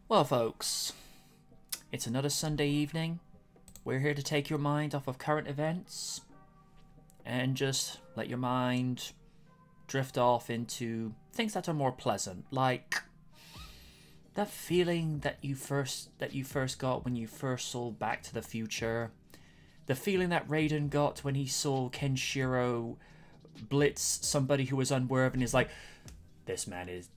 Well, folks, it's another Sunday evening. We're here to take your mind off of current events and just let your mind drift off into things that are more pleasant, like that feeling that you first got when you first saw Back to the Future, the feeling that Raiden got when he saw Kenshiro blitz somebody who was unworthy and is like, this man is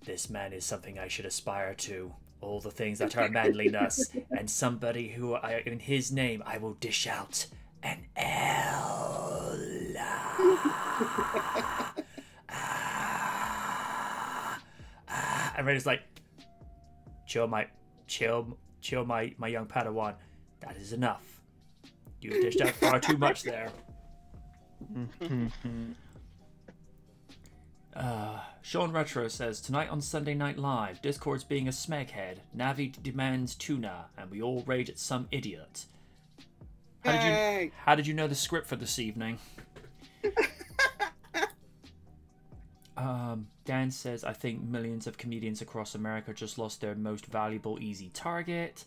something I should aspire to. All the things that are manliness, and somebody who in his name I will dish out an L. And Raider's like, chill my young Padawan. That is enough. You dished out far too much there. Sean Retro says, tonight on Sunday Night Live, Discord's being a smeghead, Navi demands tuna, and we all rage at some idiot. How did you know the script for this evening? Dan says, I think millions of comedians across America just lost their most valuable easy target.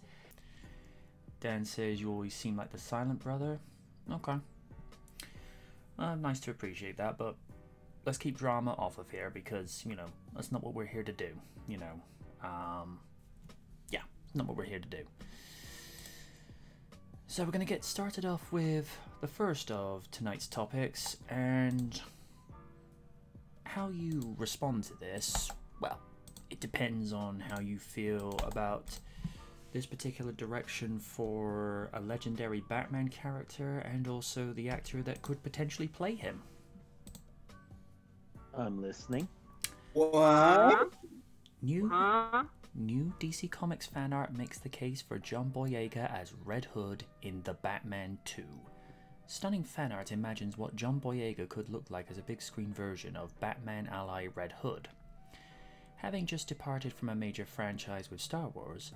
Dan says, you always seem like the silent brother. Okay. Nice to appreciate that, but let's keep drama off of here because, you know, that's not what we're here to do, you know. Yeah, not what we're here to do. So we're going to get started off with the first of tonight's topics, and how you respond to this, well, it depends on how you feel about this particular direction for a legendary Batman character and also the actor that could potentially play him. I'm listening. What? New DC Comics fan art makes the case for John Boyega as Red Hood in The Batman 2. Stunning fan art imagines what John Boyega could look like as a big screen version of Batman ally Red Hood. Having just departed from a major franchise with Star Wars,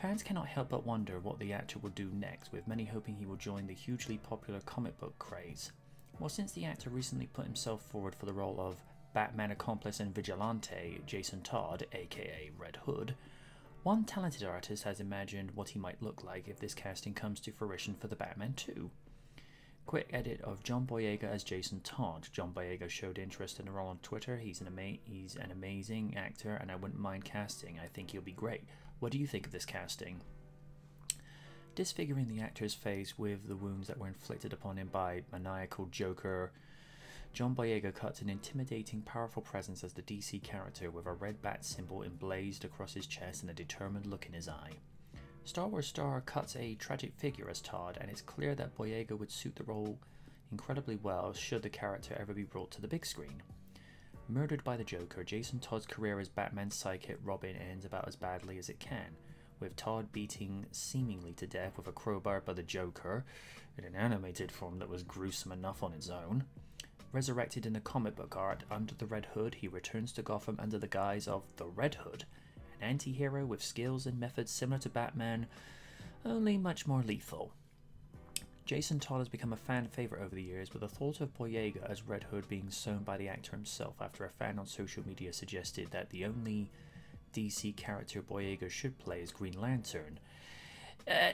fans cannot help but wonder what the actor will do next, with many hoping he will join the hugely popular comic book craze. Well, since the actor recently put himself forward for the role of Batman accomplice and vigilante Jason Todd, aka Red Hood, one talented artist has imagined what he might look like if this casting comes to fruition for the Batman 2. Quick edit of John Boyega as Jason Todd. John Boyega showed interest in the role on Twitter. He's an amazing actor and I wouldn't mind casting. I think he'll be great. What do you think of this casting? Disfiguring the actor's face with the wounds that were inflicted upon him by maniacal Joker, John Boyega cuts an intimidating, powerful presence as the DC character with a red bat symbol emblazed across his chest and a determined look in his eye. Star Wars star cuts a tragic figure as Todd, and it's clear that Boyega would suit the role incredibly well should the character ever be brought to the big screen. Murdered by the Joker, Jason Todd's career as Batman's sidekick Robin ends about as badly as it can, with Todd beating seemingly to death with a crowbar by the Joker, in an animated form that was gruesome enough on its own. Resurrected in the comic book art under the Red Hood, he returns to Gotham under the guise of the Red Hood, an anti-hero with skills and methods similar to Batman, only much more lethal. Jason Todd has become a fan favorite over the years, with the thought of Boyega as Red Hood being sown by the actor himself after a fan on social media suggested that the only DC character Boyega should play is Green Lantern.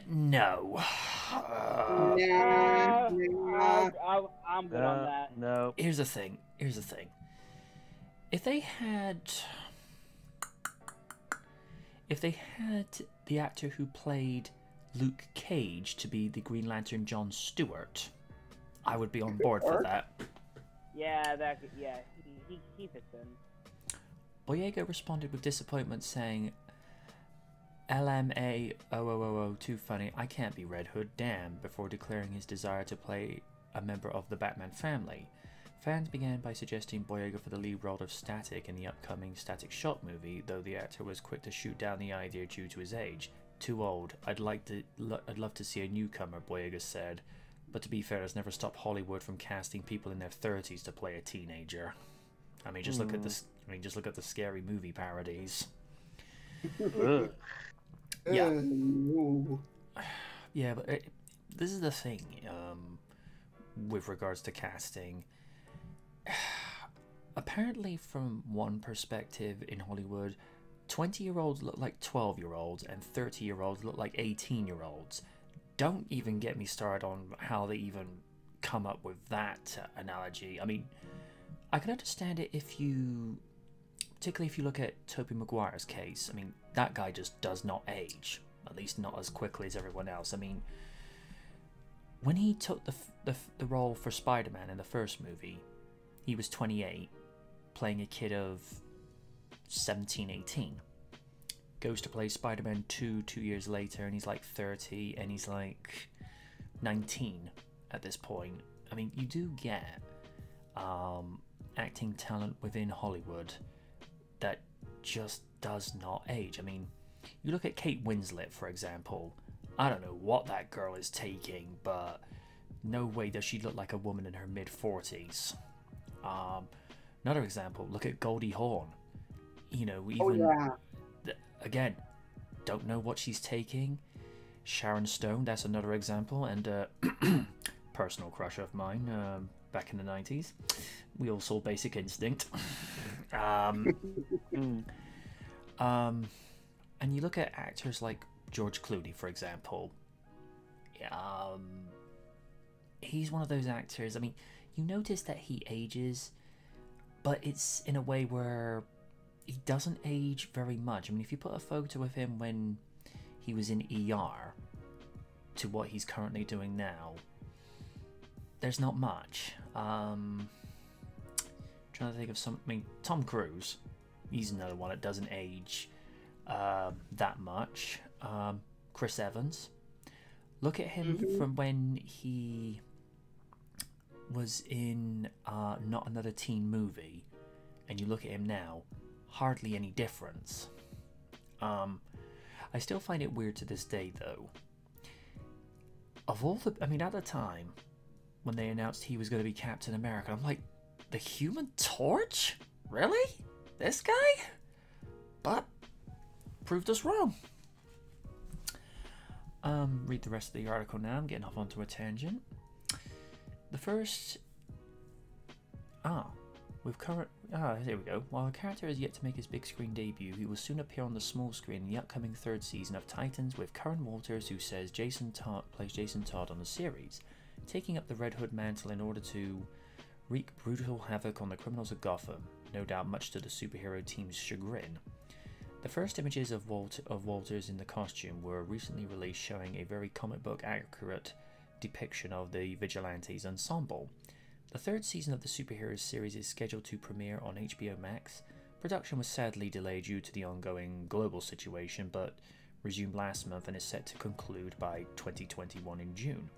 No. I'm good on that. No. Here's the thing. If they had the actor who played Luke Cage to be the Green Lantern John Stewart, I would be on board for that. Yeah, he fits in. Boyega responded with disappointment, saying, LMAO too funny, I can't be Red Hood, damn, before declaring his desire to play a member of the Batman family. Fans began by suggesting Boyega for the lead role of Static in the upcoming Static Shock movie, though the actor was quick to shoot down the idea due to his age. Too old. I'd love to see a newcomer, Boyega said. But to be fair, it's never stopped Hollywood from casting people in their 30s to play a teenager. I mean, just look at this. Just look at the scary movie parodies. Yeah. Yeah, but this is the thing. With regards to casting, apparently, from one perspective in Hollywood, 20-year-olds look like 12-year-olds and 30-year-olds look like 18-year-olds. Don't even get me started on how they even come up with that analogy. I mean, I can understand it if you, particularly if you look at Tobey Maguire's case. I mean, that guy just does not age, at least not as quickly as everyone else. I mean, when he took the role for Spider-Man in the first movie, he was 28, playing a kid of 17, 18. Goes to play Spider-Man 2 years later, and he's like 30, and he's like 19 at this point. I mean, you do get acting talent within Hollywood that just does not age. I mean, you look at Kate Winslet, for example. I don't know what that girl is taking, but no way does she look like a woman in her mid-40s. Another example, look at Goldie Hawn. You know, even again, don't know what she's taking. Sharon Stone, that's another example, and personal crush of mine back in the 90s. We all saw Basic Instinct. And you look at actors like George Clooney, for example. He's one of those actors, I mean, you notice that he ages, but it's in a way where he doesn't age very much. I mean, if you put a photo of him when he was in ER to what he's currently doing now, there's not much. Trying to think of some. I mean, Tom Cruise, he's another one that doesn't age that much. Chris Evans, look at him from when he was in Not Another Teen Movie, and you look at him now, hardly any difference. I still find it weird to this day, though. Of all the, I mean, at the time when they announced he was going to be Captain America, I'm like, the Human Torch? Really? This guy? But proved us wrong. Read the rest of the article now. I'm getting off onto a tangent. The first... here we go. While the character is yet to make his big screen debut, he will soon appear on the small screen in the upcoming third season of Titans with Curran Walters, who says plays Jason Todd on the series, taking up the Red Hood mantle in order to wreak brutal havoc on the criminals of Gotham, no doubt much to the superhero team's chagrin. The first images of Walters in the costume were recently released, showing a very comic book accurate depiction of the Vigilantes ensemble. The third season of the superheroes series is scheduled to premiere on HBO Max. Production was sadly delayed due to the ongoing global situation, but resumed last month and is set to conclude by 2021 in June.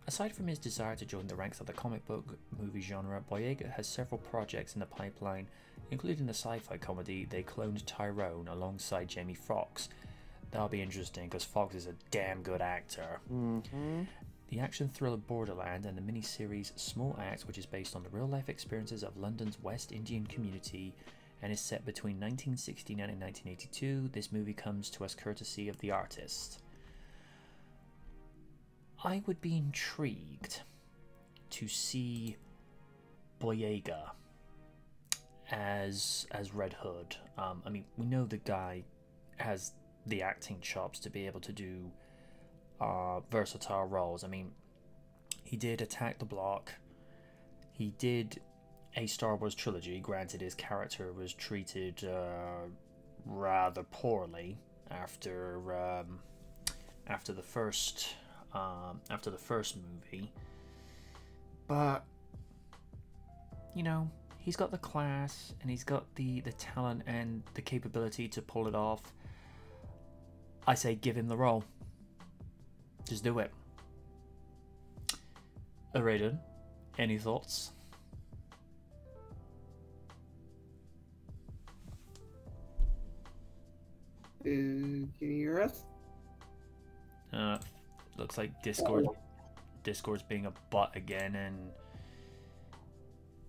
Aside from his desire to join the ranks of the comic book movie genre, Boyega has several projects in the pipeline, including the sci-fi comedy They Cloned Tyrone alongside Jamie Foxx. That'll be interesting because Foxx is a damn good actor. The action thriller Borderland and the miniseries Small Axe, which is based on the real-life experiences of London's West Indian community and is set between 1969 and 1982. This movie comes to us courtesy of The Artist. I would be intrigued to see Boyega as Red Hood. I mean, we know the guy has the acting chops to be able to do versatile roles. I mean, he did Attack the Block. He did a Star Wars trilogy. Granted, his character was treated rather poorly after the first movie, but you know, he's got the class and he's got the talent and the capability to pull it off. I say give him the role. Just do it. Raiden, any thoughts? Can you hear us? Looks like Discord's being a butt again, and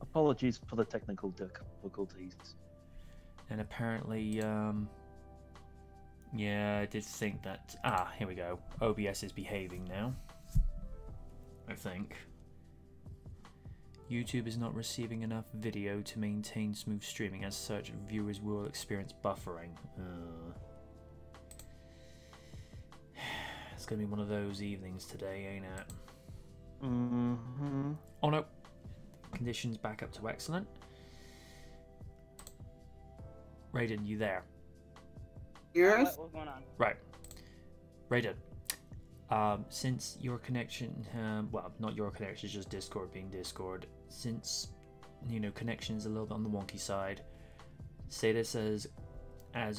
apologies for the technical difficulties. And apparently, yeah, I did think that. Here we go. OBS is behaving now, I think. YouTube is not receiving enough video to maintain smooth streaming. As such, viewers will experience buffering. It's gonna be one of those evenings today, ain't it? Mm-hmm. Oh no. Conditions back up to excellent. Raiden, you there? Yes? What's going on? Right. Raiden. Since your connection, well, not your connection, it's just Discord being Discord. Since, you know, connection's a little bit on the wonky side, say this as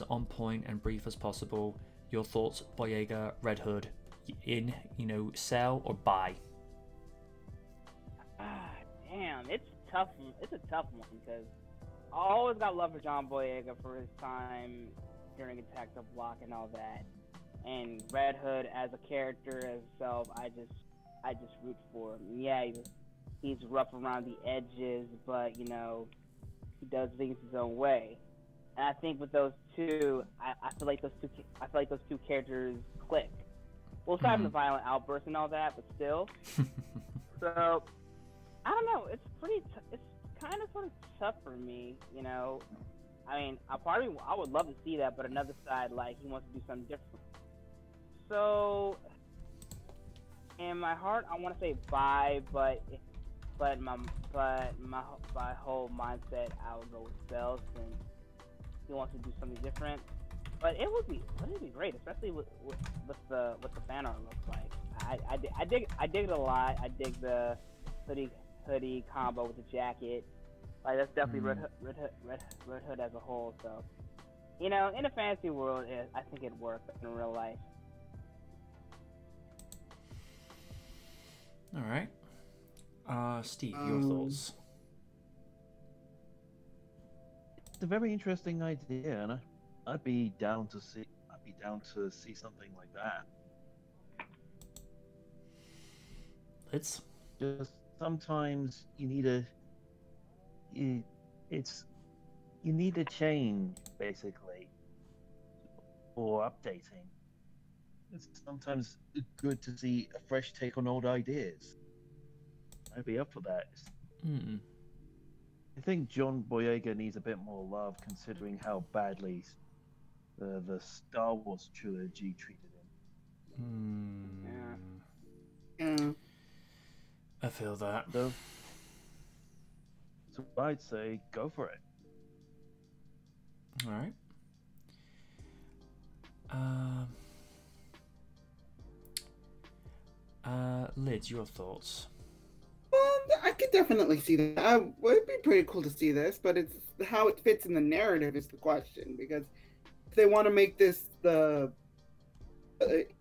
on point and brief as possible. Your thoughts, Boyega, Red Hood, in, you know, sell or buy? Damn, it's tough. It's a tough one because I always got love for John Boyega for his time during Attack the Block and all that. And Red Hood as a character as himself, I just root for him. Yeah, he's rough around the edges, but you know, he does things his own way. And I think with those two, I feel like those two characters click. Well, aside from the violent outbursts and all that, but still. So I don't know. It's it's kind of sort of tough for me, you know. I mean, I would love to see that, but another side, like, he wants to do something different. So, in my heart, I want to say buy, but my whole mindset, I would go with sell since he wants to do something different. But wouldn't it be great, especially with the fan art looks like. I dig it a lot. I dig the hoodie combo with the jacket. Like, that's definitely Red Hood as a whole. So, you know, in a fantasy world, I think it works in real life. All right. Steve, your thoughts? It's a very interesting idea, and I'd be down to see something like that. It's just sometimes you need a change, basically, or updating. It's sometimes good to see a fresh take on old ideas. I'd be up for that. I think John Boyega needs a bit more love, considering how badly the Star Wars trilogy treated him. Yeah. I feel that. So I'd say go for it. All right. Lids, your thoughts? I could definitely see that. It would be pretty cool to see this, but it's how it fits in the narrative is the question. Because if they want to make this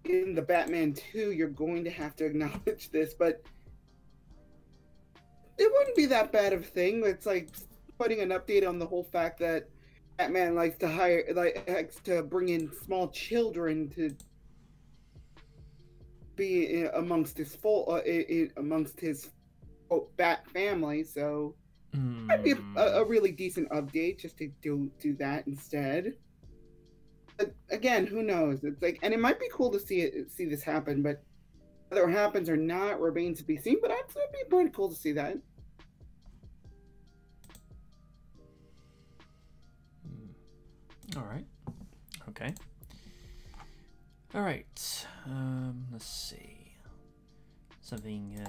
in the Batman 2, you're going to have to acknowledge this, but it wouldn't be that bad of a thing. It's like putting an update on the whole fact that Batman likes to bring in small children to be amongst his Bat family. So that'd be a really decent update just to do that instead. But again, who knows? It's like, and it might be cool to see this happen, but whether it happens or not remains to be seen. But it'd be pretty cool to see that. All right. Okay. All right. Let's see. Something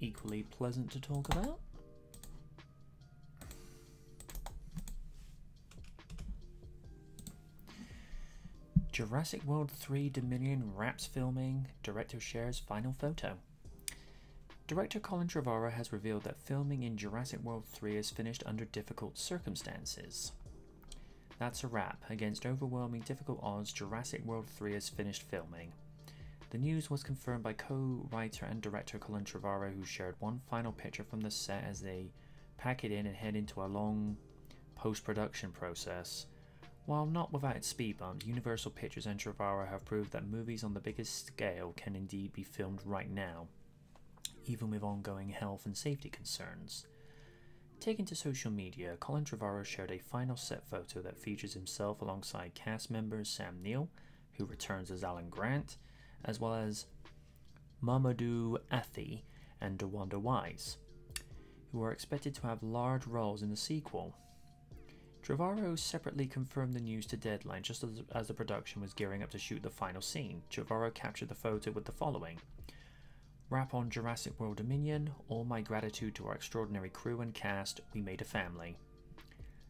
equally pleasant to talk about. Jurassic World 3 Dominion wraps filming. Director shares final photo. Director Colin Trevorrow has revealed that filming in Jurassic World 3 is finished under difficult circumstances. That's a wrap. Against overwhelming difficult odds, Jurassic World 3 has finished filming. The news was confirmed by co-writer and director Colin Trevorrow, who shared one final picture from the set as they pack it in and head into a long post-production process. While not without its speed bumps, Universal Pictures and Trevorrow have proved that movies on the biggest scale can indeed be filmed right now, even with ongoing health and safety concerns. Taken to social media, Colin Trevorrow shared a final set photo that features himself alongside cast members Sam Neill, who returns as Alan Grant, as well as Mamoudou Athie and DeWanda Wise, who are expected to have large roles in the sequel. Trevorrow separately confirmed the news to Deadline just as the production was gearing up to shoot the final scene. Trevorrow captured the photo with the following: "Wrap on Jurassic World Dominion, all my gratitude to our extraordinary crew and cast, we made a family."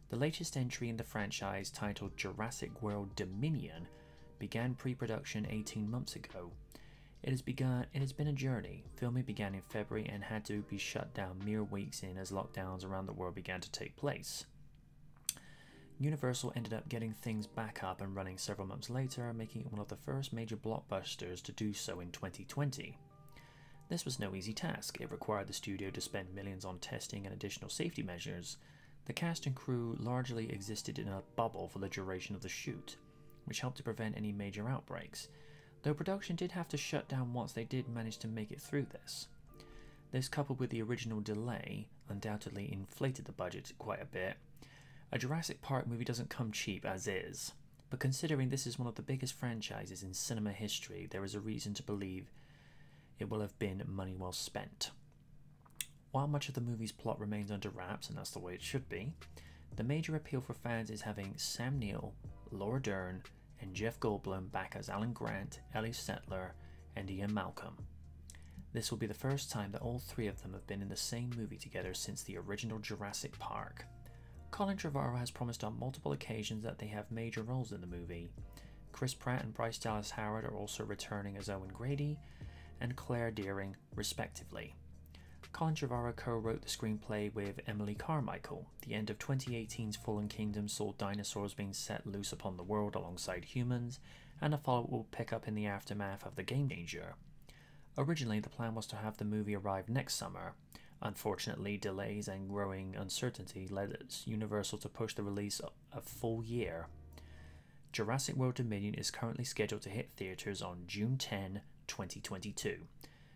The latest entry in the franchise, titled Jurassic World Dominion, began pre-production 18 months ago. It has been a journey. Filming began in February and had to be shut down mere weeks in as lockdowns around the world began to take place. Universal ended up getting things back up and running several months later, making it one of the first major blockbusters to do so in 2020. This was no easy task. It required the studio to spend millions on testing and additional safety measures. The cast and crew largely existed in a bubble for the duration of the shoot, which helped to prevent any major outbreaks, though production did have to shut down once they did manage to make it through this. This, coupled with the original delay, undoubtedly inflated the budget quite a bit. A Jurassic Park movie doesn't come cheap as is, but considering this is one of the biggest franchises in cinema history, there is a reason to believe it will have been money well spent. While much of the movie's plot remains under wraps, and that's the way it should be, the major appeal for fans is having Sam Neill, Laura Dern, and Jeff Goldblum back as Alan Grant, Ellie Sattler, and Ian Malcolm. This will be the first time that all three of them have been in the same movie together since the original Jurassic Park. Colin Trevorrow has promised on multiple occasions that they have major roles in the movie. Chris Pratt and Bryce Dallas Howard are also returning as Owen Grady and Claire Dearing, respectively. Colin Trevorrow co-wrote the screenplay with Emily Carmichael. The end of 2018's Fallen Kingdom saw dinosaurs being set loose upon the world alongside humans, and a follow-up will pick up in the aftermath of The Game Changer. Originally, the plan was to have the movie arrive next summer. Unfortunately, delays and growing uncertainty led Universal to push the release a full year. Jurassic World Dominion is currently scheduled to hit theaters on June 10, 2022.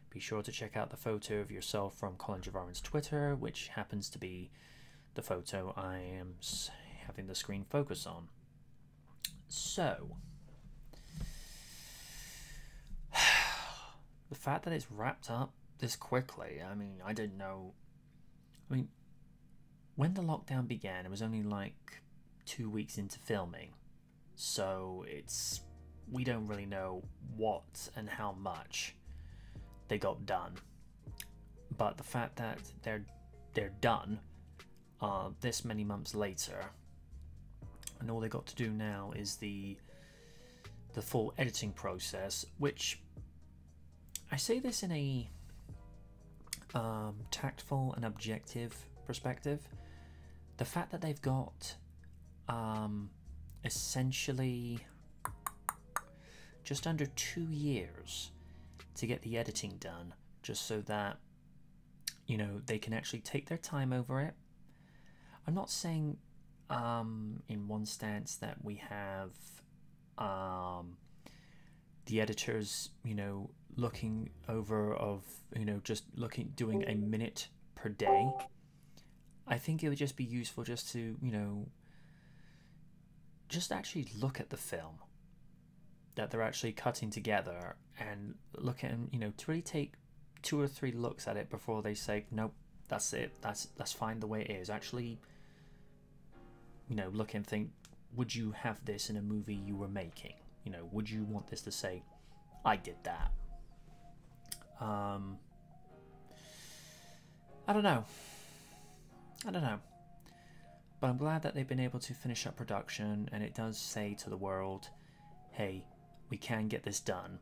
Be sure to check out the photo of yourself from Colin Trevorrow's Twitter, which happens to be the photo I am having the screen focus on. So, the fact that it's wrapped up this quickly, I mean, I didn't know. I mean, when the lockdown began, it was only like 2 weeks into filming, so we don't really know what and how much they got done. But the fact that they're done this many months later, and all they got to do now is the full editing process, which I say this in a tactful and objective perspective. The fact that they've got essentially just under 2 years to get the editing done, just so that, you know, they can actually take their time over it. I'm not saying in one stance that we have the editors, you know, looking over of, you know, just doing a minute per day. I think it would just be useful just to, you know, just actually look at the film that they're actually cutting together and look at, you know, to really take 2 or 3 looks at it before they say, nope, that's it, that's fine the way it is. Actually, you know, look and think, would you have this in a movie you were making? You know, would you want this to say, I did that? I don't know. But I'm glad that they've been able to finish up production, and it does say to the world, hey, we can get this done,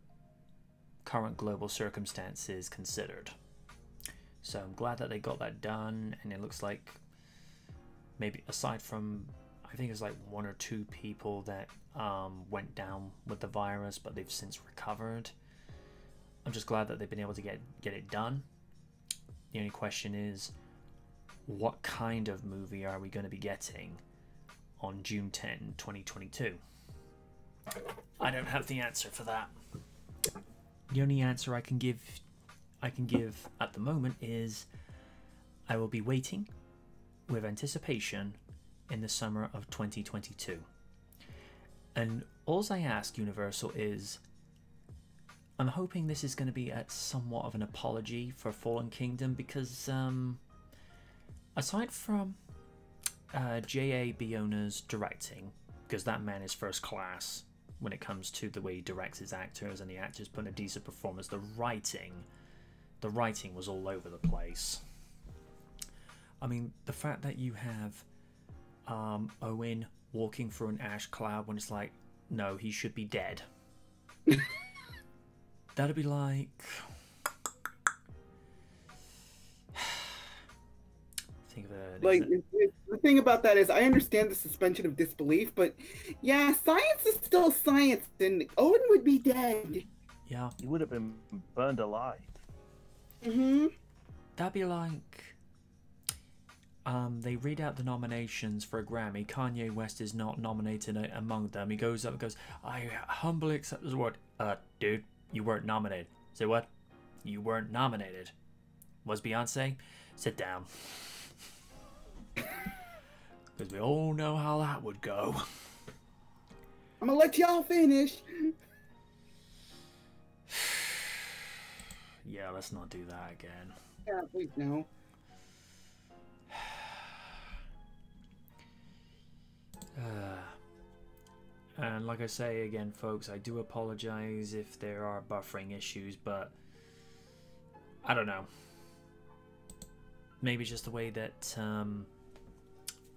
current global circumstances considered. So I'm glad that they got that done, and it looks like, maybe aside from, I think it's like 1 or 2 people that went down with the virus, but they've since recovered. I'm just glad that they've been able to get it done. The only question is, what kind of movie are we going to be getting on June 10, 2022? I don't have the answer for that. The only answer I can give at the moment is I will be waiting with anticipation in the summer of 2022. And all I ask Universal is, I'm hoping this is going to be somewhat of an apology for Fallen Kingdom, because aside from J.A. Bayonna's directing, because that man is first class when it comes to the way he directs his actors, and the actors put in a decent performance, the writing was all over the place. I mean, the fact that you have Owen walking through an ash cloud when it's like, no, he should be dead. That'd be like... think of the thing about that is, I understand the suspension of disbelief, but yeah, science is still science, and Owen would be dead. Yeah. He would have been burned alive. Mm-hmm. That'd be like... they read out the nominations for a Grammy. Kanye West is not nominated among them. He goes up and goes, I humbly accept this award. Dude, you weren't nominated. Say what? You weren't nominated. Was Beyonce? Sit down. Because we all know how that would go. I'm gonna let y'all finish. Yeah, let's not do that again. Yeah, please no. And like I say again, folks, I do apologize if there are buffering issues, but I don't know. Maybe it's just the way that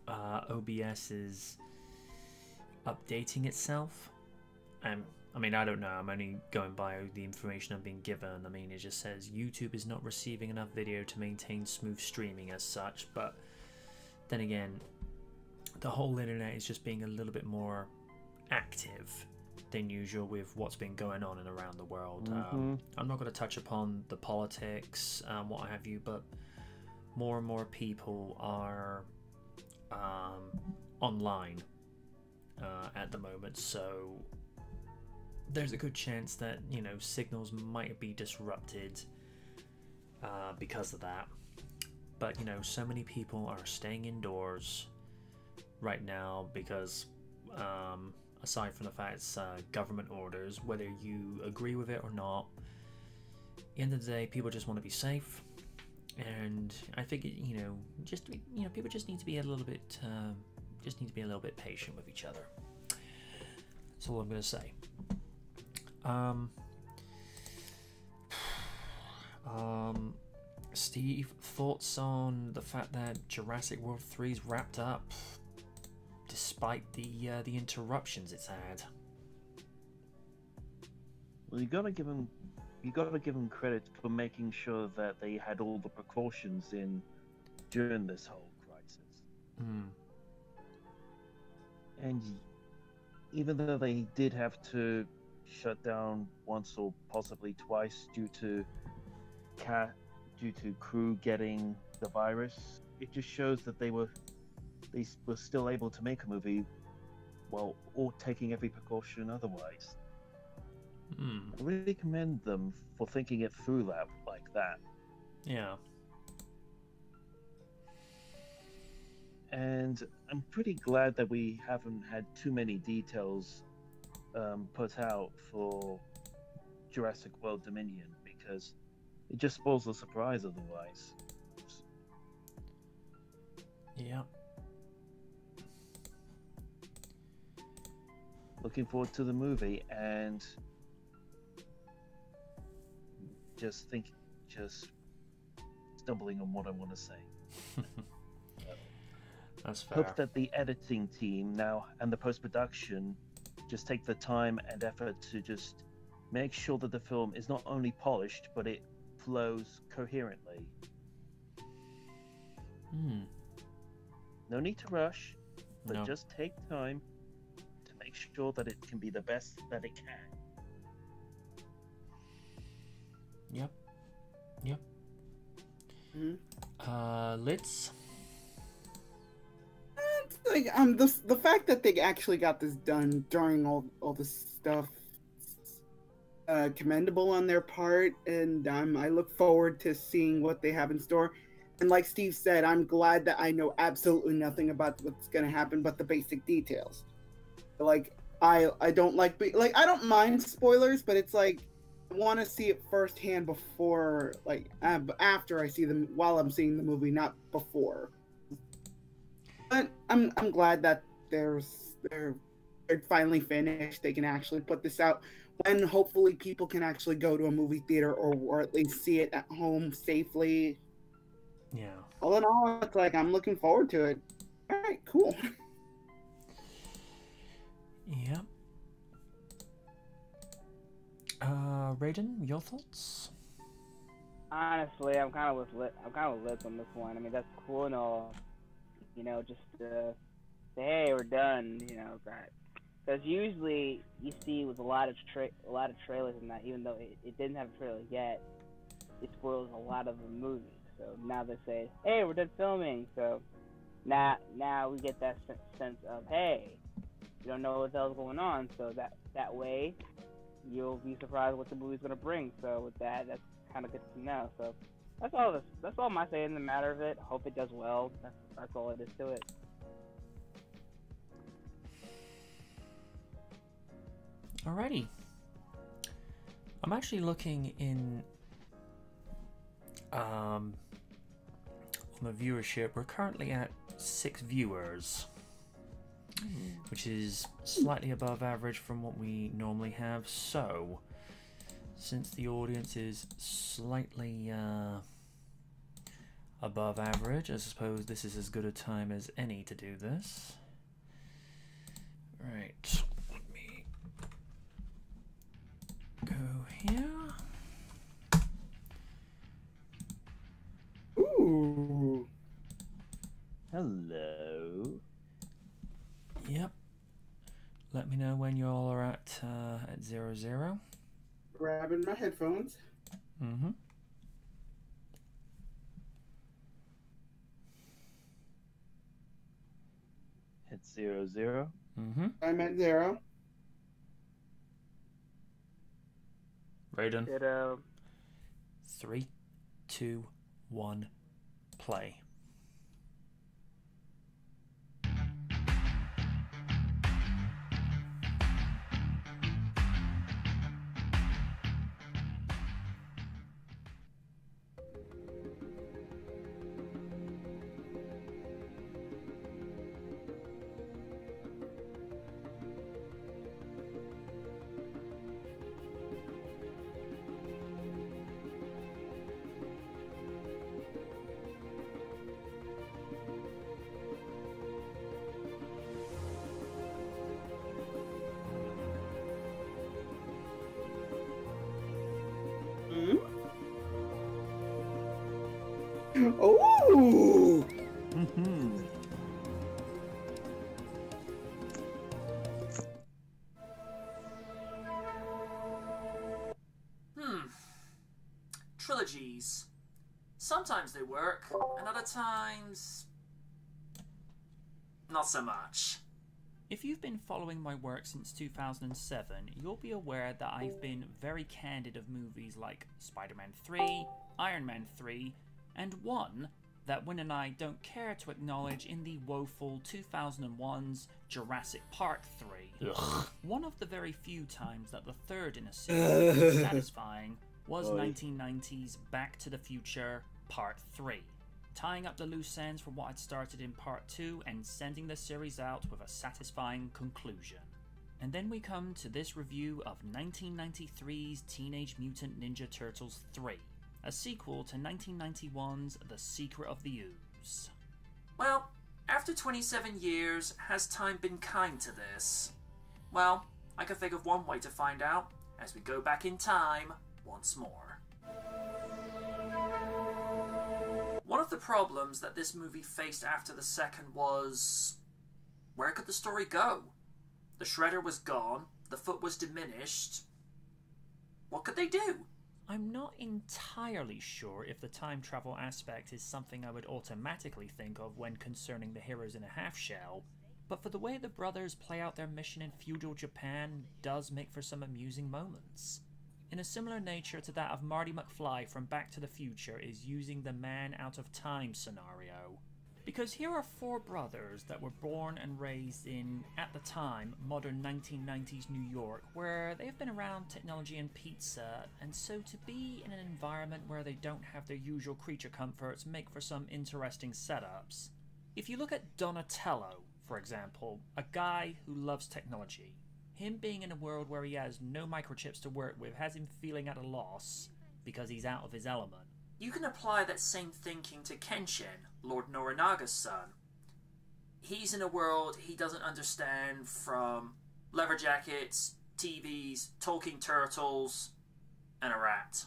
OBS is updating itself. I mean, I don't know. I'm only going by the information I'm being given. I mean, it just says YouTube is not receiving enough video to maintain smooth streaming as such. But then again, the whole internet is just being a little bit more active than usual with what's been going on and around the world. I'm not going to touch upon the politics, what have you, but more and more people are online at the moment, so there's a good chance that, you know, signals might be disrupted because of that. But, you know, so many people are staying indoors right now because aside from the fact it's government orders, whether you agree with it or not, at the end of the day, people just want to be safe. And I think, you know, people just need to be a little bit patient with each other. That's all I'm going to say. Steve, thoughts on the fact that Jurassic World 3's wrapped up despite the interruptions it's had? Well, you gotta give them credit for making sure that they had all the precautions in during this whole crisis. And even though they did have to shut down once or possibly twice due to crew getting the virus, it just shows that they were still able to make a movie while all taking every precaution otherwise. I really commend them for thinking it through like that. Yeah. And I'm pretty glad that we haven't had too many details put out for Jurassic World Dominion, because it just spoils the surprise otherwise. Yeah. Looking forward to the movie, and just stumbling on what I want to say. That's fair. Hope that the editing team now and the post-production just take the time and effort to just make sure that the film is not only polished, but it flows coherently. No need to rush, but just take time to make sure that it can be the best that it can. Yep. Lids? It's like the fact that they actually got this done during all this stuff, commendable on their part, and I look forward to seeing what they have in store. And like Steve said, I'm glad that I know absolutely nothing about what's going to happen but the basic details. Like I don't I don't mind spoilers, but it's like want to see it firsthand before, like, after I see them, while I'm seeing the movie, not before. But I'm glad that they're finally finished. They can actually put this out when hopefully people can actually go to a movie theater or at least see it at home safely. Yeah. All in all, it's like I'm looking forward to it. All right, cool. Yep. Raiden, your thoughts? Honestly, I'm kind of with Liz on this one. I mean, that's cool and all, you know, just to say, hey, we're done, you know, that. Because usually you see with a lot of trailers and that, even though it didn't have a trailer yet, it spoils a lot of the movie. So now they say, hey, we're done filming. So now we get that sense of, hey, you don't know what the hell's going on. So that way you'll be surprised what the movie's gonna bring. So with that, that's kind of good to know. So that's all my say in the matter of it. Hope it does well. That's all it is to it. Alrighty. I'm actually looking in on the viewership. We're currently at 6 viewers, which is slightly above average from what we normally have. So, since the audience is slightly above average, I suppose this is as good a time as any to do this. Right. Go here. Ooh. Hello. Yep. Let me know when you all are at 00. Grabbing my headphones. Mm-hmm. Hit 00. Mm-hmm. I'm at 0. Raiden. Ditto. 3, 2, 1, play. Oh! Mm-hmm. Trilogies. Sometimes they work, and other times not so much. If you've been following my work since 2007, you'll be aware that I've been very candid of movies like Spider-Man 3, Iron Man 3, and one that Win and I don't care to acknowledge in the woeful 2001's Jurassic Park 3. Ugh. One of the very few times that the third in a series was satisfying was 1990's Back to the Future Part 3. Tying up the loose ends from what had started in Part 2 and sending the series out with a satisfying conclusion. And then we come to this review of 1993's Teenage Mutant Ninja Turtles 3, a sequel to 1991's The Secret of the Ooze. Well, after 27 years, has time been kind to this? Well, I can think of one way to find out as we go back in time once more. One of the problems that this movie faced after the second was, where could the story go? The Shredder was gone, the foot was diminished. What could they do? I'm not entirely sure if the time travel aspect is something I would automatically think of when concerning the heroes in a half shell, but for the way the brothers play out their mission in feudal Japan does make for some amusing moments. In a similar nature to that of Marty McFly from Back to the Future is using the man out of time scenario. Because here are four brothers that were born and raised in, at the time, modern 1990s New York, where they've been around technology and pizza, and so to be in an environment where they don't have their usual creature comforts make for some interesting setups. If you look at Donatello, for example, a guy who loves technology, him being in a world where he has no microchips to work with has him feeling at a loss because he's out of his element. You can apply that same thinking to Kenshin, Lord Norinaga's son. He's in a world he doesn't understand, from leather jackets, TVs, talking turtles, and a rat.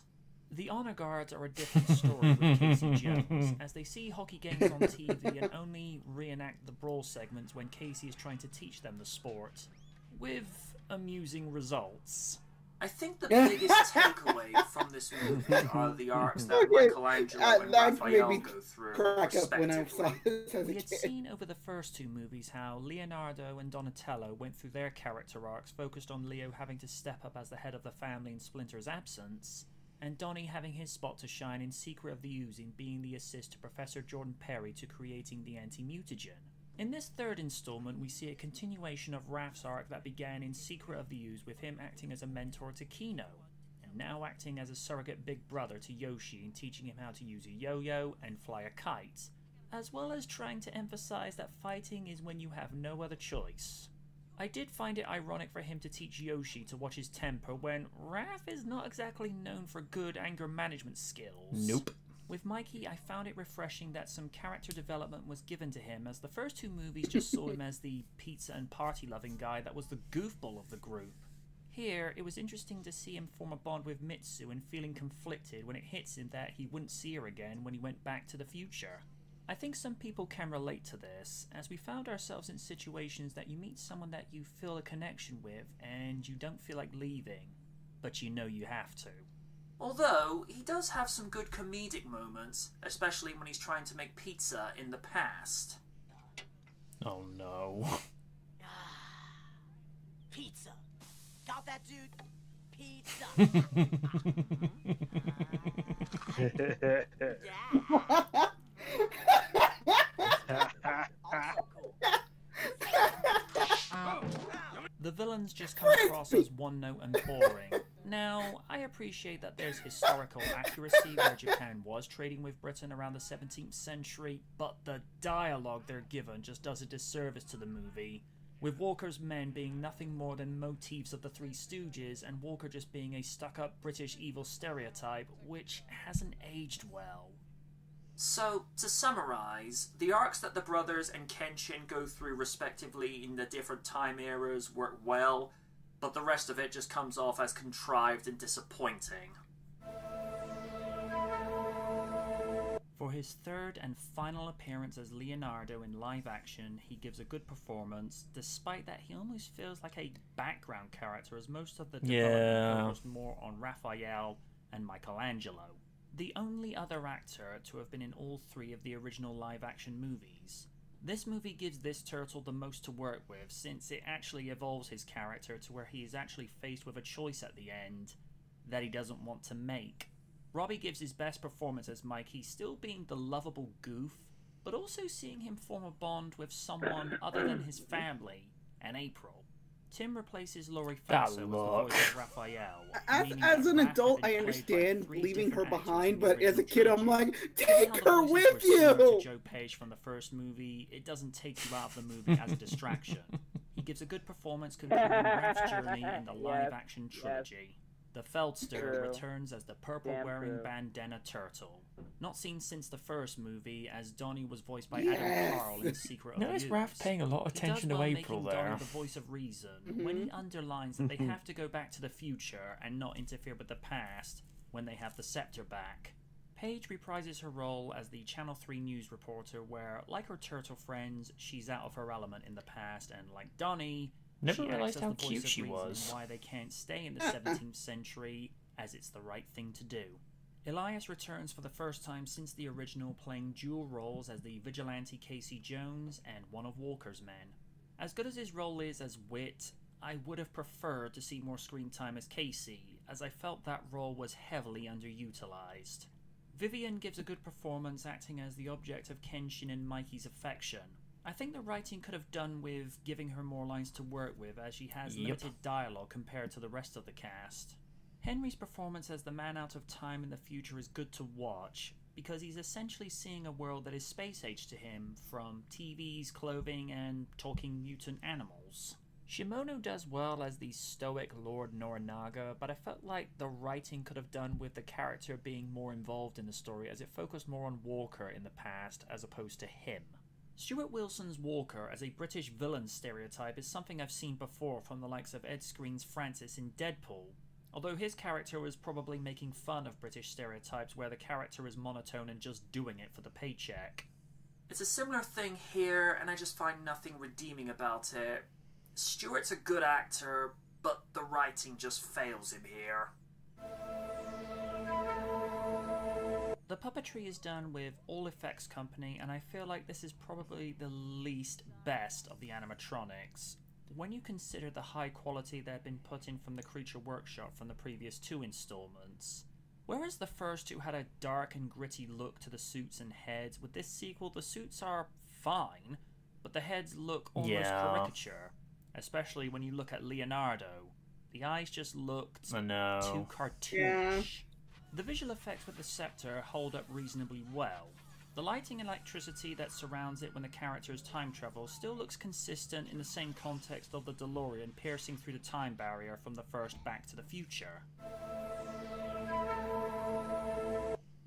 The Honor Guards are a different story with Casey Jones, as they see hockey games on TV and only reenact the brawl segments when Casey is trying to teach them the sport, with amusing results. I think the biggest takeaway from this movie are the arcs that Michelangelo and Raphael go through, respectively. We had seen over the first two movies how Leonardo and Donatello went through their character arcs focused on Leo having to step up as the head of the family in Splinter's absence, and Donnie having his spot to shine in Secret of the Oozing, being the assist to Professor Jordan Perry to creating the anti-mutagen. In this third installment, we see a continuation of Raph's arc that began in Secret of the Ooze with him acting as a mentor to Kino, and now acting as a surrogate big brother to Yoshi and teaching him how to use a yo-yo and fly a kite, as well as trying to emphasize that fighting is when you have no other choice. I did find it ironic for him to teach Yoshi to watch his temper when Raph is not exactly known for good anger management skills. Nope. With Mikey, I found it refreshing that some character development was given to him, as the first two movies just saw him as the pizza and party-loving guy that was the goofball of the group. Here, it was interesting to see him form a bond with Mitsu and feeling conflicted when it hits him that he wouldn't see her again when he went back to the future. I think some people can relate to this, as we found ourselves in situations that you meet someone that you feel a connection with and you don't feel like leaving, but you know you have to. Although, he does have some good comedic moments, especially when he's trying to make pizza in the past. Oh no. Pizza. Got that, dude? Pizza. The villains just come across as one-note and boring. Now, I appreciate that there's historical accuracy where Japan was trading with Britain around the 17th century, but the dialogue they're given just does a disservice to the movie, with Walker's men being nothing more than motifs of the Three Stooges, and Walker just being a stuck-up British evil stereotype, which hasn't aged well. So, to summarise, the arcs that the brothers and Kenshin go through respectively in the different time eras work well, but the rest of it just comes off as contrived and disappointing. For his third and final appearance as Leonardo in live action, he gives a good performance, despite that he almost feels like a background character, as most of the development focused more on Raphael and Michelangelo, the only other actor to have been in all three of the original live action movies. This movie gives this turtle the most to work with, since it actually evolves his character to where he is actually faced with a choice at the end that he doesn't want to make. Robbie gives his best performance as Mikey, still being the lovable goof, but also seeing him form a bond with someone other than his family and April. Tim replaces Laurie Faso as the voice of Raphael. As an adult, I understand leaving her behind, but as a kid, I'm like, take her with you! Joe Page from the first movie, it doesn't take you out of the movie as a distraction. He gives a good performance concluding Raph's journey in the live-action trilogy. The Feldster returns as the purple-wearing bandana turtle. Not seen since the first movie, as Donnie was voiced by Adam Carl in Secret of the Ooze. Notice Raph paying a lot of attention to April there. Donnie the voice of reason when he underlines that they have to go back to the future and not interfere with the past when they have the scepter back. Paige reprises her role as the Channel 3 news reporter where, like her turtle friends, she's out of her element in the past, and like Donnie, never she realized acts how as the voice cute of she reason was. why they can't stay in the 17th century, as it's the right thing to do. Elias returns for the first time since the original, playing dual roles as the vigilante Casey Jones and one of Walker's men. As good as his role is as Wit, I would have preferred to see more screen time as Casey, as I felt that role was heavily underutilized. Vivian gives a good performance acting as the object of Kenshin and Mikey's affection. I think the writing could have done with giving her more lines to work with, as she has limited dialogue compared to the rest of the cast. Henry's performance as the man out of time in the future is good to watch, because he's essentially seeing a world that is space-age to him, from TVs, clothing, and talking mutant animals. Shimono does well as the stoic Lord Norinaga, but I felt like the writing could have done with the character being more involved in the story, as it focused more on Walker in the past as opposed to him. Stuart Wilson's Walker as a British villain stereotype is something I've seen before from the likes of Ed Skrein's Francis in Deadpool, although his character was probably making fun of British stereotypes where the character is monotone and just doing it for the paycheck. It's a similar thing here, and I just find nothing redeeming about it. Stuart's a good actor, but the writing just fails him here. The puppetry is done with All Effects Company, and I feel like this is probably the least best of the animatronics, when you consider the high quality that had been put in from the Creature Workshop from the previous 2 installments. Whereas the first 2 had a dark and gritty look to the suits and heads, with this sequel the suits are fine, but the heads look almost caricature, especially when you look at Leonardo. The eyes just looked too cartoonish. Yeah. The visual effects with the scepter hold up reasonably well. The lighting and electricity that surrounds it when the characters time travel still looks consistent in the same context of the DeLorean piercing through the time barrier from the first Back to the Future.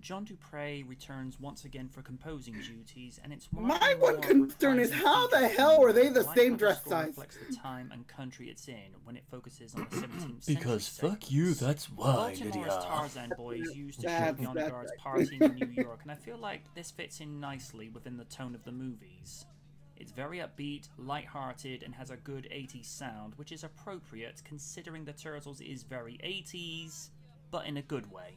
John Dupre returns once again for composing duties, and it's my one concern is how the hell were they the same dress size? Reflects the time and country it's in when it focuses on the 17th century. Because fuck you, that's why, Lydia. Baltimore's Tarzan boys used to show the Guard's party in New York, and I feel like this fits in nicely within the tone of the movies. It's very upbeat, light-hearted, and has a good 80s sound, which is appropriate considering the Turtles is very 80s, but in a good way.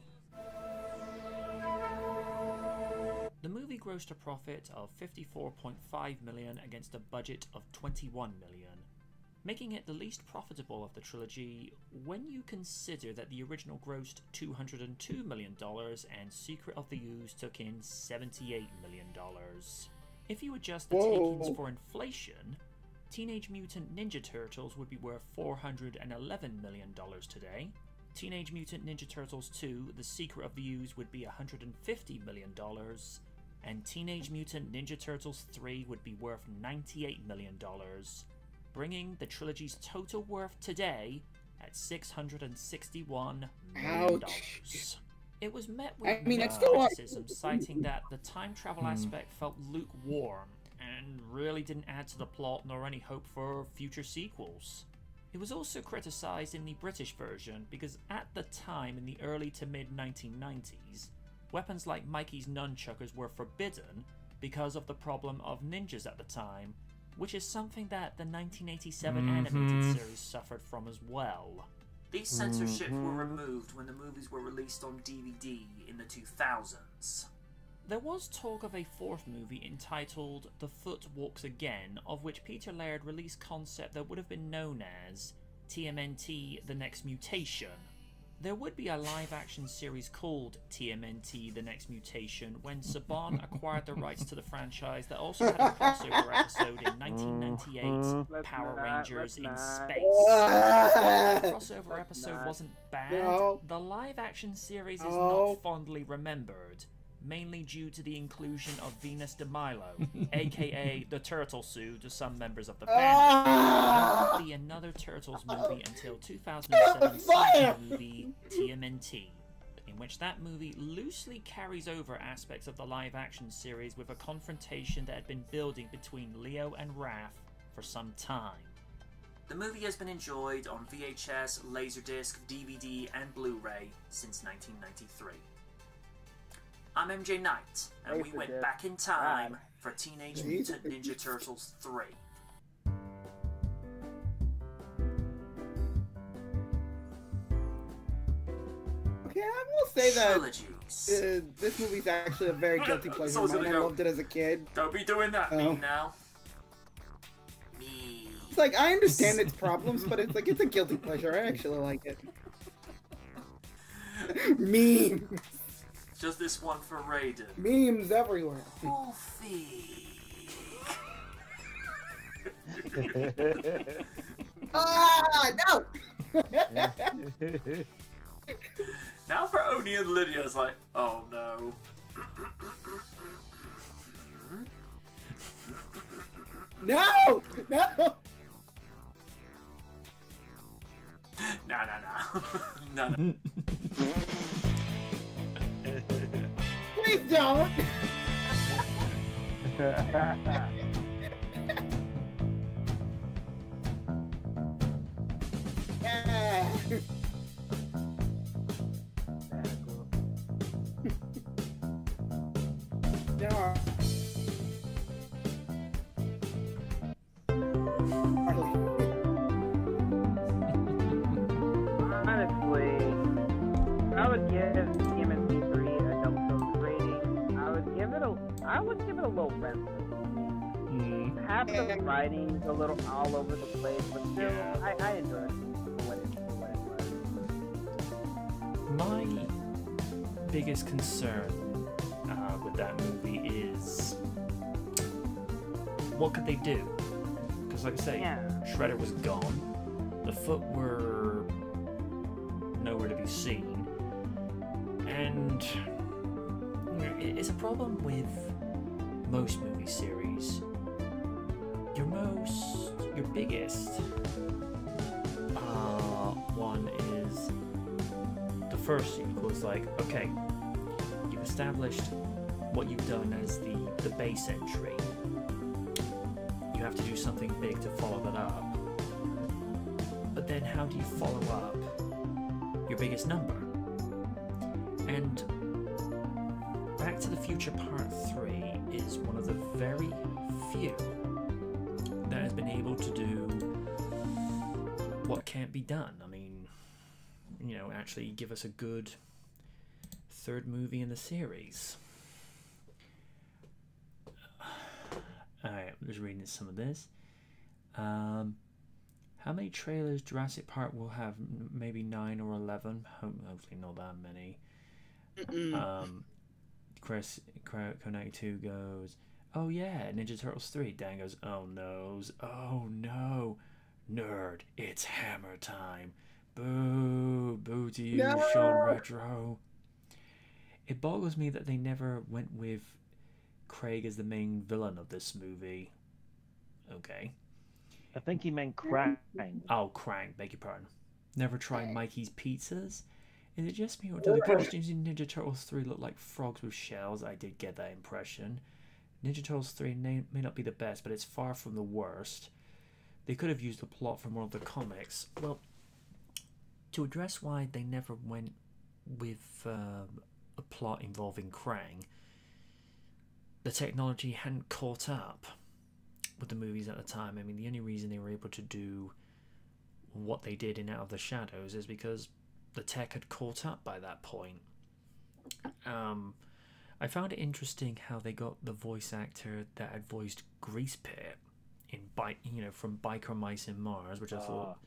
The movie grossed a profit of $54.5 million against a budget of $21 million, making it the least profitable of the trilogy when you consider that the original grossed $202 million and Secret of the Ooze took in $78 million. If you adjust the takings for inflation, Teenage Mutant Ninja Turtles would be worth $411 million today. Teenage Mutant Ninja Turtles 2, The Secret of the Ooze would be $150 million, and Teenage Mutant Ninja Turtles 3 would be worth $98 million, bringing the trilogy's total worth today at $661 million. Ouch. It was met with criticism, citing that the time travel aspect felt lukewarm and really didn't add to the plot nor any hope for future sequels. It was also criticised in the British version because at the time in the early to mid 1990s, weapons like Mikey's nunchuckers were forbidden because of the problem of ninjas at the time, which is something that the 1987 animated series suffered from as well. These censorships were removed when the movies were released on DVD in the 2000s. There was talk of a 4th movie entitled The Foot Walks Again, of which Peter Laird released concept that would have been known as TMNT The Next Mutation. There would be a live-action series called TMNT The Next Mutation when Saban acquired the rights to the franchise that also had a crossover episode in 1998, Power Rangers in Space. The crossover episode wasn't bad. The live-action series is not fondly remembered, mainly due to the inclusion of Venus de Milo, aka the Turtle Sue to some members of the fandom. There won't be another Turtles movie until 2007's movie TMNT, in which that movie loosely carries over aspects of the live-action series with a confrontation that had been building between Leo and Raph for some time. The movie has been enjoyed on VHS, Laserdisc, DVD, and Blu-ray since 1993. I'm MJ Knight, and we went back in time for Teenage Mutant Ninja Turtles 3. Okay, I will say that this movie's actually a very guilty pleasure. I loved it as a kid. Don't be doing that, me now. Me. It's like, I understand its problems, but it's like, it's a guilty pleasure. I actually like it. Memes. Just this one for Raiden. Memes everywhere. Wolfie. Ah, no! Now for Oni and Lydia, it's like, oh no. No! No! No. Please don't! Yeah. No. Honestly, I would give TMNT 3 a double filter rating. I would give it a little rest. Half the writing's a little all over the place, but still, I enjoy it for what it was. My biggest concern with that movie is what could they do? Because, like I say, Shredder was gone, the Foot were nowhere to be seen, and it's a problem with most movie series. Your biggest one is the first sequel. It's like, okay, you've established what you've done as the base entry. You have to do something big to follow that up. But then how do you follow up your biggest number? And Back to the Future Part 3 is one of the very few that has been able to do what can't be done. I mean, you know, actually give us a good third movie in the series. Alright, I'm just reading some of this. How many trailers Jurassic Park will have? Maybe 9 or 11. Hopefully not that many. Chris K92 goes, oh yeah, Ninja Turtles 3. Dan goes, oh no, nerd, it's hammer time. Boo to you, no! Sean Retro. It boggles me that they never went with Craig as the main villain of this movie. Okay. I think he meant Krang. Oh, Krang, beg your pardon. Never tried Mikey's Pizzas? Is it just me, or do the costumes in Ninja Turtles 3 look like frogs with shells? I did get that impression. Ninja Turtles 3 may not be the best, but it's far from the worst. They could have used the plot from one of the comics. Well, to address why they never went with a plot involving Krang, the technology hadn't caught up with the movies at the time. I mean, the only reason they were able to do what they did in Out of the Shadows is because the tech had caught up by that point. I found it interesting how they got the voice actor that had voiced Grease Pit in from Biker Mice in Mars, which I thought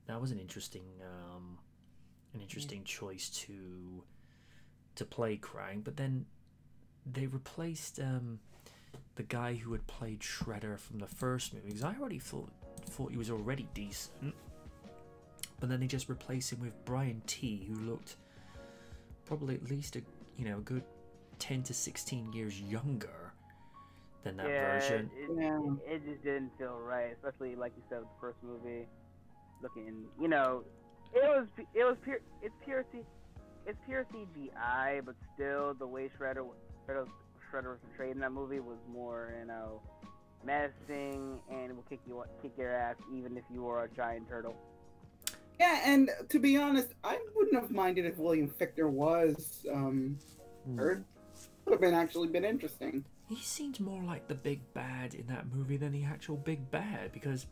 that was an interesting choice to play Krang. But then they replaced the guy who had played Shredder from the first movie, because I already thought he was already decent. But then they just replaced him with Brian T, who looked probably at least a good 10 to 16 years younger than that version. It just didn't feel right, especially like you said with the first movie. Looking, it's pure CGI, but still the way Shredder was portrayed in that movie was more, menacing and will kick your ass even if you were a giant turtle. Yeah, and to be honest, I wouldn't have minded if William Fichtner was heard. Would have actually been interesting. He seemed more like the big bad in that movie than the actual big bad, because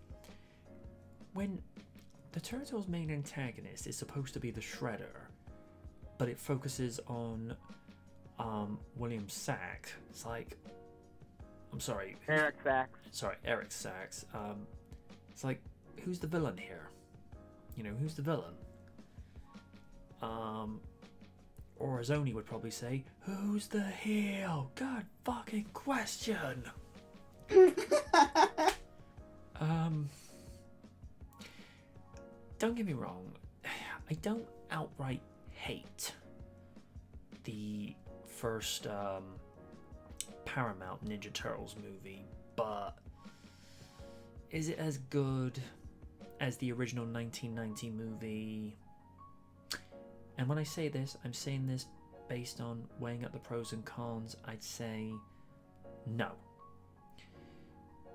when the Turtles' main antagonist is supposed to be the Shredder, but it focuses on William Sack. It's like, I'm sorry, Eric Sachs. Sorry, Eric Sachs. It's like, who's the villain here? Who's the villain? or as Oni would probably say, who's the heel? God fucking question. Don't get me wrong, I don't outright hate the first Paramount Ninja Turtles movie, but is it as good as the original 1990 movie? And when I say this, I'm saying this based on weighing up the pros and cons. I'd say no.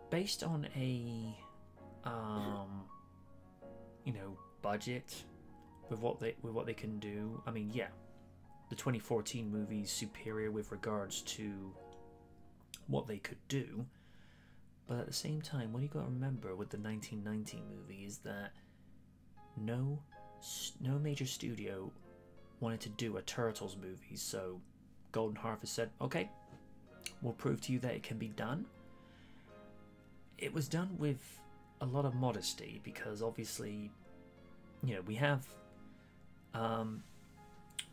Based on a budget with what they can do. I mean, yeah, the 2014 movie is superior with regards to what they could do, but at the same time, what you got to remember with the 1990 movie is that no major studio wanted to do a Turtles movie, so Golden Harvest said, okay, we'll prove to you that it can be done. It was done with a lot of modesty because obviously, we have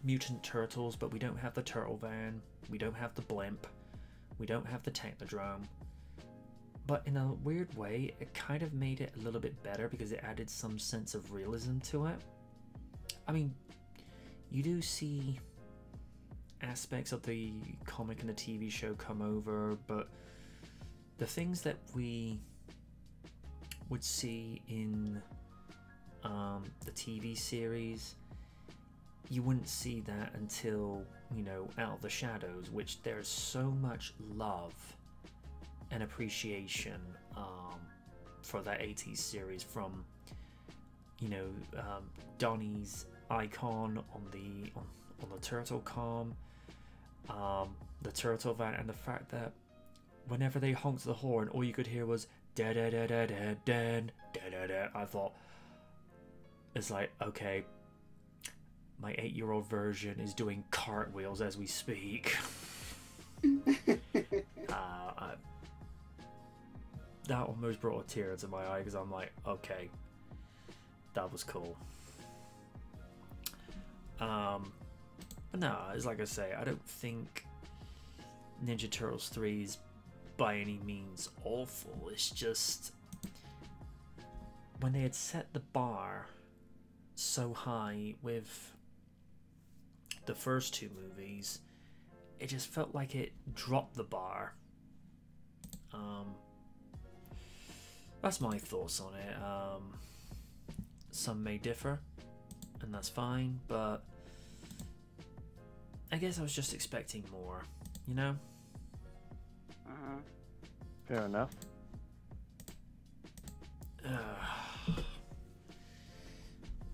mutant turtles, but we don't have the turtle van, we don't have the blimp, we don't have the Technodrome. But in a weird way, it kind of made it a little bit better because it added some sense of realism to it. I mean, you do see aspects of the comic and the TV show come over, but the things that we would see in the TV series, you wouldn't see that until, Out of the Shadows, which there's so much love and appreciation for that 80s series, from Donnie's icon on the turtle com, the turtle van, and the fact that whenever they honked the horn, all you could hear was da da da da da da da da. I thought, it's like, okay, my 8-year-old version is doing cartwheels as we speak. That almost brought a tear to my eye because I'm like, okay, that was cool. But no, it's like I say, I don't think Ninja Turtles 3 is by any means awful. It's just when they had set the bar so high with the first two movies, it just felt like it dropped the bar. That's my thoughts on it. Some may differ, and that's fine, but I guess I was just expecting more, Fair enough.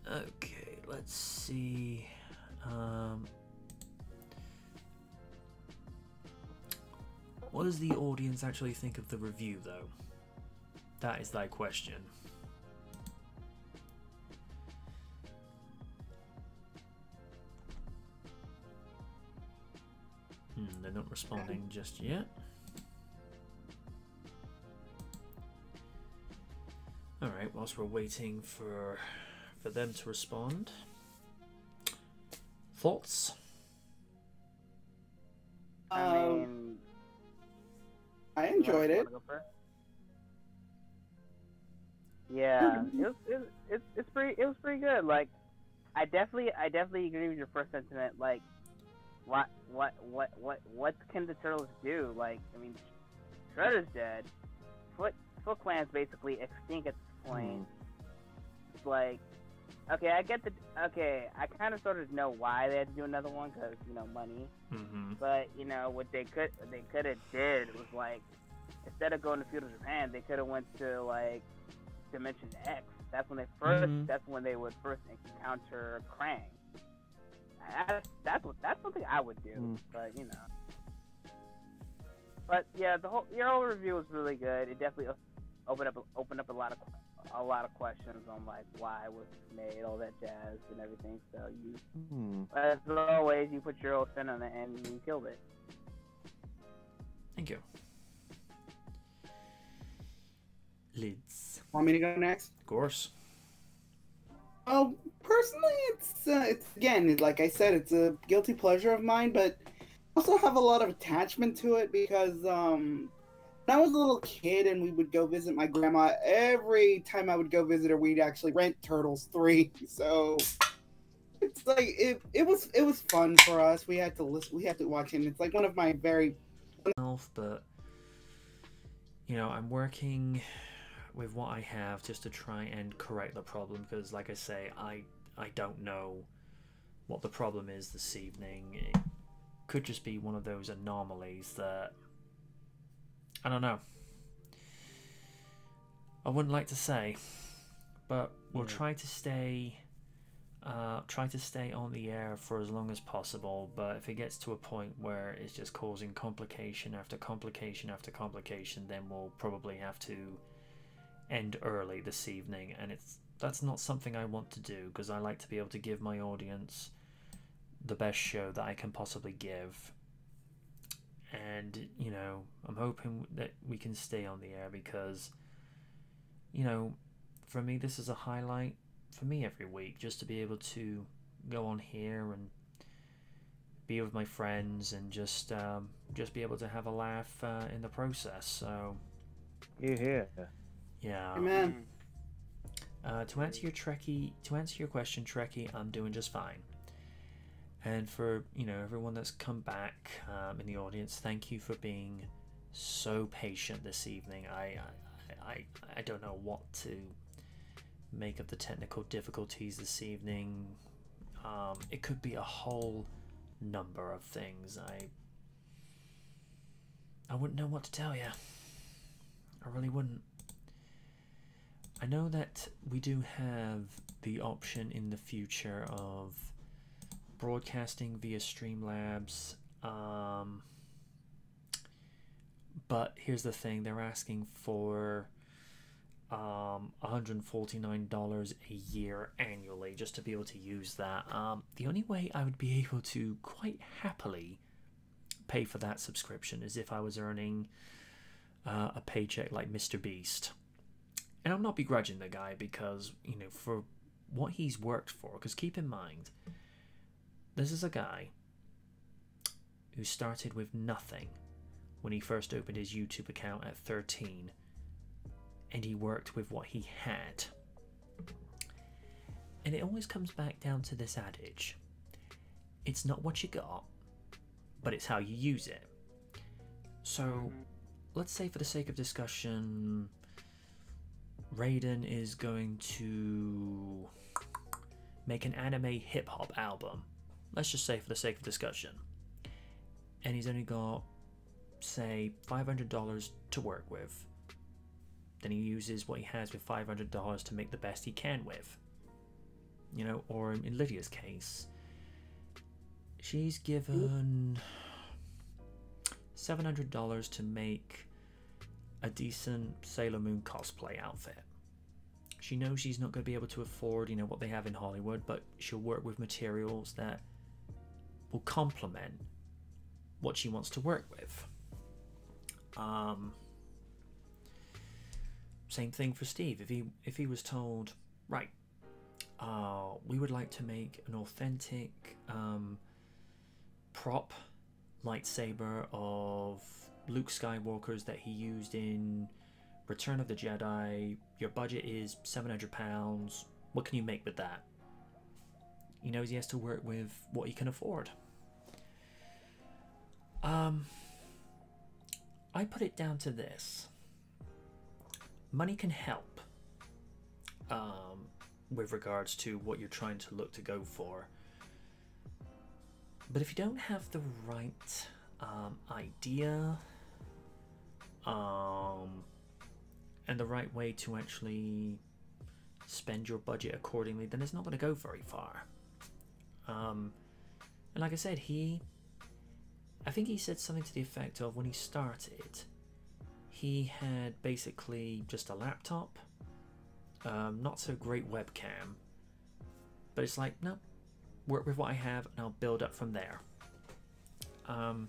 Okay, let's see. What does the audience actually think of the review, though? That is thy question. They're not responding just yet. Alright, whilst we're waiting for them to respond. Thoughts? I enjoyed it. Yeah, it was pretty good. Like, I definitely agree with your first sentiment. Like, what can the Turtles do? Like, I mean, Shredder's dead. Foot Clan's basically extinct at this point. It's like, okay, I kind of sort of know why they had to do another one, because money. Mm-hmm. But what they could have did was, like, instead of going to Feudal Japan, they could have went to, like, Dimension X. That's when they first. Mm-hmm. That's when they would first encounter Krang. That's something I would do. But But yeah, your whole review was really good. It definitely opened up a lot of questions on, like, why it was made, all that jazz and everything. So as always, you put your own spin on it and you killed it. Thank you. Lids. Want me to go next? Of course. Well, personally, it's it's again, like I said, it's a guilty pleasure of mine, but I also have a lot of attachment to it because when I was a little kid and we would go visit my grandma, every time I would go visit her, we'd actually rent Turtles 3. So it's like it was fun for us. We had to watch it. And it's like one of my very but you know, I'm working with what I have just to try and correct the problem, because like I say, I don't know what the problem is this evening. It could just be one of those anomalies that I don't know. I wouldn't like to say, but we'll try to stay on the air for as long as possible. But if it gets to a point where it's just causing complication after complication after complication, then we'll probably have to end early this evening, and that's not something I want to do, because I like to be able to give my audience the best show that I can possibly give. And you know, I'm hoping that we can stay on the air, because you know, for me, this is a highlight for me every week, just to be able to go on here and be with my friends and just be able to have a laugh in the process. So yeah. Amen. To answer your question, Trekkie, I'm doing just fine. And for everyone that's come back in the audience, thank you for being so patient this evening. I don't know what to make of the technical difficulties this evening. It could be a whole number of things. I wouldn't know what to tell you. I really wouldn't. I know that we do have the option in the future of broadcasting via Streamlabs, but here's the thing, they're asking for $149 a year annually just to be able to use that. The only way I would be able to quite happily pay for that subscription is if I was earning a paycheck like Mr. Beast. And I'm not begrudging the guy, because for what he's worked for, because keep in mind, this is a guy who started with nothing when he first opened his YouTube account at 13, and he worked with what he had. And it always comes back down to this adage: it's not what you got, but it's how you use it. So let's say, for the sake of discussion, Raiden is going to make an anime hip-hop album. Let's just say, for the sake of discussion. And he's only got, say, $500 to work with. Then he uses what he has with $500 to make the best he can with. Or in Lydia's case, she's given $700 to make a decent Sailor Moon cosplay outfit. She knows she's not going to be able to afford, what they have in Hollywood, but she'll work with materials that will complement what she wants to work with. Same thing for Steve. If he was told, right, we would like to make an authentic prop lightsaber of Luke Skywalker's that he used in Return of the Jedi. Your budget is £700. What can you make with that? He knows he has to work with what he can afford. I put it down to this: money can help with regards to what you're trying to look to go for, but if you don't have the right idea and the right way to actually spend your budget accordingly, then it's not going to go very far. And like I said, I think he said something to the effect of, when he started, he had basically just a laptop, not so great webcam, but it's like, no, work with what I have and I'll build up from there. And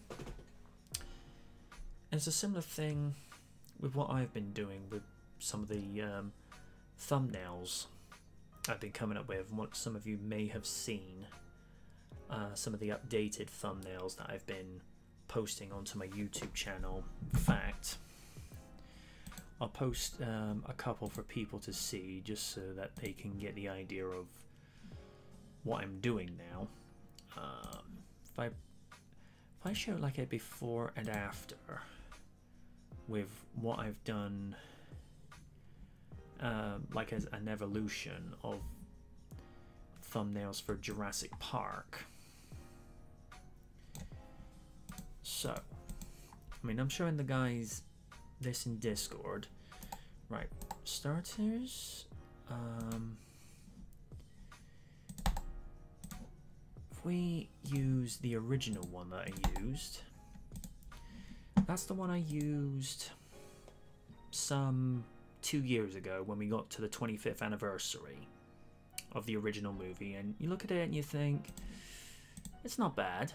it's a similar thing with what I've been doing with some of the thumbnails I've been coming up with, what some of you may have seen, some of the updated thumbnails that I've been posting onto my YouTube channel. In fact, I'll post a couple for people to see, just so that they can get the idea of what I'm doing now. If I show like a before and after with what I've done, like as an evolution of thumbnails for Jurassic Park. So, I mean, I'm showing the guys this in Discord. Right, starters. If we use the original one that I used, that's the one I used some 2 years ago when we got to the 25th anniversary of the original movie, and you look at it and you think it's not bad.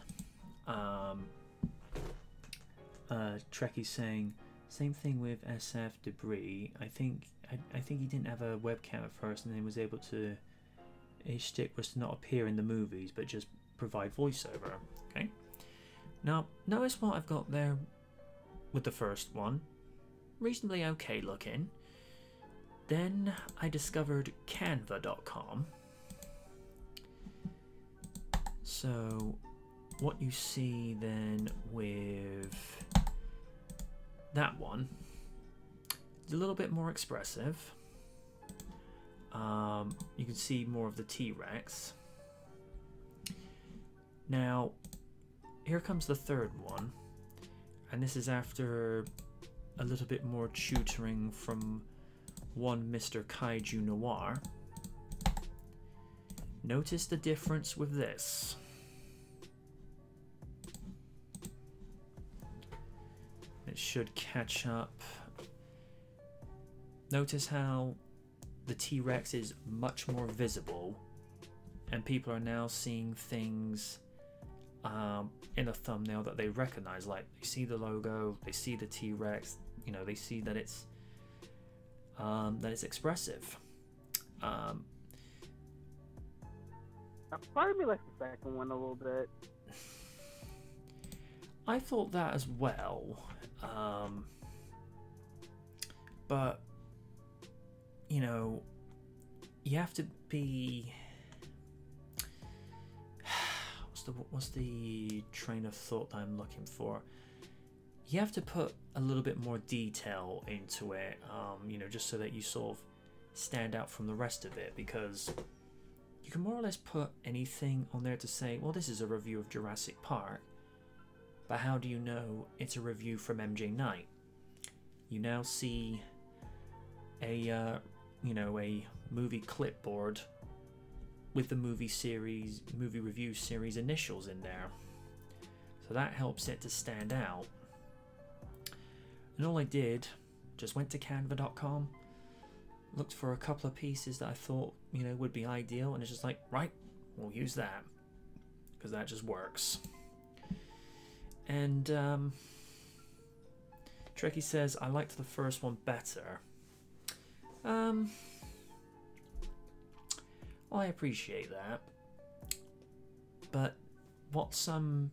Trekkie's saying same thing with SF Debris. I think he didn't have a webcam at first, and then was able to. His shtick was to not appear in the movies, but just provide voiceover. Okay. Now notice what I've got there with the first one. Reasonably okay looking. Then I discovered Canva.com. So what you see then with that one is a little bit more expressive. You can see more of the T-Rex. Now here comes the third one, and this is after a little bit more tutoring from one Mr. Kaiju Noir. Notice the difference with this. It should catch up. Notice how the T-Rex is much more visible, and people are now seeing things in a thumbnail that they recognize. Like, they see the logo, they see the T-Rex, you know, they see that it's expressive. I probably like the second one a little bit. I thought that as well, but you know, you have to be. What's the train of thought that I'm looking for? You have to put a little bit more detail into it, you know, just so that you sort of stand out from the rest of it, because you can more or less put anything on there to say, well, this is a review of Jurassic Park, but how do you know it's a review from MJ Knight? You now see a you know, a movie clipboard with the movie review series initials in there, so that helps it to stand out. And all I did, just went to Canva.com, looked for a couple of pieces that I thought, you know, would be ideal, and it's just like, right, we'll use that, because that just works. And Trekkie says, I liked the first one better. Well, I appreciate that, but what some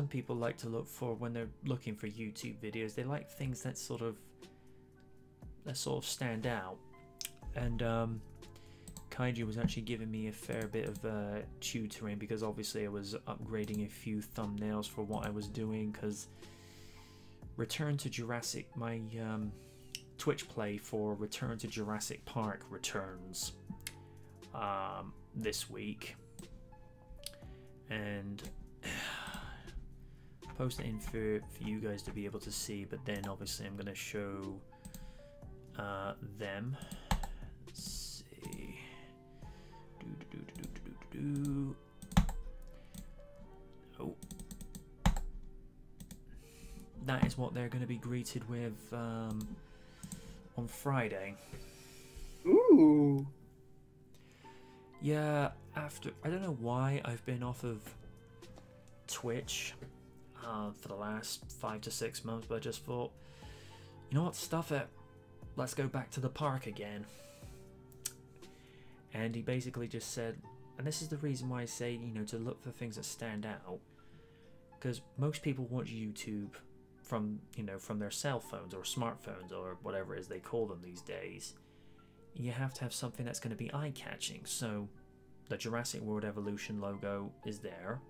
people like to look for when they're looking for YouTube videos, they like things that sort of stand out. And Kaiju was actually giving me a fair bit of tutoring, because obviously I was upgrading a few thumbnails for what I was doing, because Return to Jurassic, my Twitch play for Return to Jurassic Park returns this week, and post it in for you guys to be able to see, but then obviously I'm going to show them. Let's see. Oh, that is what they're going to be greeted with on Friday. Ooh. Yeah, after, I don't know why I've been off of Twitch for the last 5 to 6 months, but I just thought, you know what, stuff it. Let's go back to the park again. And he basically just said, and this is the reason why I say, you know, to look for things that stand out, because most people watch YouTube from, you know, from their cell phones or smartphones or whatever it is they call them these days. You have to have something that's going to be eye-catching. So the Jurassic World Evolution logo is there.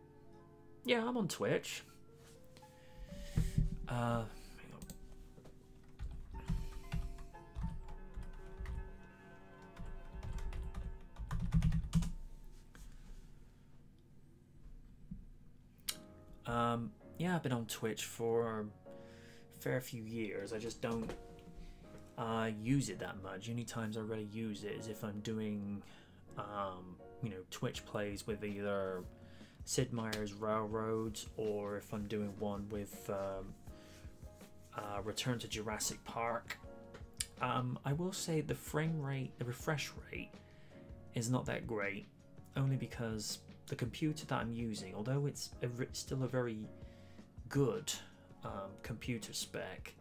Yeah, I'm on Twitch. Hang on. Yeah, I've been on Twitch for a fair few years. I just don't use it that much. The only times I really use it is if I'm doing, you know, Twitch plays with either Sid Meier's Railroads, or if I'm doing one with Return to Jurassic Park. I will say the frame rate, the refresh rate, is not that great, only because the computer that I'm using, although it's still a very good computer spec,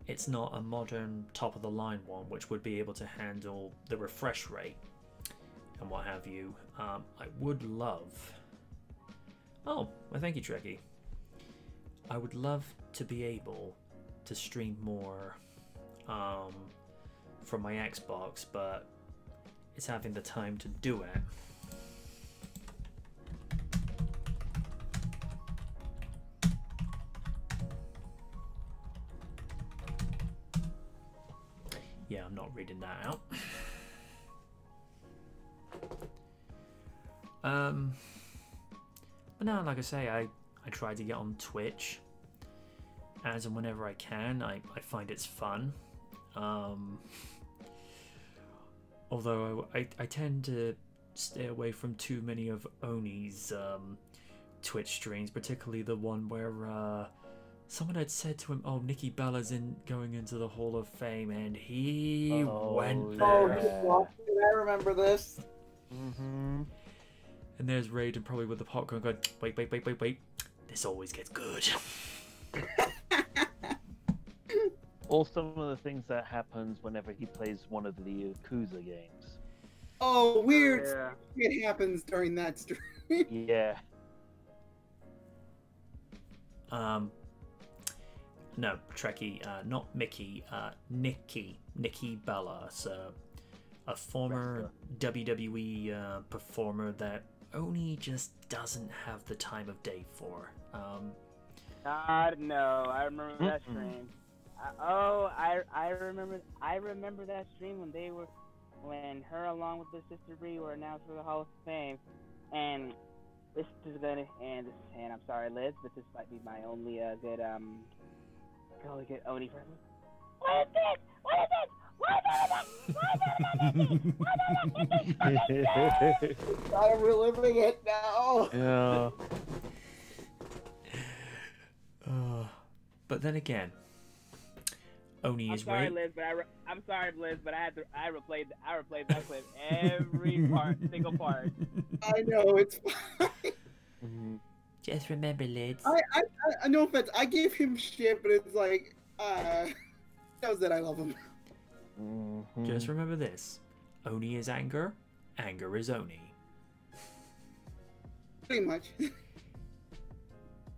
it's not a modern top-of-the-line one which would be able to handle the refresh rate and what have you. I would love... Oh, well, thank you, Trekkie. I would love to be able to stream more from my Xbox, but it's having the time to do it. Yeah, I'm not reading that out. But no, like I say, I try to get on Twitch as and whenever I can. I find it's fun. Although I tend to stay away from too many of Oni's Twitch streams, particularly the one where someone had said to him, "Oh, Nikki Bella's going into the Hall of Fame," and he went there. Oh, I remember this. Mm-hmm. And there's Raiden probably with the popcorn going, wait, this always gets good. Or some of the things that happens whenever he plays one of the Yakuza games. Oh, weird. It happens during that stream. Yeah. No, Trekkie, not Mickey, Nikki Bella. So a former WWE performer that Oni just doesn't have the time of day for. God, no, I remember that stream. I remember that stream when her along with her sister Bree were announced for the Hall of Fame, and this is gonna and I'm sorry, Liz, but this might be my only good Oni friend. What is this? What is this? I'm reliving it now. Yeah. But then again, Oni is sorry, right. Liz, but I'm sorry, Liz, but I replayed that clip every single part. I know, it's fine. Mm-hmm. Just remember, Liz. I no offense. I gave him shit, but it's like, knows that I love him. Mm-hmm. Just remember this: Oni is anger, anger is Oni. Pretty much.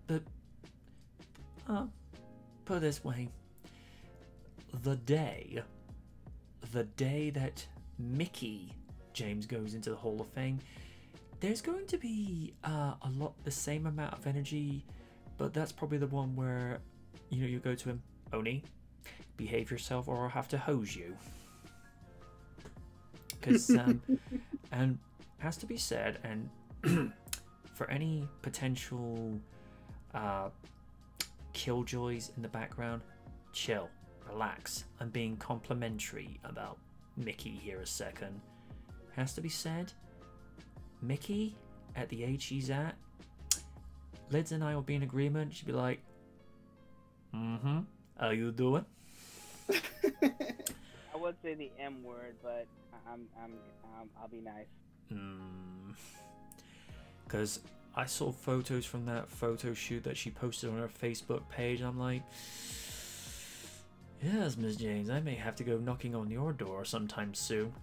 But put it this way: the day that Mickey James goes into the Hall of Fame, there's going to be the same amount of energy, but that's probably the one where, you know, you go to him, Oni, behave yourself or I'll have to hose you. Because and has to be said, and for any potential killjoys in the background, chill, relax. I'm being complimentary about Mickey here a second. Has to be said, Mickey, at the age she's at, Lids and I will be in agreement. She'd be like, how you doing? I would say the M word, but I'll be nice. Because I saw photos from that photo shoot that she posted on her Facebook page, and I'm like, yes, Miss James, I may have to go knocking on your door sometime soon.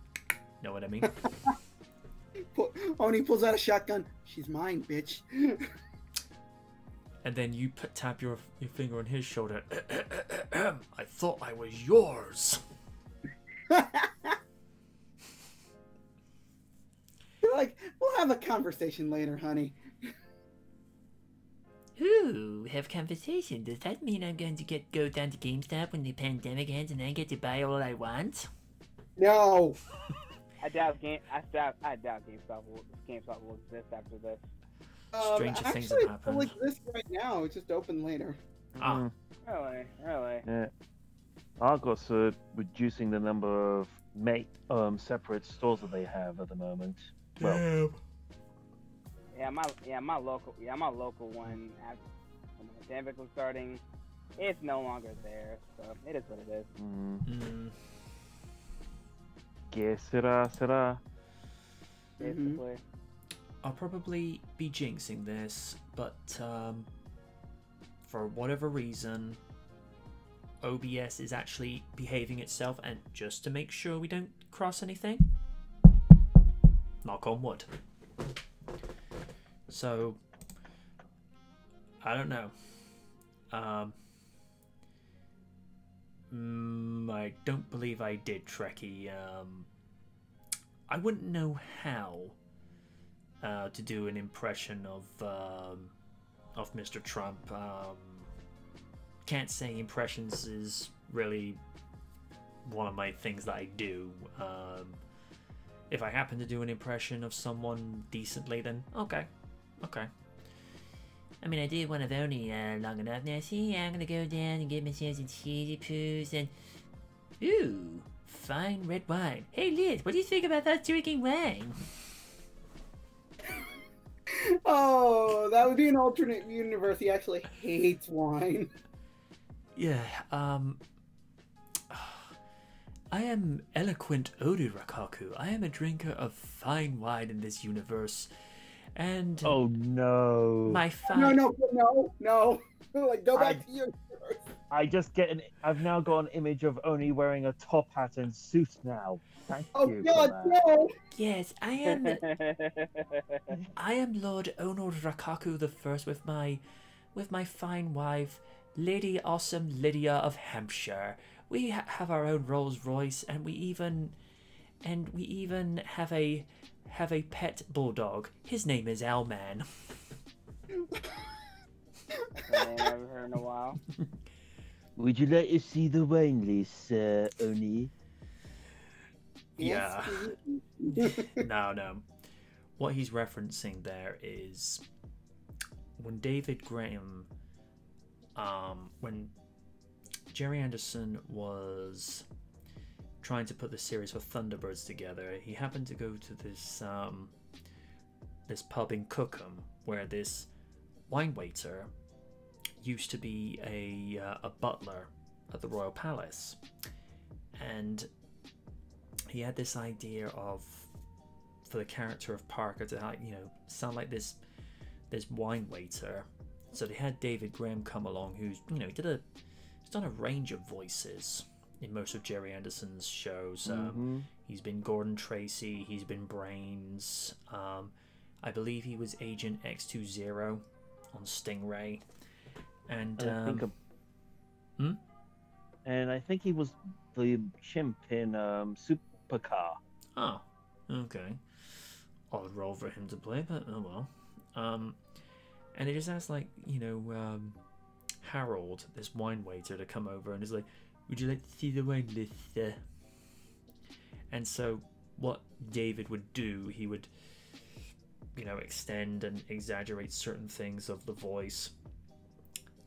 Know what I mean? Oni pulls out a shotgun. She's mine, bitch. And then you tap your finger on his shoulder. I thought I was yours. You're like, we'll have a conversation later, honey. Ooh, have conversation. Does that mean I'm going to go down to GameStop when the pandemic ends and then get to buy all I want? No. I doubt GameStop will exist after this. Stranger things actually, have happened. Like this right now, it's just open later. Ah. Really? Yeah. Argos are reducing the number of separate stores that they have at the moment. Well, my local one. After when the pandemic was starting, it's no longer there. So it is what it is. Que será? Basically. I'll probably be jinxing this, but for whatever reason, OBS is actually behaving itself, and just to make sure we don't cross anything, knock on wood. So, I don't know. I don't believe I did Trekkie. I wouldn't know how to do an impression of Mr. Trump. Can't say impressions is really one of my things that I do. If I happen to do an impression of someone decently, then okay. I mean, I did one of Oni long enough. Now, see, I'm gonna go down and get myself some cheesy poos and... Ooh, fine red wine. Hey, Liz, what do you think about that drinking wine? Oh, that would be an alternate universe. He actually hates wine. Yeah, I am eloquent Odu Rakaku. I am a drinker of fine wine in this universe. And oh no! My No! Like, go back to your universe. I've now got an image of Oni wearing a top hat and suit now. Thank you. Oh God, no! Yes, I am Lord Ono Rakaku the First with my fine wife, Lady Awesome Lydia of Hampshire. We have our own Rolls Royce, and we even have a pet bulldog. His name is Owlman. I haven't heard in a while. Would you like to see the wine list, Oni? Yeah. No. What he's referencing there is when David Graham, when Jerry Anderson was trying to put the series for Thunderbirds together, he happened to go to this pub in Cookham where this wine waiter used to be a butler at the Royal Palace, and he had this idea for the character of Parker to sound like this wine waiter. So they had David Graham come along, who's he's done a range of voices in most of Jerry Anderson's shows. He's been Gordon Tracy, he's been Brains. I believe he was Agent X20 on Stingray, and I think he was the chimp in Supercar. Oh, okay. Odd role for him to play, but oh well. And it just has Harold, this wine waiter, to come over and is like, "Would you like to see the wine list?" And so what David would do, he would extend and exaggerate certain things of the voice.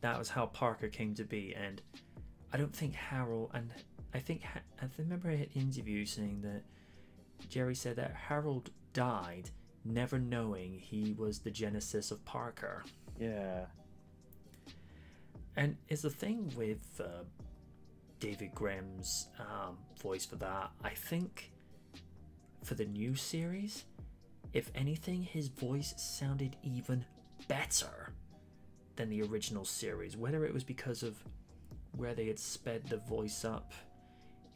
That was how Parker came to be. And I don't think Harold, and I remember an interview saying that Jerry said that Harold died never knowing he was the genesis of Parker. Yeah. And it's the thing with David Graham's voice for that. I think for the new series, if anything, his voice sounded even better than the original series. Whether it was because of where they had sped the voice up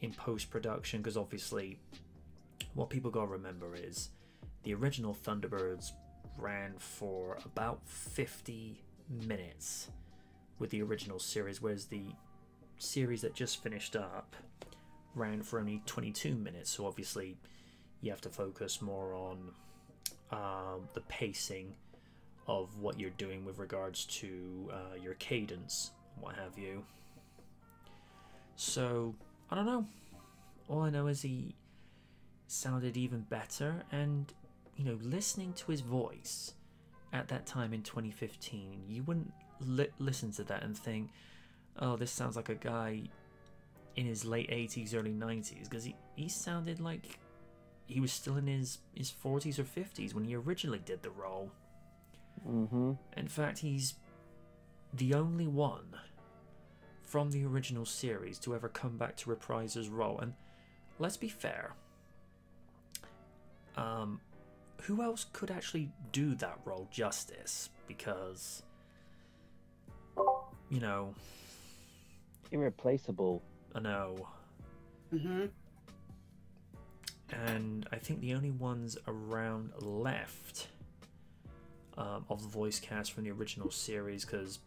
in post-production, because obviously what people gotta remember is the original Thunderbirds ran for about 50 minutes with the original series, whereas the series that just finished up ran for only 22 minutes. So obviously you have to focus more on the pacing of what you're doing with regards to your cadence, what have you. So I don't know. All I know is he sounded even better, and you know, listening to his voice at that time in 2015, you wouldn't listen to that and think, oh, this sounds like a guy in his late 80s, early 90s, because he sounded like he was still in his 40s or 50s when he originally did the role. Mm-hmm. In fact, he's the only one from the original series to ever come back to reprise his role. And let's be fair, who else could actually do that role justice? Because, you know, irreplaceable. I know. Mm-hmm. And I think the only ones around left of the voice cast from the original series, because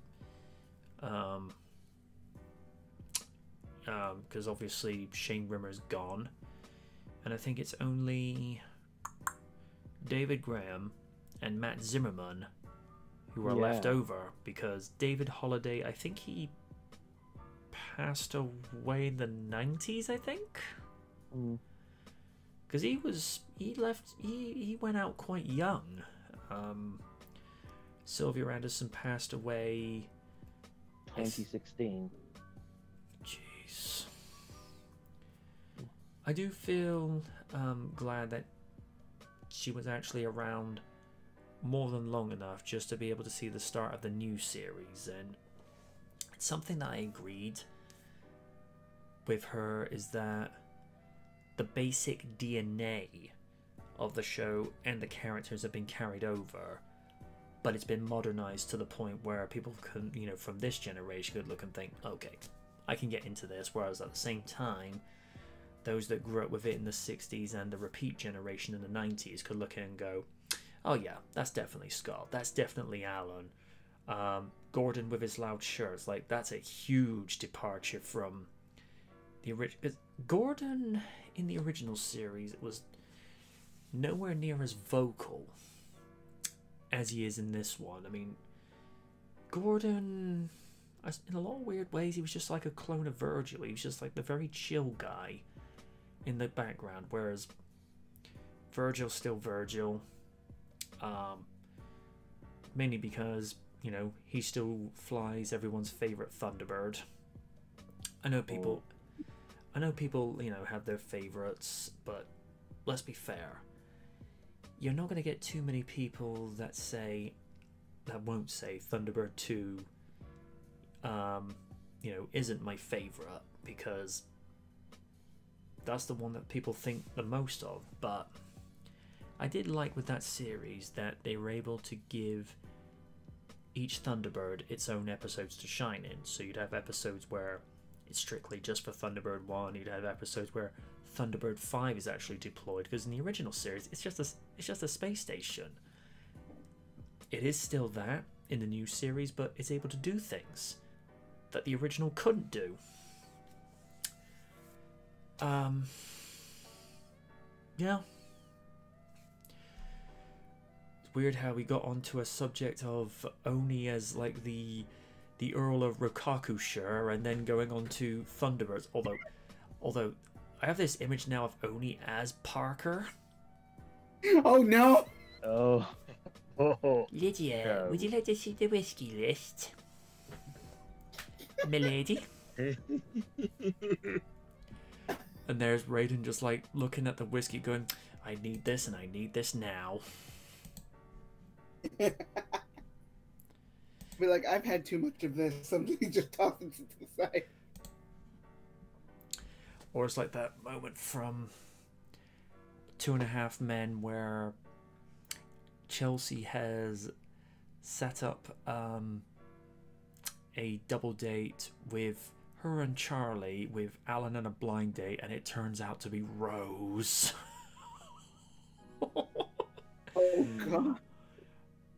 obviously Shane Rimmer's gone, and I think it's only David Graham and Matt Zimmerman who are left over, because David Holliday, I think he passed away in the 90s, I think. Because he went out quite young. Sylvia Anderson passed away 2016. Jeez. I do feel glad that she was actually around more than long enough just to be able to see the start of the new series. And it's something that I agreed with her, is that the basic DNA of the show and the characters have been carried over, but it's been modernized to the point where people can, you know, from this generation could look and think, okay, I can get into this, whereas at the same time, those that grew up with it in the 60s and the repeat generation in the 90s could look in and go, oh yeah, that's definitely Scott, that's definitely Alan. Gordon with his loud shirts, like, that's a huge departure from the original. Gordon in the original series was nowhere near as vocal as he is in this one. I mean, Gordon, in a lot of weird ways, he was just like a clone of Virgil. He was just like the very chill guy in the background, whereas Virgil's still Virgil. Mainly because, you know, he still flies everyone's favorite Thunderbird. I know people, you know, have their favorites, but let's be fair. You're not going to get too many people that won't say Thunderbird 2, you know, isn't my favorite, because that's the one that people think the most of. But I did like with that series that they were able to give each Thunderbird its own episodes to shine in. So you'd have episodes where it's strictly just for Thunderbird 1, you'd have episodes where Thunderbird 5 is actually deployed, because in the original series it's just a space station. It is still that in the new series, but it's able to do things that the original couldn't do. Yeah. It's weird how we got onto a subject of Oni as like the Earl of Rokakushire, and then going on to Thunderbirds. Although I have this image now of Oni as Parker. Oh no! Oh. Lydia, No. would you like to see the whiskey list? Milady? And there's Raiden just like looking at the whiskey going, I need this and I need this now. Be like, I've had too much of this. Something just tosses it to the side. Or it's like that moment from 2.5 Men where Chelsea has set up a double date with her and Charlie, with Alan on a blind date, and it turns out to be Rose. God.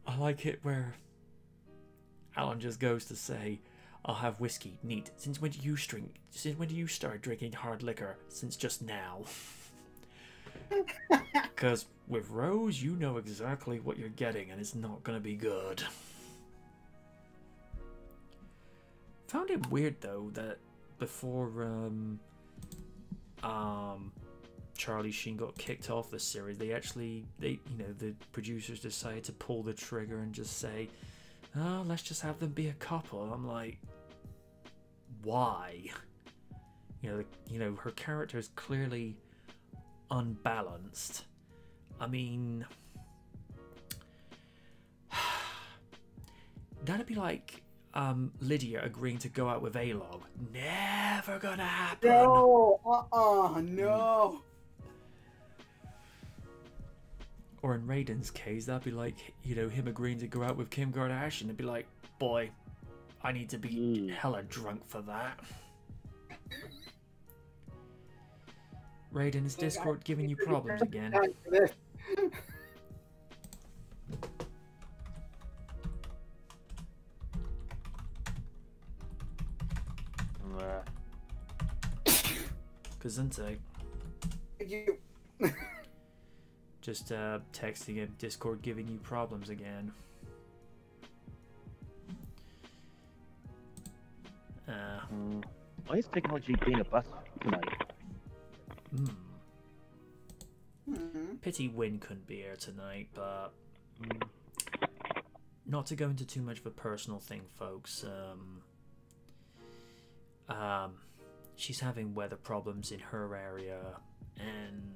I like it where Alan just goes to say, "I'll have whiskey, neat. Since when do you start drinking hard liquor? Since just now." Because with Rose, you know exactly what you're getting, and it's not gonna be good. Found it weird though that before Charlie Sheen got kicked off the series, the producers decided to pull the trigger and just say, "Oh, let's just have them be a couple." I'm like, why? You know, her character is clearly unbalanced. I mean, that'd be like Lydia agreeing to go out with Alog. Never gonna happen. No, no. Or in Raiden's case, that'd be like, him agreeing to go out with Kim Kardashian. It'd be like, boy, I need to be hella drunk for that. Raiden, is Discord giving you problems again? Kazunte. You. Just texting him, Discord giving you problems again. Why is technology being a bust tonight? Pity Win couldn't be here tonight, but not to go into too much of a personal thing, folks. She's having weather problems in her area, and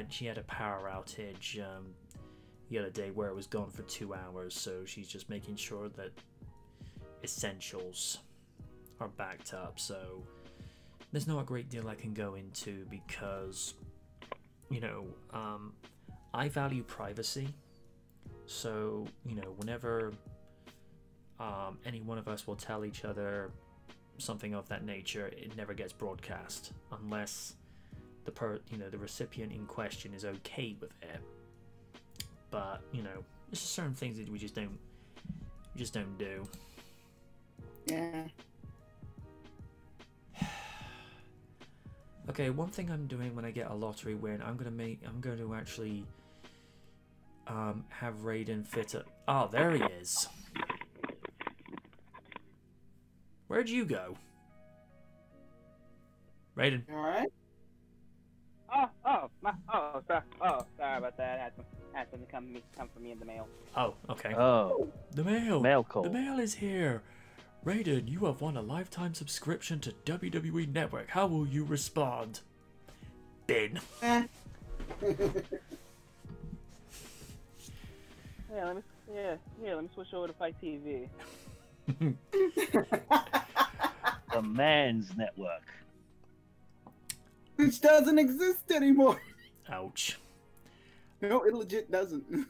she had a power outage the other day where it was gone for 2 hours, so she's just making sure that essentials are backed up. So there's not a great deal I can go into because, I value privacy. So, whenever any one of us will tell each other something of that nature, it never gets broadcast unless the recipient in question is okay with it. But there's just certain things that we just don't do. Yeah. Okay, one thing I'm doing when I get a lottery win, I'm going to actually have Raiden fit a... Oh, there he is. Where'd you go? Raiden. Alright. Sorry about that. Had something come for me in the mail. Oh, okay. Oh. The mail. Mail call. The mail is here. Raiden, you have won a lifetime subscription to WWE Network. How will you respond? Bin. Yeah, let me switch over to Fight TV. The Man's Network. Which doesn't exist anymore. Ouch. No, it legit doesn't.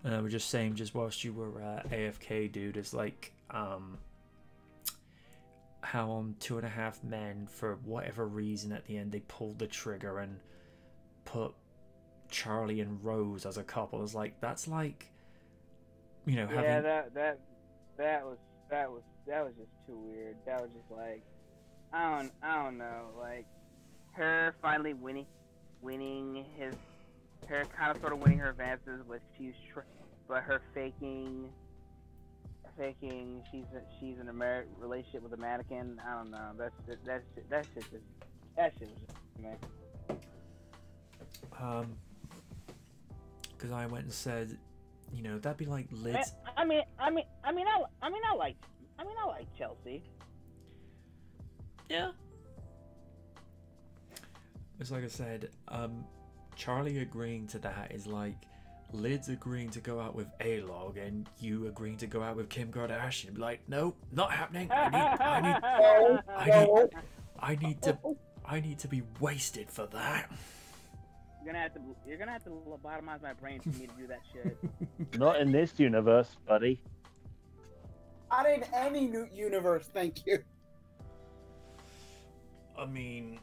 We're just saying, just whilst you were AFK, dude, is like how on 2.5 Men, for whatever reason, at the end they pulled the trigger and put Charlie and Rose as a couple. It's like, that's like, having... Yeah, that was just too weird. That was just like, I don't know, like her finally winning her kind of sort of winning her advances with but her faking she's in a relationship with a mannequin. I don't know. That shit was just, man. Because I went and said, that'd be like Liz. I like Chelsea. Yeah. It's like I said, Charlie agreeing to that is like Liz agreeing to go out with Alog and you agreeing to go out with Kim Kardashian. Be like, nope, not happening. I need to be wasted for that. You're gonna have to lobotomize my brain for me to do that shit. Not in this universe, buddy. Not in any new universe, thank you. I mean,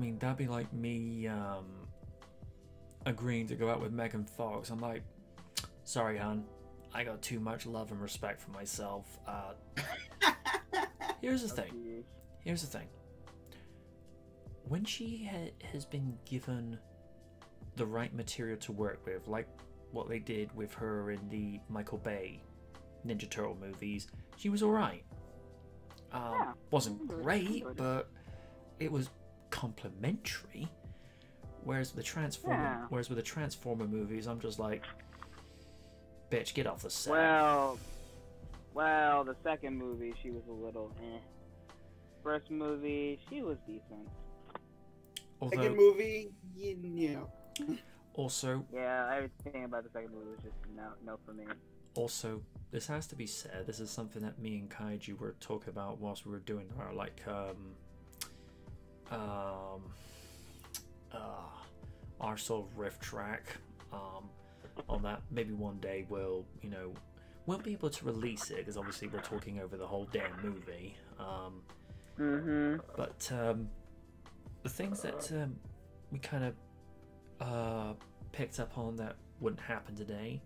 mean, that'd be like me agreeing to go out with Megan Fox. I'm like, sorry, hon, I got too much love and respect for myself. Here's the thing. Here's the thing. When she has been given the right material to work with, like what they did with her in the Michael Bay Ninja Turtle movies, she was alright. Wasn't great, but it was complimentary. Whereas with the Transformer movies, I'm just like, bitch, get off the set. Well, the second movie she was a little First movie she was decent. Second movie, you know. Also, yeah, everything about the second movie was just no for me. Also, this has to be said. This is something that me and Kaiju were talking about whilst we were doing our our sort of riff track on that. Maybe one day we'll won't be able to release it because obviously we're talking over the whole damn movie. But the things that we kind of picked up on that wouldn't happen today.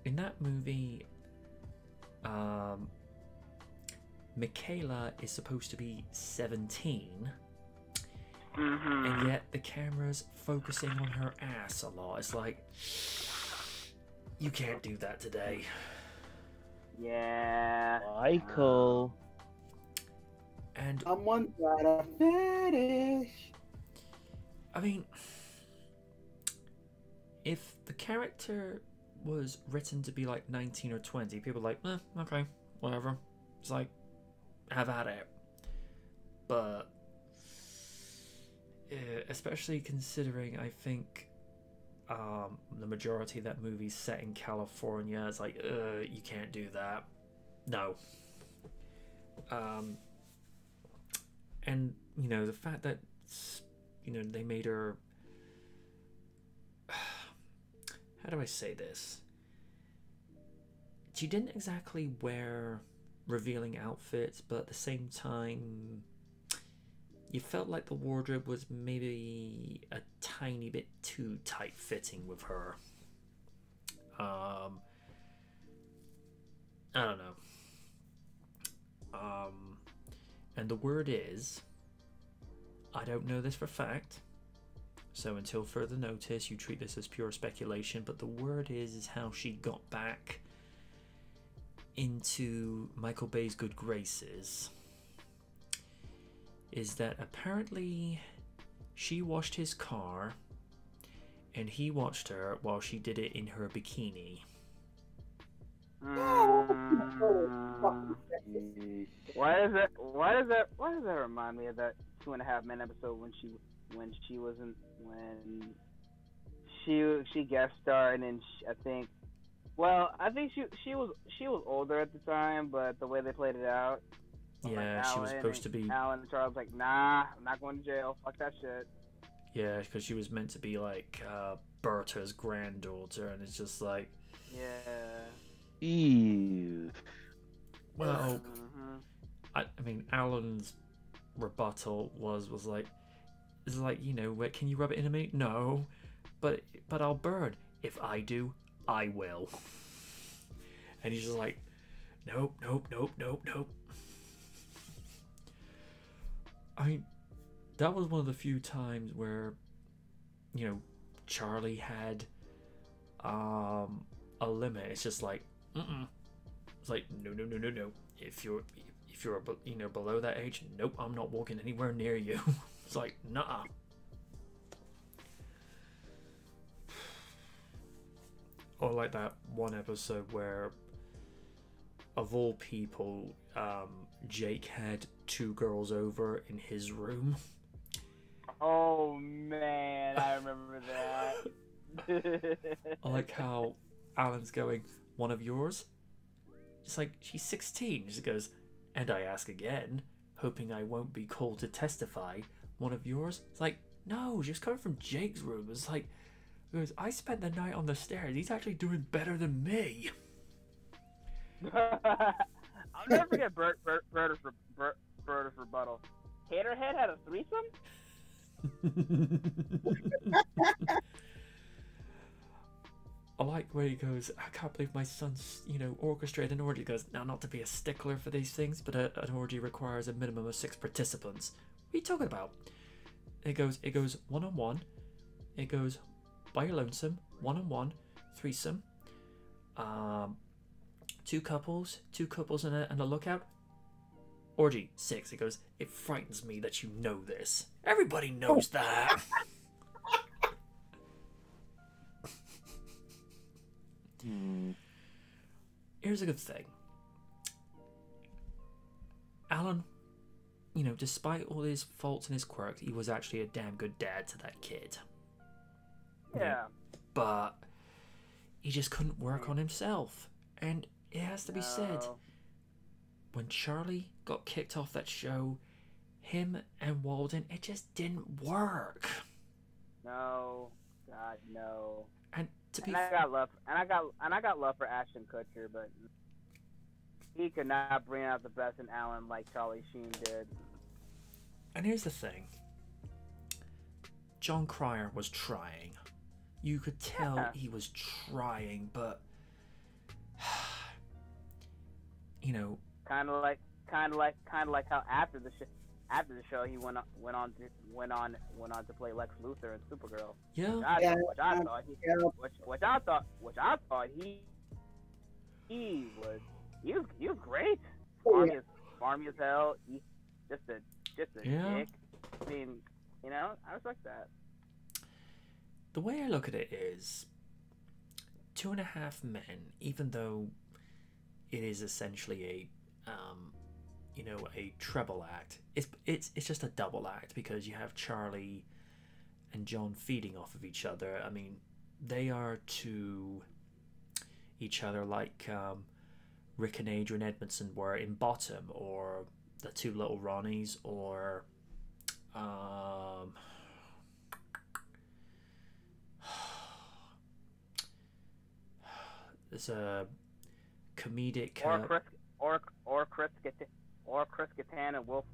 In that movie, Michaela is supposed to be 17, and yet the camera's focusing on her ass a lot. It's like, you can't do that today. Yeah. Michael. And someone's got a fetish. I mean, if the character was written to be like 19 or 20, people are like, okay, whatever. It's like, have at it. But especially considering, I think the majority of that movie's set in California, it's like, you can't do that. No. And the fact that they made her, how do I say this? She didn't exactly wear revealing outfits, but at the same time, you felt like the wardrobe was maybe a tiny bit too tight-fitting with her. I don't know. And the word is, I don't know this for fact, so until further notice, you treat this as pure speculation, but the word is how she got back into Michael Bay's good graces is that apparently she washed his car and he watched her while she did it in her bikini. Why does that remind me of that 2.5 Men episode when she guest starred, and I think she was older at the time, but the way they played it out, yeah, like she was supposed to be. Alan and Charles like, nah, I'm not going to jail. Fuck that shit. Yeah, because she was meant to be like Berta's granddaughter, and it's just like, yeah. Ew. Well, I mean, Alan's rebuttal was like, it's like, wait, can you rub it in me? No, but I'll burn. If I do, I will. And he's just like, nope. I mean, that was one of the few times where, Charlie had a limit. It's just like, It's like, no. If you're below that age, nope, I'm not walking anywhere near you. It's like, nah. Or like that one episode where, of all people, Jake had 2 girls over in his room. Oh man, I remember that. I like how Alan's going, one of yours? It's like, she's 16. She goes, and I ask again, hoping I won't be called to testify. One of yours? It's like, no, she was coming from Jake's room. It's like, he goes, I spent the night on the stairs. He's actually doing better than me. I'll never forget Berta's rebuttal. Taterhead had a threesome? I like where he goes, I can't believe my son's, orchestrated an orgy. He goes, now, not to be a stickler for these things, but an orgy requires a minimum of 6 participants. What are you talking about? It goes one-on-one. It goes by your lonesome, one-on-one, threesome. 2 couples and a lookout. Orgy, 6. It goes, it frightens me that you know this. Everybody knows that. Here's a good thing. Alan, despite all his faults and his quirks, he was actually a damn good dad to that kid. Yeah. But he just couldn't work on himself. And it has to be said, when Charlie got kicked off that show, him and Walden, it just didn't work. No. God, no. And to be I got love for Ashton Kutcher, but he could not bring out the best in Alan like Charlie Sheen did. And here's the thing. John Cryer was trying. You could tell he was trying, but kind of like how after the show he went on to play Lex Luthor in Supergirl. Yeah. Which I thought he was great. Farmy as hell. Just a dick. I mean, I respect that. The way I look at it is, 2.5 Men, even though it is essentially a treble act, it's just a double act, because you have Charlie and John feeding off of each other. I mean, they are to each other like Rick and Adrian Edmondson were in Bottom, or the Two Little Ronnies, or there's a comedic Chris Kattan and Will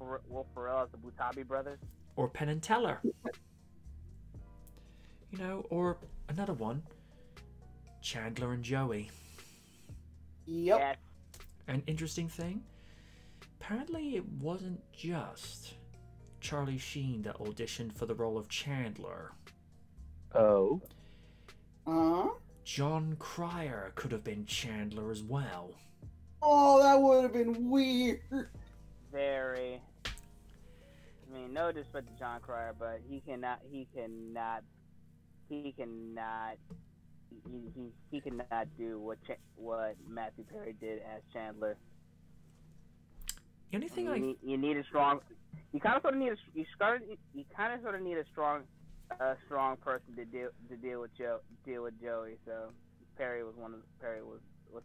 Ferrell as the Butabi brothers, or Penn and Teller, or another one, Chandler and Joey. Yep. Yes. An interesting thing, apparently it wasn't just Charlie Sheen that auditioned for the role of Chandler. Oh. John Cryer could have been Chandler as well. Oh, that would have been weird. Very. I mean, no disrespect to John Cryer, but he cannot do what Matthew Perry did as Chandler. The only thing you need a strong. You kind of sort of need a strong person to deal with Joey. So Perry was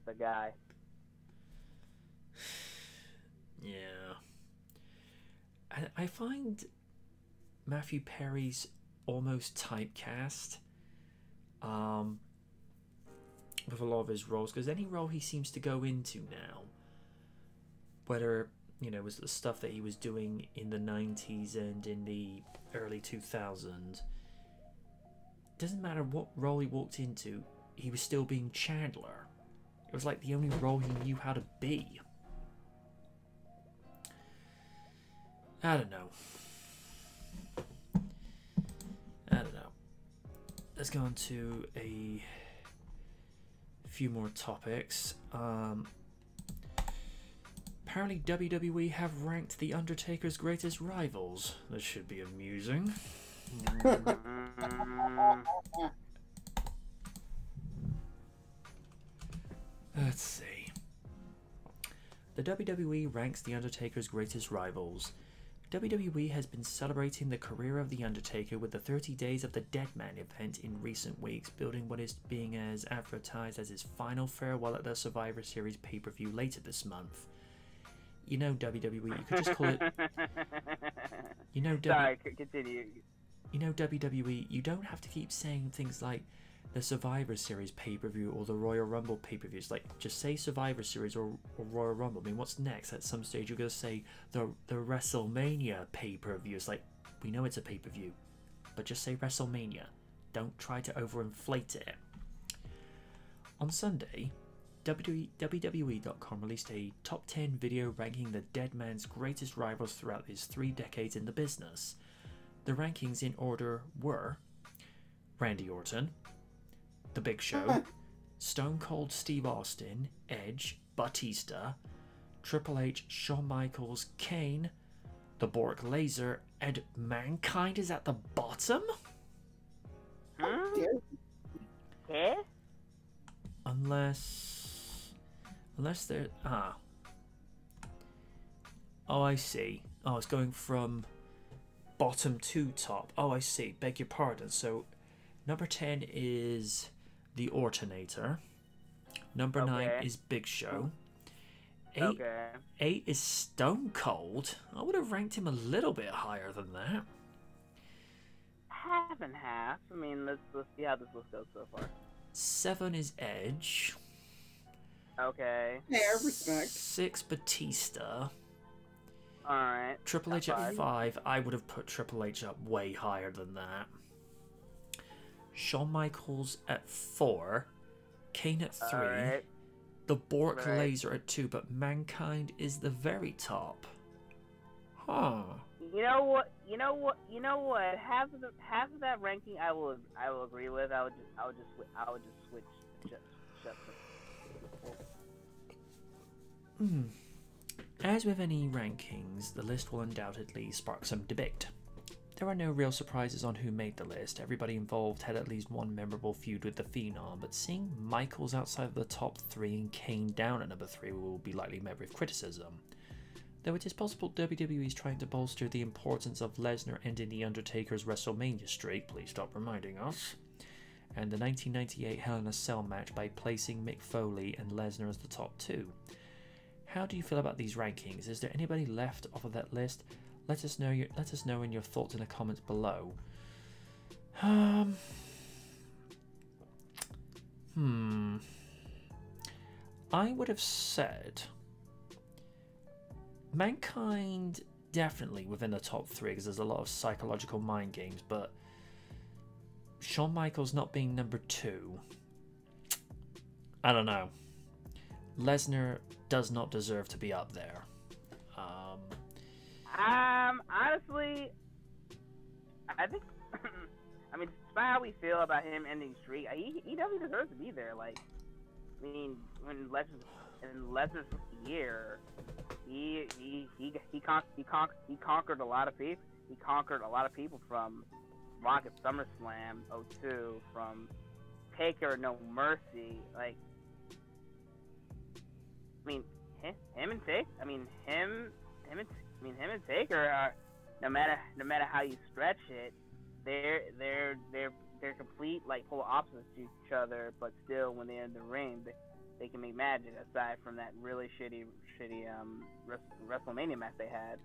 the guy. Yeah. I find Matthew Perry's almost typecast with a lot of his roles, because any role he seems to go into now, whether it was the stuff that he was doing in the 90s and in the early 2000s, doesn't matter what role he walked into, he was still being Chandler. It was like the only role he knew how to be. I don't know. Let's go on to a few more topics. Apparently WWE have ranked The Undertaker's greatest rivals. This should be amusing. Let's see. The WWE ranks The Undertaker's greatest rivals. WWE has been celebrating the career of The Undertaker with the 30 Days of the Dead Man event in recent weeks, building what is being as advertised as his final farewell at the Survivor Series pay-per-view later this month. WWE, you could just call it... Sorry, continue. WWE, you don't have to keep saying things like the Survivor Series pay-per-view or the Royal Rumble pay-per-views. Like, just say Survivor Series or Royal Rumble. I mean, what's next? At some stage, you're going to say the WrestleMania pay-per-view. It's like, we know it's a pay-per-view, but just say WrestleMania. Don't try to overinflate it. On Sunday, WWE.com released a top 10 video ranking the dead man's greatest rivals throughout his 3 decades in the business. The rankings in order were Randy Orton, The Big Show, Stone Cold Steve Austin, Edge, Batista, Triple H, Shawn Michaels, Kane, the Bork Laser, and Mankind is at the bottom? Yeah? Unless there... Oh, I see. Oh, it's going from bottom to top. Oh, I see. Beg your pardon. So, number 10 is the Ortonator. Number 9 is Big Show. 8 is Stone Cold. I would have ranked him a little bit higher than that. Half and half. I mean, let's see how this list goes so far. 7 is Edge. Okay. Yeah, respect. 6, Batista. Alright. Triple H at 5. I would have put Triple H up way higher than that. Shawn Michaels at 4. Kane at 3. Right. The Bork Laser at 2, but Mankind is the very top. Huh. You know what? Half of that ranking I will agree with. I would just switch. As with any rankings, the list will undoubtedly spark some debate. There are no real surprises on who made the list. Everybody involved had at least one memorable feud with the Phenom, but seeing Michaels outside of the top 3 and Kane down at number 3 will be likely met with criticism. Though it is possible WWE is trying to bolster the importance of Lesnar ending The Undertaker's WrestleMania streak, please stop reminding us, and the 1998 Hell in a Cell match by placing Mick Foley and Lesnar as the top 2. How do you feel about these rankings? Is there anybody left off of that list? Let us know in your thoughts in the comments below. I would have said Mankind definitely within the top 3 because there's a lot of psychological mind games, but Shawn Michaels not being number 2, I don't know. Lesnar does not deserve to be up there. Honestly, I think, I mean, despite how we feel about him ending streak, he definitely deserves to be there. Like, I mean, when Lesnar's year, he conquered a lot of people. He conquered a lot of people from Rock at SummerSlam 02, from Taker No Mercy. Like, I mean, him and Taker are, no matter how you stretch it, they're complete like polar opposites to each other, but still when they're in the ring, they can make magic. Aside from that really shitty WrestleMania match they had.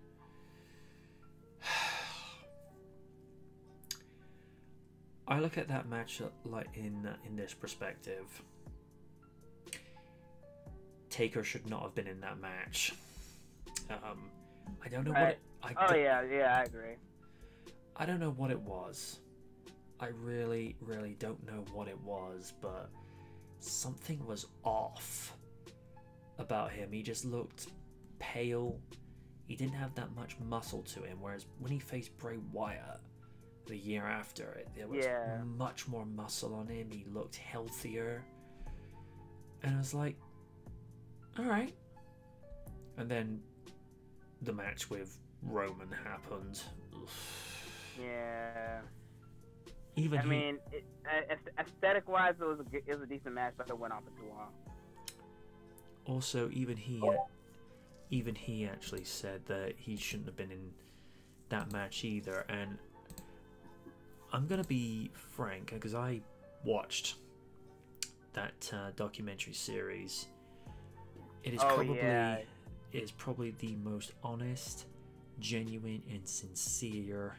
I look at that match like in this perspective. Taker should not have been in that match. I don't know what. I agree. I don't know what it was. I really don't know what it was, but something was off about him. He just looked pale. He didn't have that much muscle to him, whereas when he faced Bray Wyatt the year after, there was much more muscle on him. He looked healthier. And I was like, alright. And then the match with Roman happened. Yeah. Even aesthetic-wise, it was a decent match, but it went on for too long. Also, even he actually said that he shouldn't have been in that match either. And I'm gonna be frank, because I watched that documentary series. It is probably the most honest, genuine, and sincere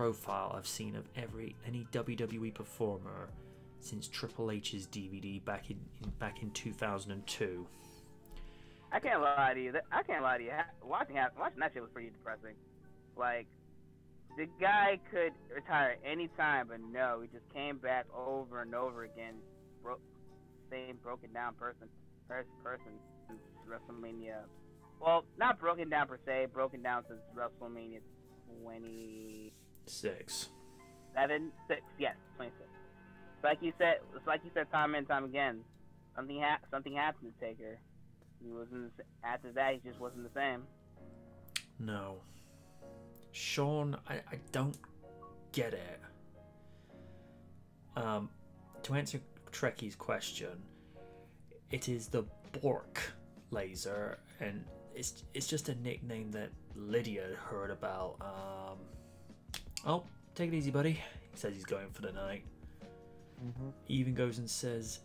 profile I've seen of any WWE performer since Triple H's DVD back in 2002. I can't lie to you. Watching that shit was pretty depressing. Like, the guy could retire any time, but no, he just came back over and over again. Same broken down person since WrestleMania. Well, not broken down per se, broken down since WrestleMania 26. 26. It's like you said time and time again. Something happened to Taker. He wasn't. After that, he just wasn't the same. No, Sean, I don't get it. To answer Trekkie's question, it is the Bork laser, and it's just a nickname that Lydia heard about. Oh, take it easy, buddy. He says he's going for the night. He even goes and says,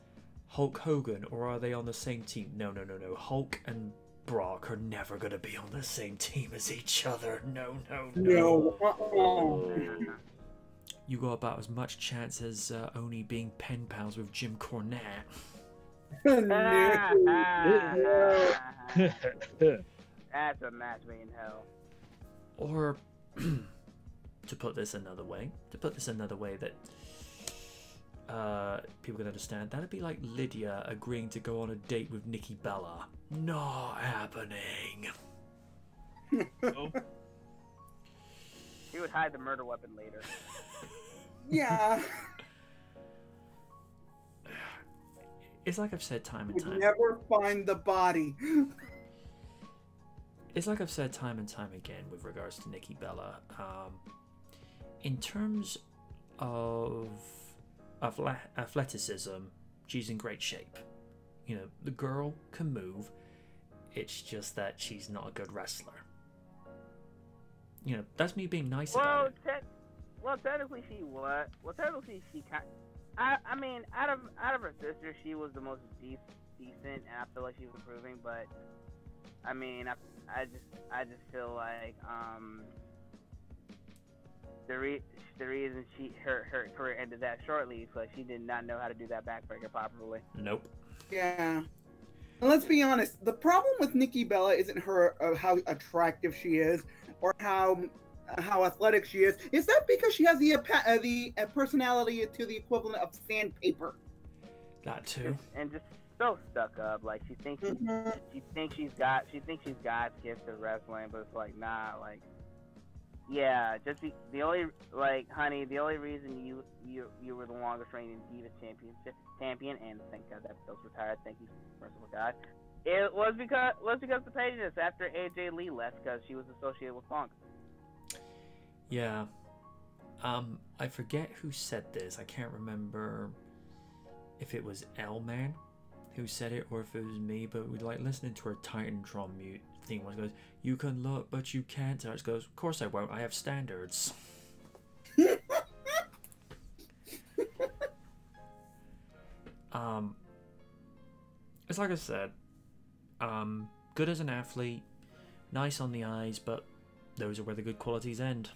Hulk Hogan, or are they on the same team? No. Hulk and Brock are never going to be on the same team as each other. No. You got about as much chance as only being pen pals with Jim Cornette. That's a match made in hell. Or, to put this another way that people can understand, that'd be like Lydia agreeing to go on a date with Nikki Bella. Not happening. Oh. He would hide the murder weapon later. Yeah. It's like I've said time and time. Never find the body. It's like I've said time and time again with regards to Nikki Bella. In terms of athleticism, she's in great shape. You know, the girl can move. It's just that she's not a good wrestler. You know, that's me being nice about it. Technically she was. Technically she kind. I mean, out of her sister, she was the most decent, and I feel like she was improving. But I mean, I just feel like the reason her career ended that shortly is because she did not know how to do that backbreaker properly. Nope. Yeah. And let's be honest, the problem with Nikki Bella isn't her how attractive she is or how athletic she is. It's that because she has the personality to the equivalent of sandpaper. That too. And just so stuck up. Like she thinks she's got gifts at wrestling, but it's like nah. Like yeah, just the only reason you were the longest reigning Diva champion, and thank God that Bill's retired. Thank you, merciful God. It was because the pettiness after AJ Lee left because she was associated with Punk. Yeah. I forget who said this. I can't remember if it was L-Man who said it or if it was me, but we like listening to her Titantron mute thing where it goes, you can look but you can't. And it goes, of course I won't, I have standards. It's like I said, good as an athlete, nice on the eyes, but those are where the good qualities end.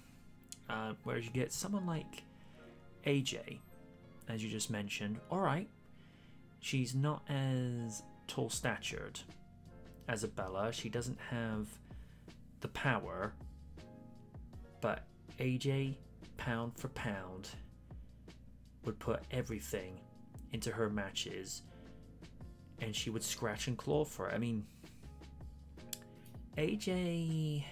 Whereas you get someone like AJ, as you just mentioned, alright, she's not as tall-statured as a Bella. She doesn't have the power, but AJ, pound for pound, would put everything into her matches, and she would scratch and claw for it. I mean, AJ...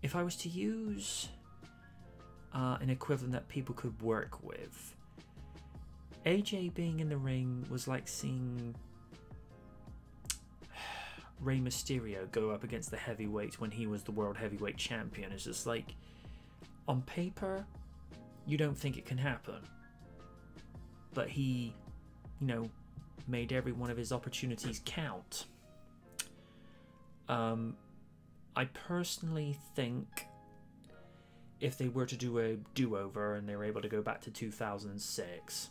If I was to use an equivalent that people could work with, AJ being in the ring was like seeing Rey Mysterio go up against the heavyweights when he was the world heavyweight champion. It's just like, on paper, you don't think it can happen. But he, you know, made every one of his opportunities count. I personally think if they were to do a do-over and they were able to go back to 2006,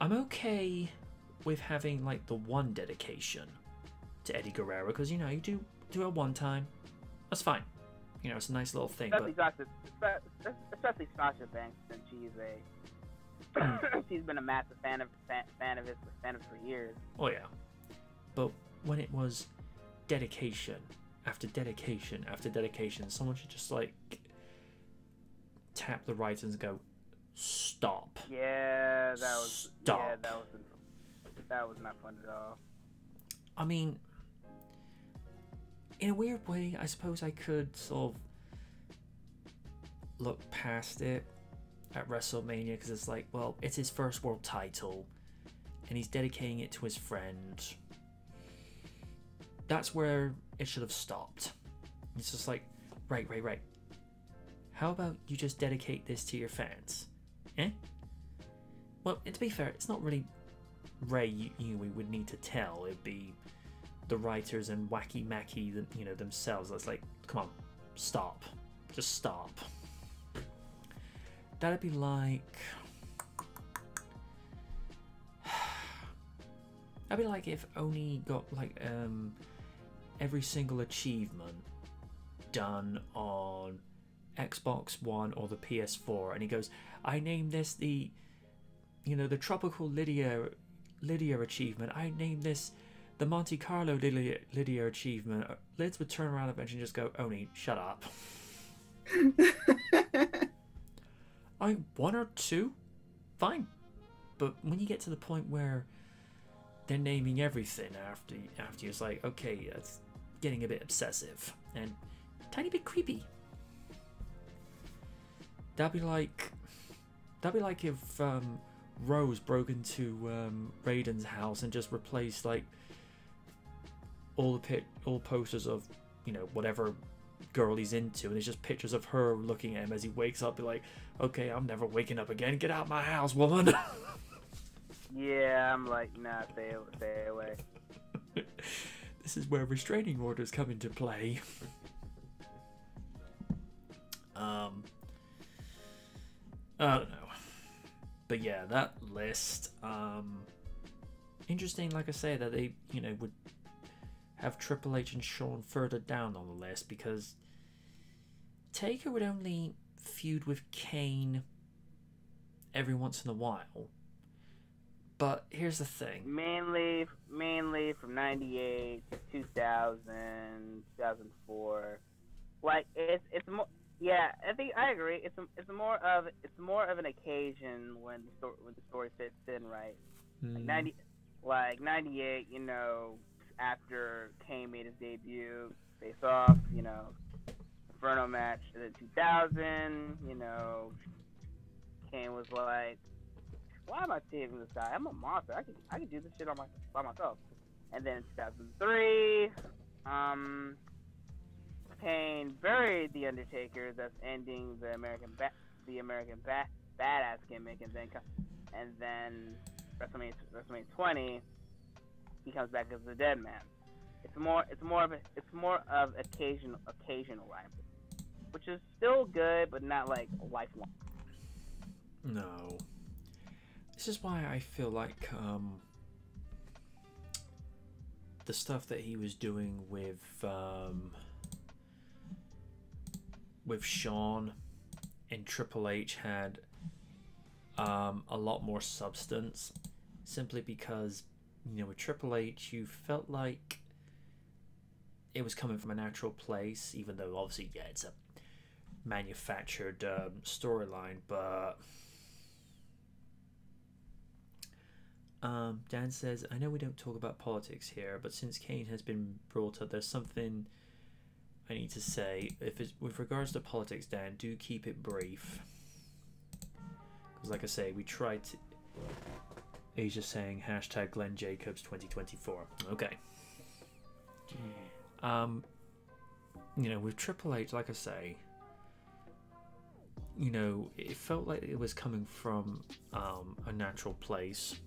I'm okay with having like the one dedication to Eddie Guerrero, because you know, you do a one time, That's fine. You know, it's a nice little thing. Especially Sasha Banks, since she's been a massive fan of it for years. Oh yeah, but when it was dedication after dedication after dedication, someone should just like tap the writers and go, stop. Yeah, that was stop. Yeah, that was not fun at all. I mean, in a weird way, I suppose I could sort of look past it at WrestleMania, because it's like, well, it's his first world title and he's dedicating it to his friend. That's where it should have stopped. It's just like, right. How about you just dedicate this to your fans? Eh? Well, to be fair, it's not really Ray we would need to tell. It'd be the writers and Wacky Macky, themselves. That's like, come on, stop. Just stop. That'd be like... That'd be like if Oni got like every single achievement done on Xbox One or the PS4, and he goes, I named this the Tropical Lydia achievement. I named this the Monte Carlo Lydia achievement. Lids would turn around eventually and just go, Oni, shut up. One or two, fine. But when you get to the point where they're naming everything after you, it's like, okay, that's getting a bit obsessive and tiny bit creepy. That'd be like if Rose broke into Raiden's house and just replaced like all posters of whatever girl he's into, and it's just pictures of her looking at him as he wakes up. Be like, okay, I'm never waking up again. Get out my house, woman. Yeah, I'm like, nah, stay away. This is where restraining orders come into play. I don't know. But yeah, that list, interesting, like I say, that they, would have Triple H and Shawn further down on the list, because Taker would only feud with Kane every once in a while. But here's the thing. Mainly from 98 to 2000, 2004. Like, it's more... Yeah, I think I agree. It's more of an occasion when the story fits in, right? Like 98, after Kane made his debut, Face Off, Inferno match. And then 2000, Kane was like, why am I saving this guy? I'm a monster. I can do this shit by myself. And then 2003, Kane buried the Undertaker, thus ending the American Badass gimmick, and then WrestleMania 20, he comes back as the Dead Man. It's more of occasional rivalry, which is still good, but not like lifelong. No, this is why I feel like the stuff that he was doing with Shawn and Triple H had a lot more substance, simply because with Triple H you felt like it was coming from a natural place, even though obviously it's a manufactured storyline. But Dan says, I know we don't talk about politics here, but since Kane has been brought up, there's something I need to say. If it's with regards to politics, Dan, do keep it brief, because like I say, we tried to... He's just saying hashtag Glenn Jacobs 2024. Okay. With Triple H, like I say, it felt like it was coming from a natural place,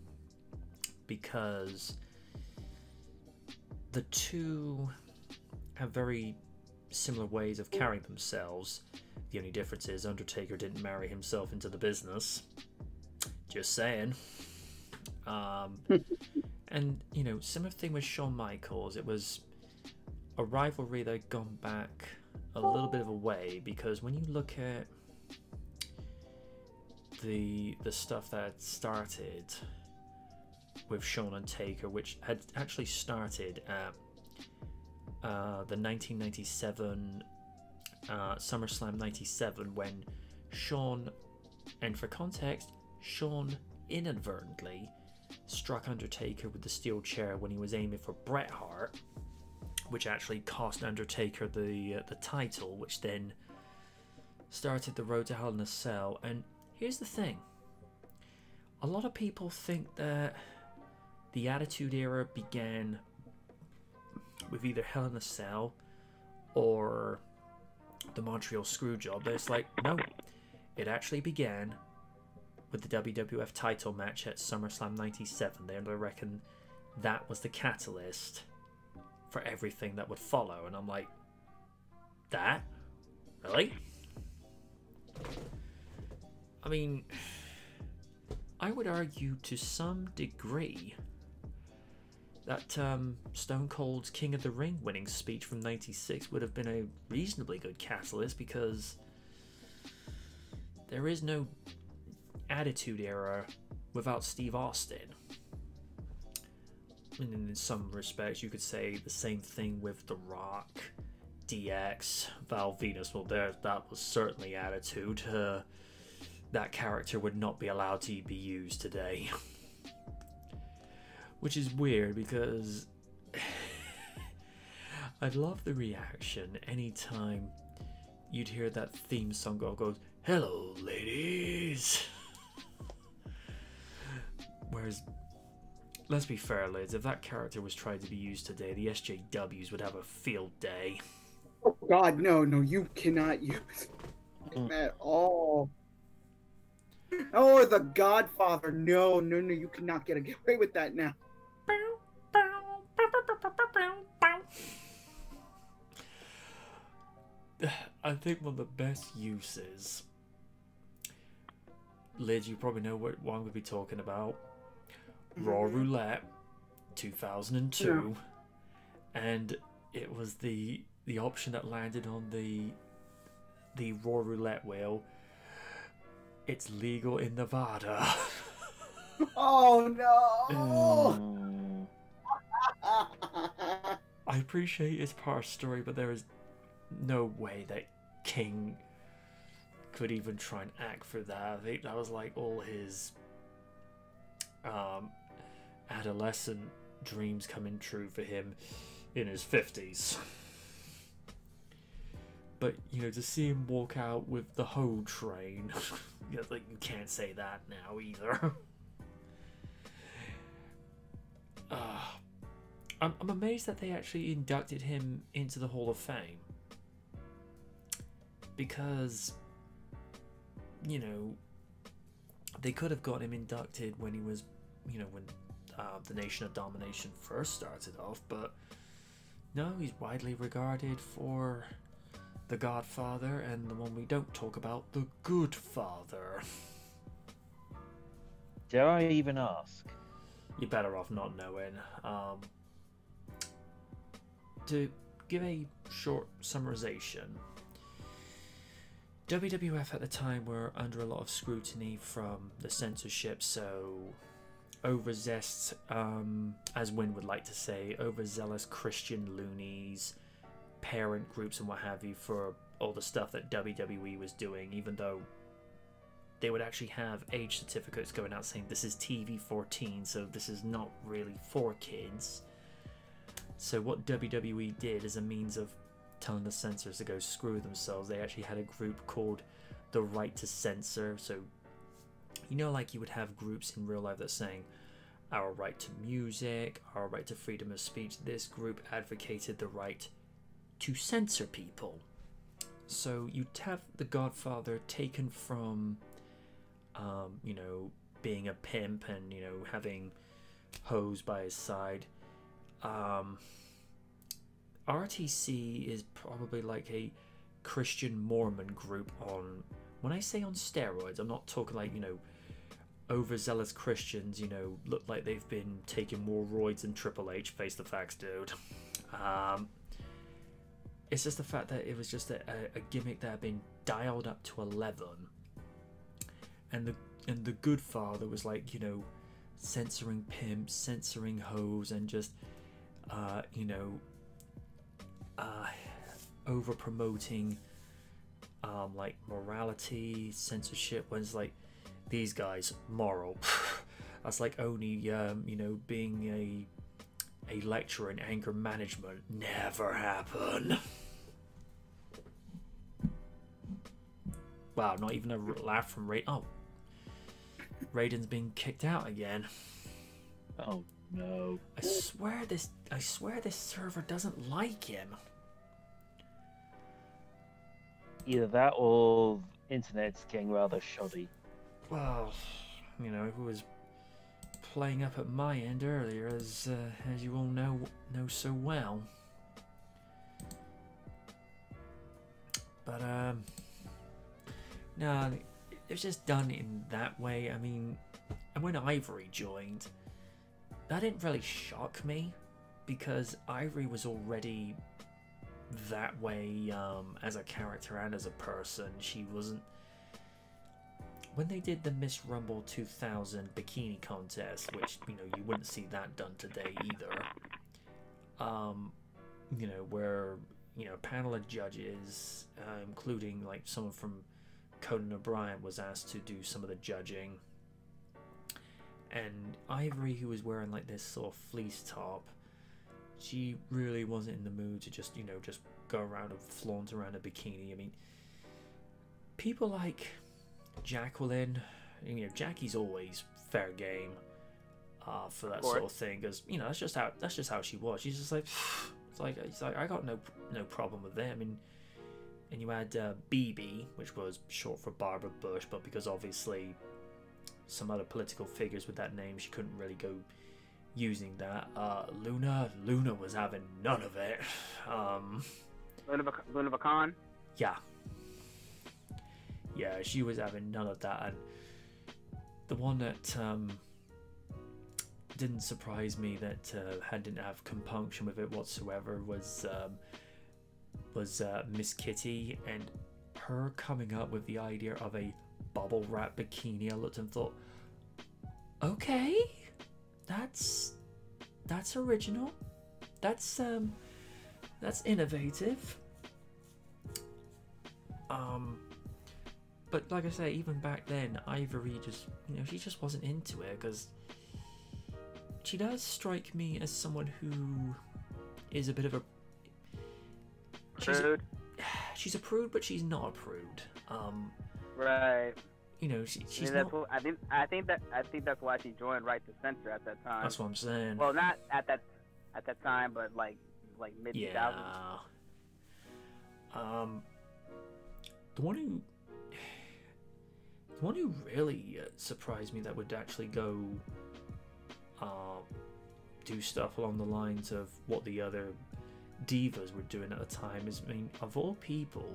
because the two have very similar ways of carrying themselves. The only difference is Undertaker didn't marry himself into the business. Just saying. And similar thing with Shawn Michaels. It was a rivalry that had gone back a little bit of a way, because when you look at the stuff that started with Shawn and Taker, which had actually started at the 1997 SummerSlam 97, when Shawn, and for context, Shawn inadvertently struck Undertaker with the steel chair when he was aiming for Bret Hart, which actually cost Undertaker the title, which then started the road to Hell in a Cell. And here's the thing, a lot of people think that the Attitude Era began with either Hell in a Cell or the Montreal Screwjob, but it's like, no, it actually began with the WWF title match at SummerSlam 97. They reckon that was the catalyst for everything that would follow. And I'm like, that? Really? I mean, I would argue to some degree that Stone Cold's King of the Ring winning speech from 96 would have been a reasonably good catalyst, because there is no Attitude Era without Steve Austin. And in some respects, you could say the same thing with The Rock, DX, Val Venus. Well, that was certainly Attitude. That character would not be allowed to be used today. Which is weird, because I'd love the reaction anytime you'd hear that theme song goes, "Hello, ladies." Whereas, let's be fair, Liz, if that character was trying to be used today, the SJWs would have a field day. Oh God, no, you cannot use it at all. Oh, the Godfather, no, you cannot get away with that now. I think one of the best uses, Liz, you probably know what one we'll be talking about. Raw Roulette 2002, and it was the option that landed on the Raw Roulette wheel. It's legal in Nevada. Oh no! I appreciate it's part of story, but there is no way that King could even try and act for that. I think that was like all his adolescent dreams coming true for him in his 50s. But, you know, to see him walk out with the whole train, like, you can't say that now either. I'm amazed that they actually inducted him into the Hall of Fame. Because, you know, they could have got him inducted when he was, you know, when the Nation of Domination first started off, but no, he's widely regarded for The Godfather, and the one we don't talk about, The Good Father. Dare I even ask? You're better off not knowing. To give a short summarization, WWF at the time were under a lot of scrutiny from the censorship, so overzealous, as Wynn would like to say, overzealous Christian loonies, parent groups and what have you for all the stuff that WWE was doing, even though they would actually have age certificates going out saying this is TV-14, so this is not really for kids. So what WWE did as a means of telling the censors to go screw themselves, they actually had a group called the Right to Censor. So, you know, like you would have groups in real life that's saying our right to music, our right to freedom of speech. This group advocated the right to censor people. So you'd have The Godfather taken from, you know, being a pimp and, you know, having hoes by his side. RTC is probably like a Christian Mormon group on, when I say on steroids, I'm not talking like, you know, overzealous Christians, you know, look like they've been taking more roids than Triple H, face the facts, dude. It's just the fact that it was just a gimmick that had been dialed up to 11, and the good father was like, you know, censoring pimps, censoring hoes, and just you know, over promoting like morality, censorship, when it's like, these guys moral. That's like only you know, being a lecturer in anger management. Never happen. Wow, not even a laugh from Raiden. Oh, Raiden's being kicked out again. Oh no! I swear this server doesn't like him. Either that or internet's getting rather shoddy. Well, you know, it was playing up at my end earlier, as you all know so well. But no, it was just done in that way. I mean, and when Ivory joined, that didn't really shock me, because Ivory was already that way as a character and as a person. She wasn't. When they did the Miss Rumble 2000 bikini contest, which, you know, you wouldn't see that done today either, you know, where, you know, a panel of judges, including like someone from Conan O'Brien, was asked to do some of the judging, and Ivory, who was wearing like this sort of fleece top, she really wasn't in the mood to just, you know, just go around and flaunt around a bikini. I mean, people like Jacqueline, you know, Jackie's always fair game for that sort of thing, because, you know, that's just how she was. She's just like, it's like I got no problem with them. And you had BB, which was short for Barbara Bush, but because obviously some other political figures with that name, she couldn't really go using that. Luna was having none of it. Luna Vacon? Yeah, she was having none of that. And the one that didn't surprise me, that didn't have compunction with it whatsoever, was Miss Kitty, and her coming up with the idea of a bubble wrap bikini. I looked and thought, okay, that's original. That's innovative. But like I say, even back then, Ivory just, you know, she just wasn't into it, because she does strike me as someone who is a bit of a prude. She's a prude, but she's not a prude. Right. You know, she's not. I think that's why she joined Right to Censor at that time. That's what I'm saying. Well, not at that time, but like mid 2000s. Yeah. The one who really surprised me that would actually go do stuff along the lines of what the other divas were doing at the time is, I mean, of all people,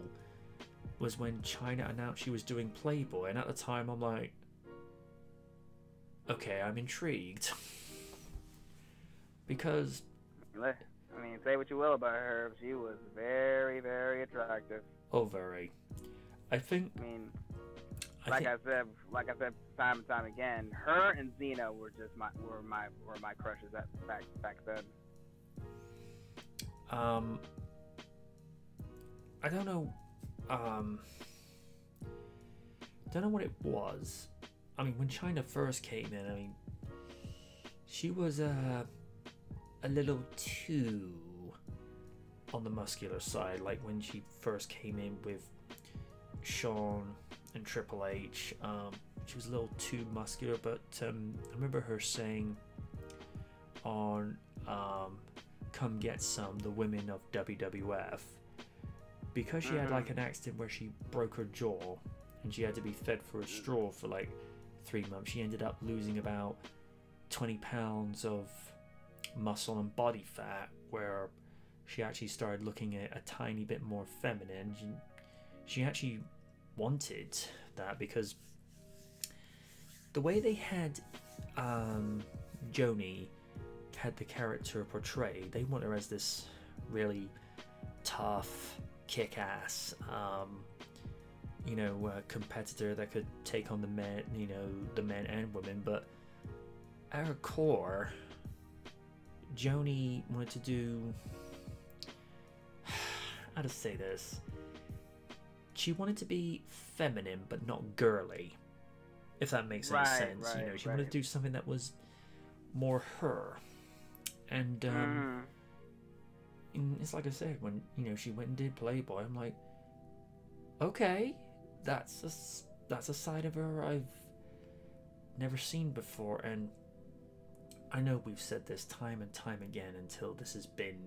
was when Chyna announced she was doing Playboy, and at the time I'm like, okay, I'm intrigued. Because, I mean, say what you will about her, she was very, very attractive. Oh, very. I think. I mean, like I said time and time again, her and Xena were just my crushes back then. I don't know. Don't know what it was. I mean, when Chyna first came in, I mean, she was a little too on the muscular side. Like when she first came in with Shawn and Triple H, she was a little too muscular. But I remember her saying on Come Get Some, the women of WWF, because she had like an accident where she broke her jaw and she had to be fed for a straw for like 3 months, she ended up losing about 20 pounds of muscle and body fat, where she actually started looking a tiny bit more feminine. She actually wanted that, because the way they had Joni had the character portrayed, they want her as this really tough tough, kick-ass, you know, competitor that could take on the men, you know, the men and women. But at her core, Joni wanted to do, how to say this? She wanted to be feminine, but not girly, if that makes any sense. You know, she wanted to do something that was more her. And it's like I said, when, you know, she went and did Playboy, I'm like, okay, that's a side of her I've never seen before. And I know we've said this time and time again until this has been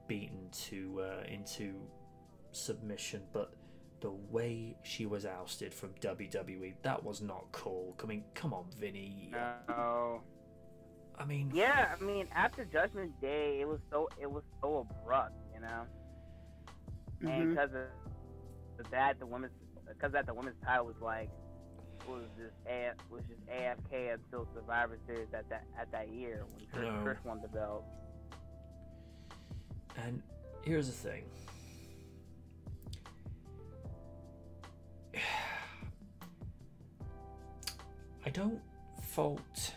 beaten to into submission, but the way she was ousted from WWE, that was not cool. I mean, come on, Vinny. No. I mean, yeah. I mean, after Judgment Day, it was so abrupt, you know. And because of that, the women's title was like was just AFK until Survivor Series at that year when Trish won the belt. And here's the thing. I don't fault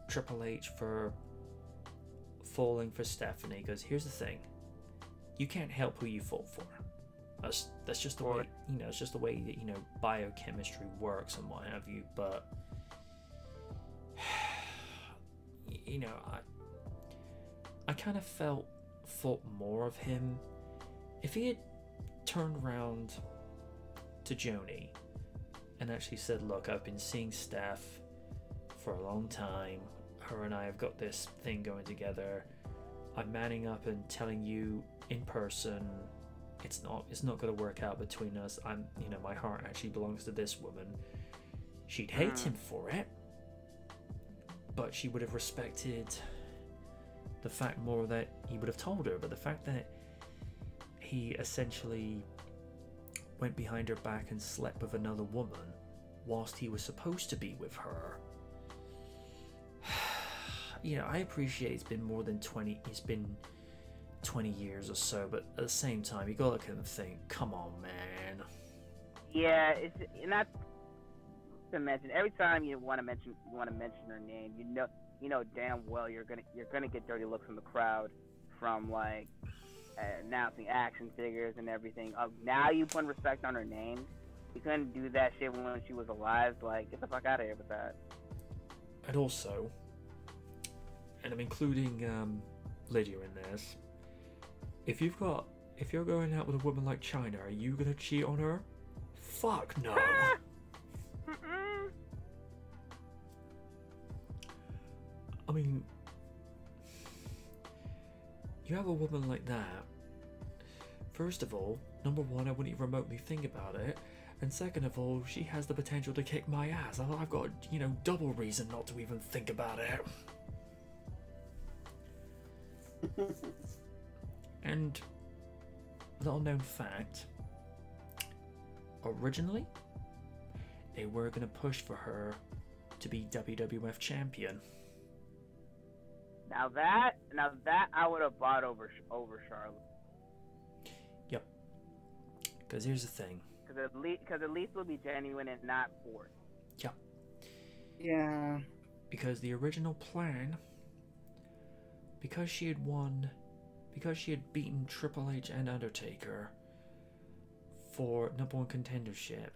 Triple H for falling for Stephanie, because here's the thing: you can't help who you fall for. That's just the way, you know. It's just the way that, you know, biochemistry works and what have you. But you know, I kind of thought more of him if he had turned around to Joni and actually said, look, I've been seeing Steph for a long time. Her and I have got this thing going together. I'm manning up and telling you in person it's not going to work out between us. You know, my heart actually belongs to this woman. She'd hate him for it, but she would have respected the fact more that he would have told her. But the fact that he essentially went behind her back and slept with another woman whilst he was supposed to be with her. You know, I appreciate it's been more than 20 years or so, but at the same time, you gotta look at and think, come on, man. Yeah, it's not to mention, every time you want to mention her name, you know damn well you're gonna get dirty looks from the crowd from like announcing action figures and everything. Now you put respect on her name. You couldn't do that shit when she was alive. Like, get the fuck out of here with that. And also, and I'm including Lydia in this, if you're going out with a woman like China, are you gonna cheat on her? Fuck no. I mean, you have a woman like that. First of all, number one, I wouldn't even remotely think about it. And second of all, she has the potential to kick my ass. I've got, you know, double reason not to even think about it. And little known fact, originally they were going to push for her to be WWF champion. Now that I would have bought over Charlotte. Yep. Because here's the thing. Because at least will be genuine and not forced. Yep. Yeah. Because the original plan, because she had beaten Triple H and Undertaker for #1 contendership,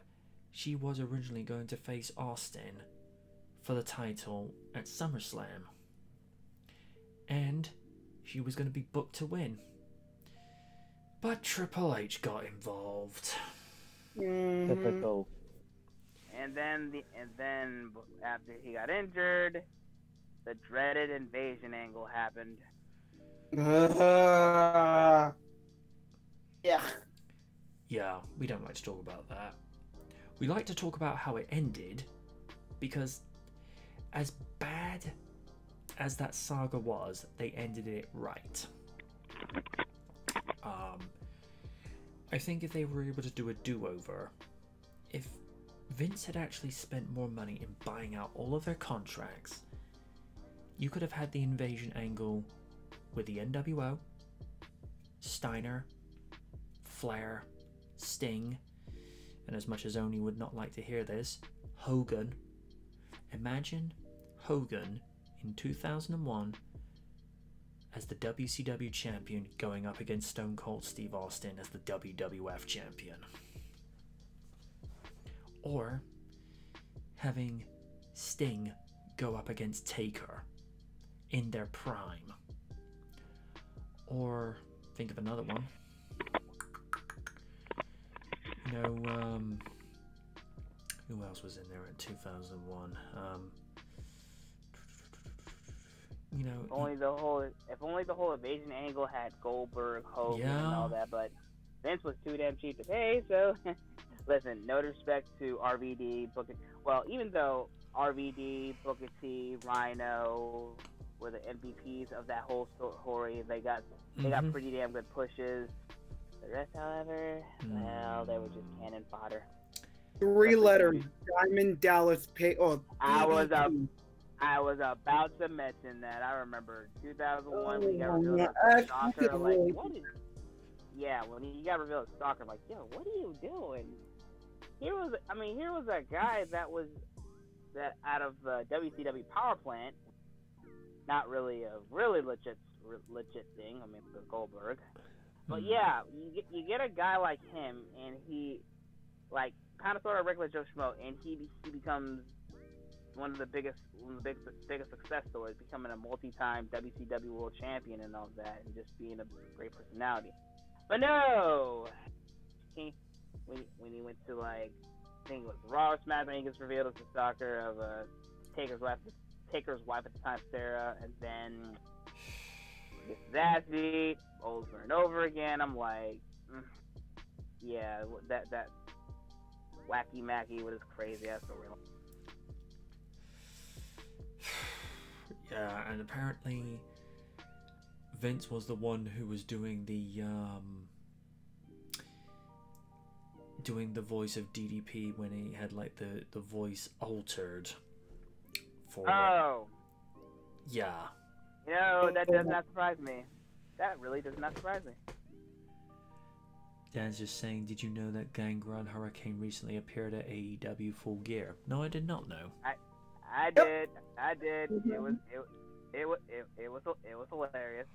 she was originally going to face Austin for the title at SummerSlam. And she was going to be booked to win. But Triple H got involved. Typical. And then after he got injured, the dreaded invasion angle happened. Yeah. Yeah, we don't like to talk about that. We like to talk about how it ended, because as bad as that saga was, they ended it right. I think if they were able to do a do-over, if Vince had actually spent more money in buying out all of their contracts, you could have had the invasion angle with the NWO, Steiner, Flair, Sting, and as much as Oni would not like to hear this, Hogan. Imagine Hogan in 2001 as the WCW champion going up against Stone Cold Steve Austin as the WWF champion. Or having Sting go up against Taker in their prime. Or think of another one. You know, who else was in there in 2001? You know, if only the whole invasion angle had Goldberg, Hogan, and all that, but Vince was too damn cheap to pay. So, listen, no disrespect to RVD, Booker. Well, even though RVD, Booker T, Rhino were the MVPs of that whole story, they got pretty damn good pushes. The rest, however, well, they were just cannon fodder. 3-letter Diamond Dallas Pay. Oh, I was about to mention that. I remember 2001 when he got revealed as Stalker. Like, what is? Yeah, when he got revealed as Stalker, I'm like, yo, what are you doing? Here was a guy that out of the WCW power plant. Not really a really legit thing. I mean, for Goldberg. But yeah, you get a guy like him, and he, like, kind of sort of regular Joe Schmo, and he becomes one of the biggest success stories, becoming a multi-time WCW World Champion and all that, and just being a great personality. But no, when he went to, like, I think it was Raw or SmackDown, he gets revealed as the stalker of Taker's wife at the time, Sarah, and then gets his ass beat over and over again. I'm like, yeah, that Wacky Macky with his crazy ass real. Yeah, and apparently Vince was the one who was doing the voice of DDP when he had, like, the voice altered for yeah. No, that does not surprise me. That really does not surprise me. Dan's just saying, did you know that Gangrel Hurricane recently appeared at AEW Full Gear? No, I did not know. I did. It was hilarious.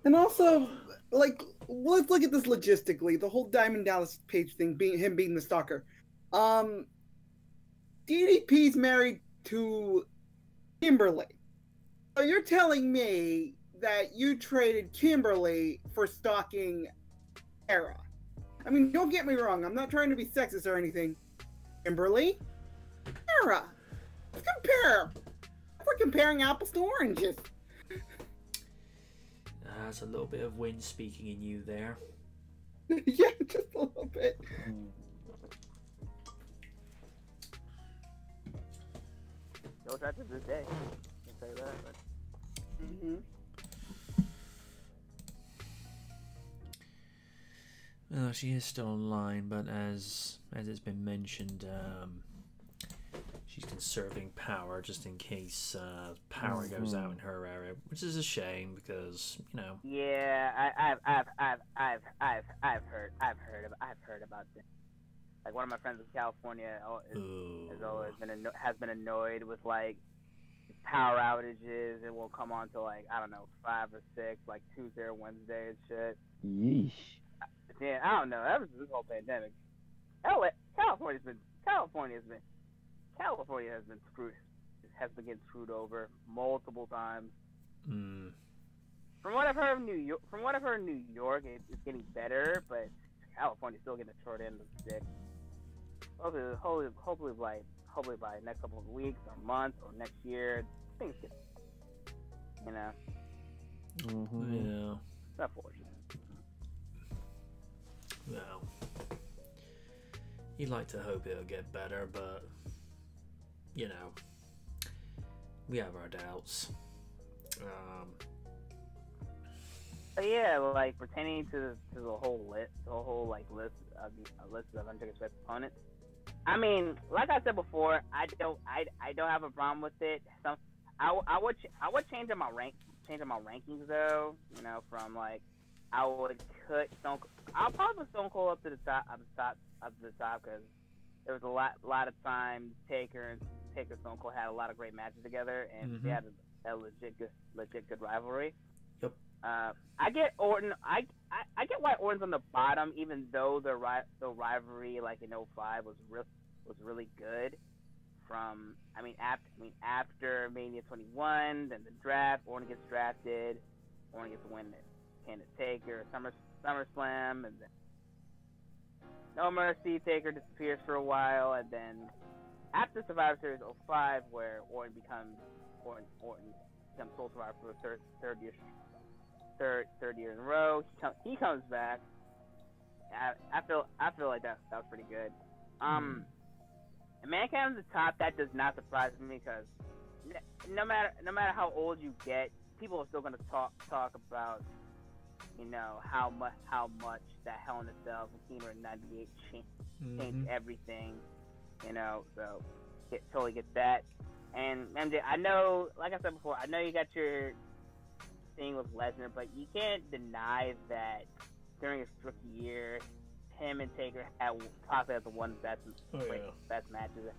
And also, like, let's look at this logistically. The whole Diamond Dallas Page thing, being the stalker. DDP's married to Kimberly. So you're telling me that you traded Kimberly for stalking Sarah? I mean, don't get me wrong. I'm not trying to be sexist or anything. Kimberly, Sarah. Let's compare. We're comparing apples to oranges. That's a little bit of wind speaking in you there. Yeah, just a little bit. No time to this day. Can't say that, but. Well, she is still online, but as it's been mentioned, she's conserving power just in case power goes out in her area, which is a shame because, you know. Yeah, I've heard about this. Like, one of my friends in California has been annoyed with, like, power outages. It won't come on till, like, I don't know, 5 or 6, like Tuesday or Wednesday and shit. Yeesh. Yeah, I don't know. Ever since this whole pandemic, California has been getting screwed over multiple times. From what I've heard of New York, it's getting better, but California's still getting the short end of the stick. Hopefully by the next couple of weeks or months or next year, things get, you know. Yeah. It's unfortunate. Well, you'd like to hope it'll get better, but, you know, we have our doubts. Yeah, like, pertaining to the whole list of Undertaker's best opponents. I mean, like I said before, I don't have a problem with it. I would change changing my rankings though. You know, from like I would cut Stone. I'll probably put Stone Cold up to the top, because there was a lot of times Taker and Stone Cold had a lot of great matches together, and they had a legit good rivalry. Yep. I get Orton. I get why Orton's on the bottom, even though the rivalry like in 05 was really good. From after Mania 21, then the draft, Orton gets drafted, Orton gets to win Candice Taker, SummerSlam, and then No Mercy, Taker disappears for a while, and then after Survivor Series 05, where Orton becomes sole survivor for the third year in a row, he comes back. I feel like that was pretty good. Mankind at the top, that does not surprise me, because no matter how old you get, people are still going to talk about, you know, how much that Hell in a Cell from Keener in '98 changed everything, you know. So totally get that. And MJ, I know, like I said before, I know you got your thing with Lesnar, but you can't deny that during his rookie year, him and Taker had probably had the one best matches.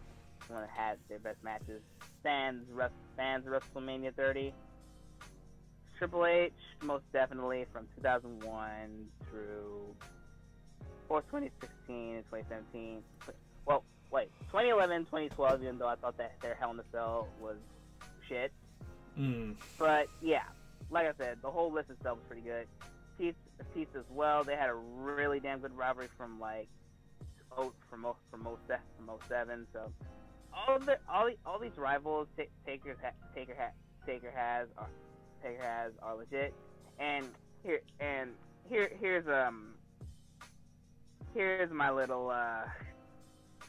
One that had their best matches. Sans WrestleMania 30. Triple H, most definitely from 2001 through 2016 and 2017. Well, wait, 2011, 2012. Even though I thought that their Hell in a Cell was shit. But yeah, like I said, the whole list itself was pretty good. Peace as well. They had a really damn good rivalry from like from 07. So all these rivals Taker has are legit. And here's my little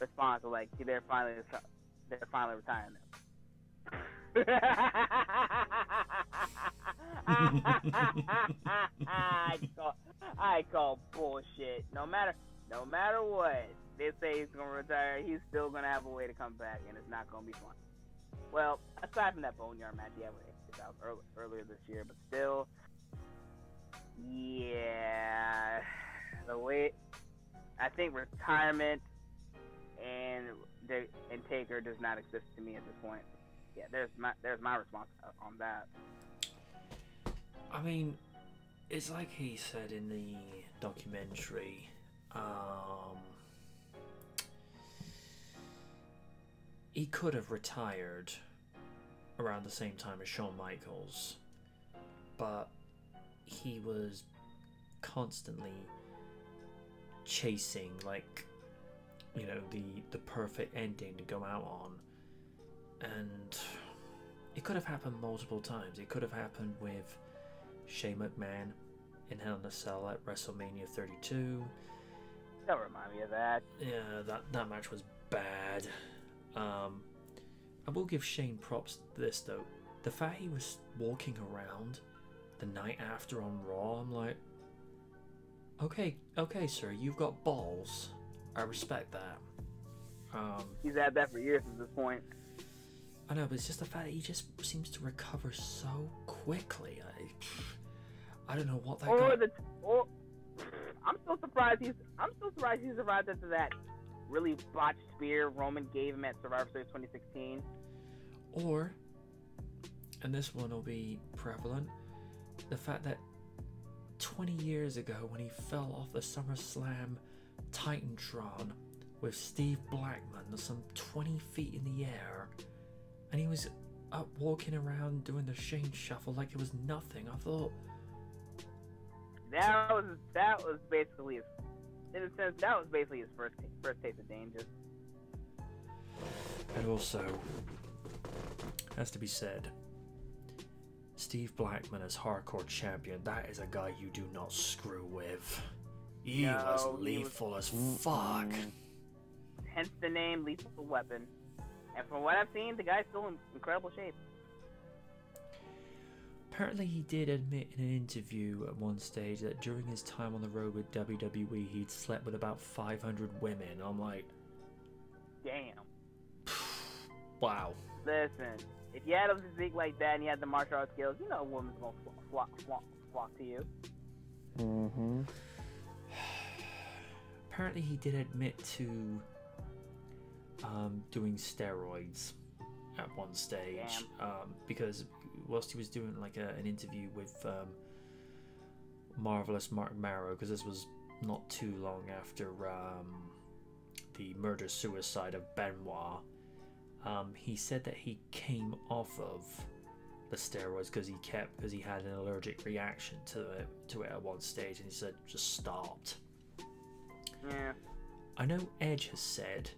response. Like they're finally retiring them. I call bullshit. No matter what they say he's gonna retire, he's still gonna have a way to come back, and it's not gonna be fun. Well, aside from that Boneyard match he had with AJ earlier this year, but still, yeah, the way I think retirement and Taker does not exist to me at this point. Yeah, there's my response on that. I mean, it's like he said in the documentary. He could have retired around the same time as Shawn Michaels, but he was constantly chasing, like, you know, the perfect ending to go out on. And it could have happened multiple times. It could have happened with Shane McMahon in Hell in a Cell at WrestleMania 32. Don't remind me of that. Yeah, that match was bad. I will give Shane props to this though. The fact he was walking around the night after on Raw, I'm like, okay, sir, you've got balls. I respect that. He's had that for years at this point. I know, but it's just the fact that he just seems to recover so quickly. I don't know what that guy... I'm still surprised he survived after that really botched spear Roman gave him at Survivor Series 2016. Or, and this one will be prevalent, the fact that 20 years ago when he fell off the SummerSlam Titantron with Steve Blackman some 20 feet in the air, and he was up walking around doing the Shane Shuffle like it was nothing. I thought that was basically his, in a sense, that was basically his first taste of danger. And also, has to be said, Steve Blackman as hardcore champion, that is a guy you do not screw with. He was lethal as fuck. Hence the name Lethal Weapon. And from what I've seen, the guy's still in incredible shape. Apparently he did admit in an interview at one stage that during his time on the road with WWE, he'd slept with about 500 women. I'm like... Damn. Wow. Listen, if you had a physique like that and you had the martial arts skills, you know a woman's gonna flock to you. Mm-hmm. Apparently, he did admit to doing steroids at one stage, because whilst he was doing like an interview with Marvelous Mark Marrow, because this was not too long after the murder-suicide of Benoit, he said that he came off of the steroids because he had an allergic reaction to it at one stage, and he said just stopped. Yeah. I know Edge has said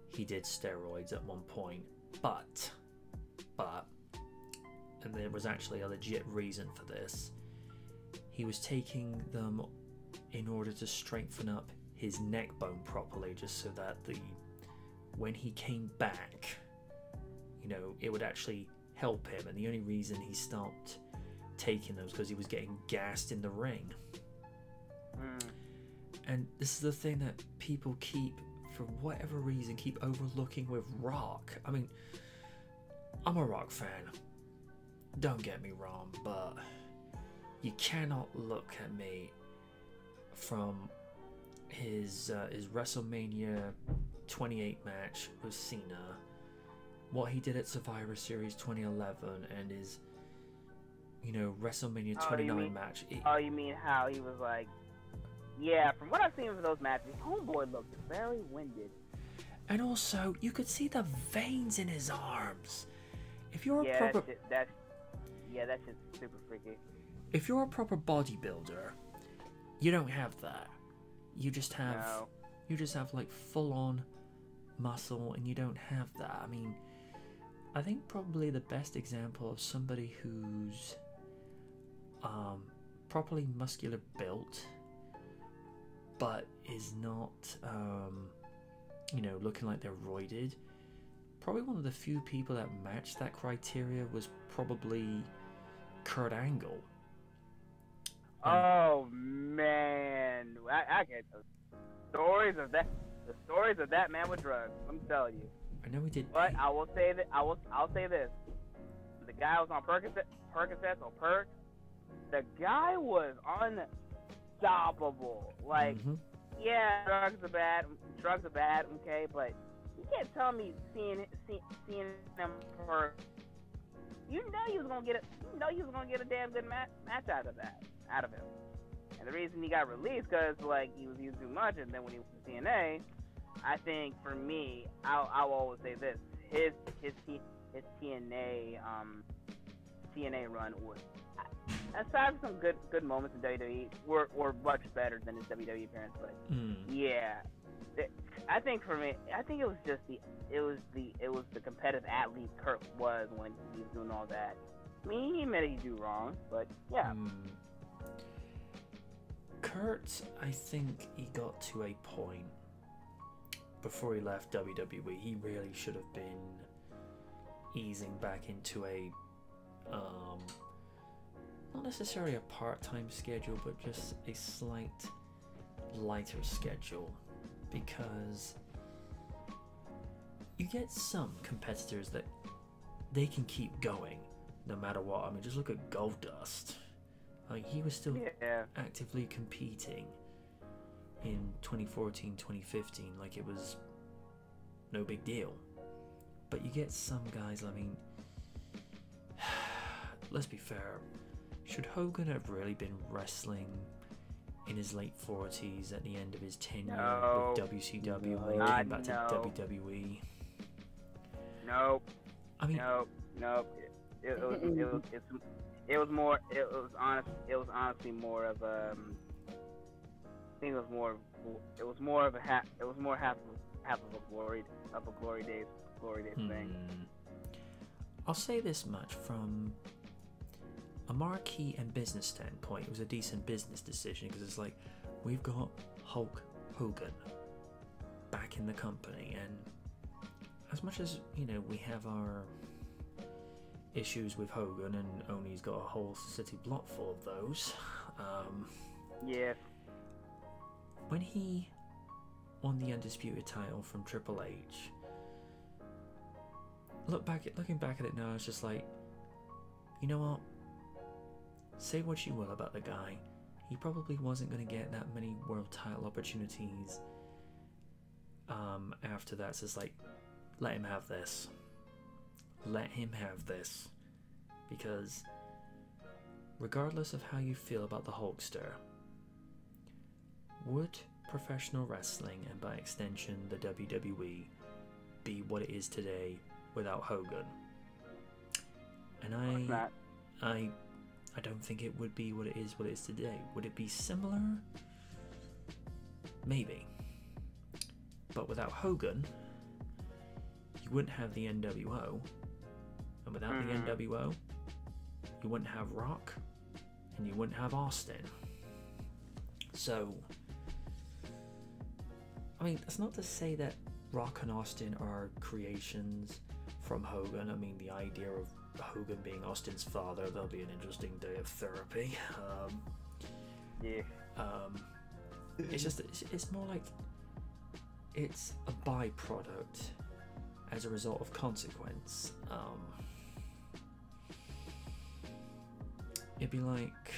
he did steroids at one point, but, and there was actually a legit reason for this. He was taking them in order to strengthen up his neck bone properly, just so that when he came back, you know, it would actually help him. And the only reason he stopped taking those because he was getting gassed in the ring. And this is the thing that people for whatever reason, keep overlooking with Rock. I mean, I'm a Rock fan. Don't get me wrong, but you cannot look at me from his WrestleMania 28 match with Cena, what he did at Survivor Series 2011, and his, you know, WrestleMania 29 match. You mean how he was like, yeah, from what I've seen of those matches, homeboy looked very winded. And also, you could see the veins in his arms. If you're a proper... That's super freaky. If you're a proper bodybuilder, you don't have that. You just have... No. You just have, like, full-on muscle, and you don't have that. I mean, I think probably the best example of somebody who's properly muscular built, but is not, you know, looking like they're roided. Probably one of the few people that matched that criteria was probably Kurt Angle. Oh man, I get the stories of that. The stories of that man with drugs. I'm telling you. I know he did. But I will say that I'll say this: the guy was on Percocets or Perks. The guy was unstoppable. Like, yeah, drugs are bad, okay, but you can't tell me seeing him for. You know he was gonna get a damn good match out of him. And the reason he got released because like he was using too much, and then when he was in TNA, I think for me, I'll always say this: his TNA run was, aside from some good moments in WWE, were much better than his WWE appearance. But yeah, I think for me, it was just the competitive athlete Kurt was when he was doing all that. I mean, he admitted he do wrong, but yeah. Kurt, I think he got to a point before he left WWE. He really should have been easing back into a not necessarily a part-time schedule, but just a slight lighter schedule, because you get some competitors that they can keep going no matter what. I mean, just look at Goldust. Like, he was still actively competing in 2014, 2015, like it was no big deal. But you get some guys, I mean, let's be fair, should Hogan have really been wrestling in his late 40s at the end of his tenure with WCW when he came back to WWE? Nope. I mean, nope. It was honestly more of a. I think it was more of half of a glory days thing. I'll say this much: from a marquee and business standpoint, it was a decent business decision, because it's like, we've got Hulk Hogan back in the company, and as much as, you know, we have our issues with Hogan, and Oney's got a whole city block full of those. Yeah. When he won the Undisputed title from Triple H, looking back at it now, it's just like, you know what? Say what you will about the guy, he probably wasn't going to get that many world title opportunities. After that, so it's like, let him have this. Let him have this, because regardless of how you feel about the Hulkster, would professional wrestling, and by extension the WWE, be what it is today without Hogan? And I don't think it would be what it is today. Would it be similar? Maybe. But without Hogan, you wouldn't have the NWO. And without the NWO, you wouldn't have Rock, and you wouldn't have Austin. So, I mean, that's not to say that Rock and Austin are creations from Hogan. I mean, the idea of Hogan being Austin's father, that'll be an interesting day of therapy. It's just, it's more like it's a byproduct as a result of consequence. It'd be like,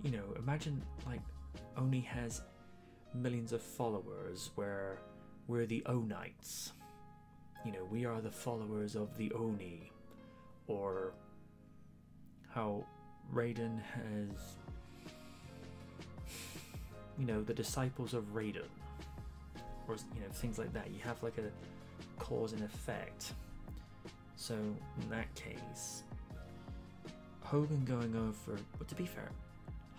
you know, imagine like Oni has millions of followers where we're the Onites. You know, we are the followers of the Oni. Or how Raiden has, you know, the disciples of Raiden. Or, you know, things like that. You have like a cause and effect. So, in that case, Hogan going over, but to be fair,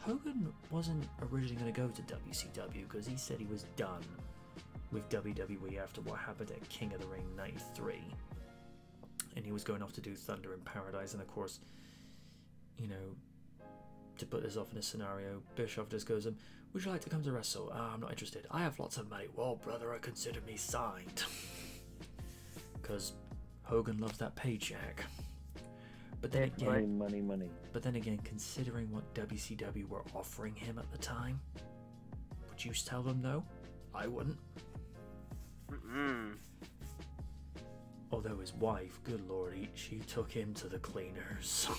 Hogan wasn't originally going to go to WCW because he said he was done with WWE after what happened at King of the Ring 93. And he was going off to do Thunder in Paradise, and of course, you know, to put this off in a scenario, Bischoff just goes, would you like to come to wrestle? I'm not interested. I have lots of money. Well, brother, I consider me signed. Because Hogan loves that paycheck. But then again, money. But then again, considering what WCW were offering him at the time, would you tell them no? I wouldn't. Although his wife, good lord, she took him to the cleaners.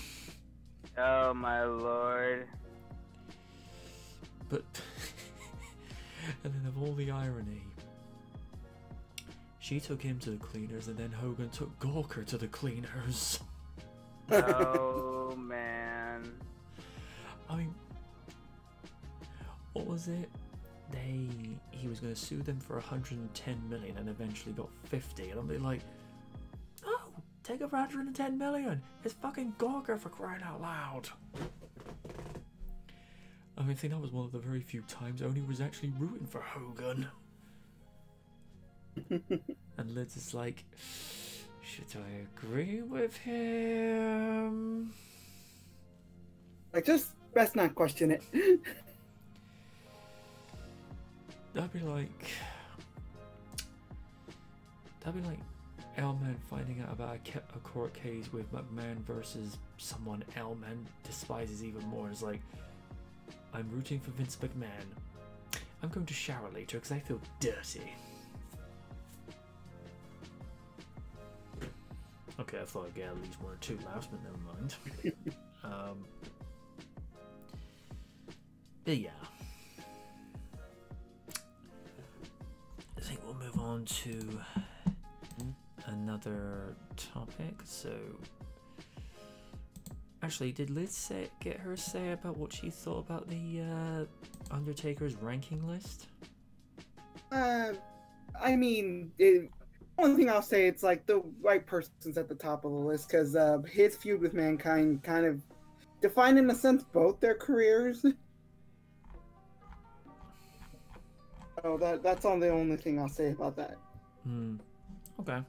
Oh my lord. But, and then of all the irony, she took him to the cleaners, and then Hogan took Gawker to the cleaners. Oh man. I mean, what was it? He was going to sue them for 110 million and eventually got 50, and I'm like, oh, take over 110 million. It's fucking Gawker, for crying out loud. I mean, I think that was one of the very few times Oni was actually rooting for Hogan. And Liz is like, should I agree with him? Like, just best not question it. That'd be like L-Man finding out about a court case with McMahon versus someone L-Man despises even more. It's like, I'm rooting for Vince McMahon. I'm going to shower later because I feel dirty. Okay, I thought I'd get at least one or two laughs, but never mind. But yeah. I think we'll move on to another topic. So, actually, did Liz get her say about what she thought about the Undertaker's ranking list? I mean, the only thing I'll say, it's like the right person's at the top of the list, because his feud with Mankind kind of defined, in a sense, both their careers. So that's the only thing I'll say about that. Okay.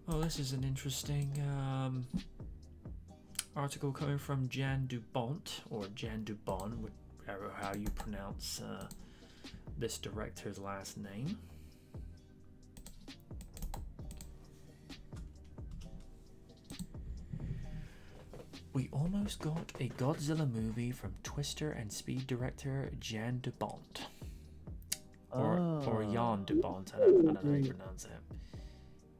Well, this is an interesting article coming from Jan Dubont, or Jan Dubon, whatever how you pronounce this director's last name. We almost got a Godzilla movie from Twister and Speed director Jan Dubont. Or or Jan de Bont, I don't know how you pronounce it.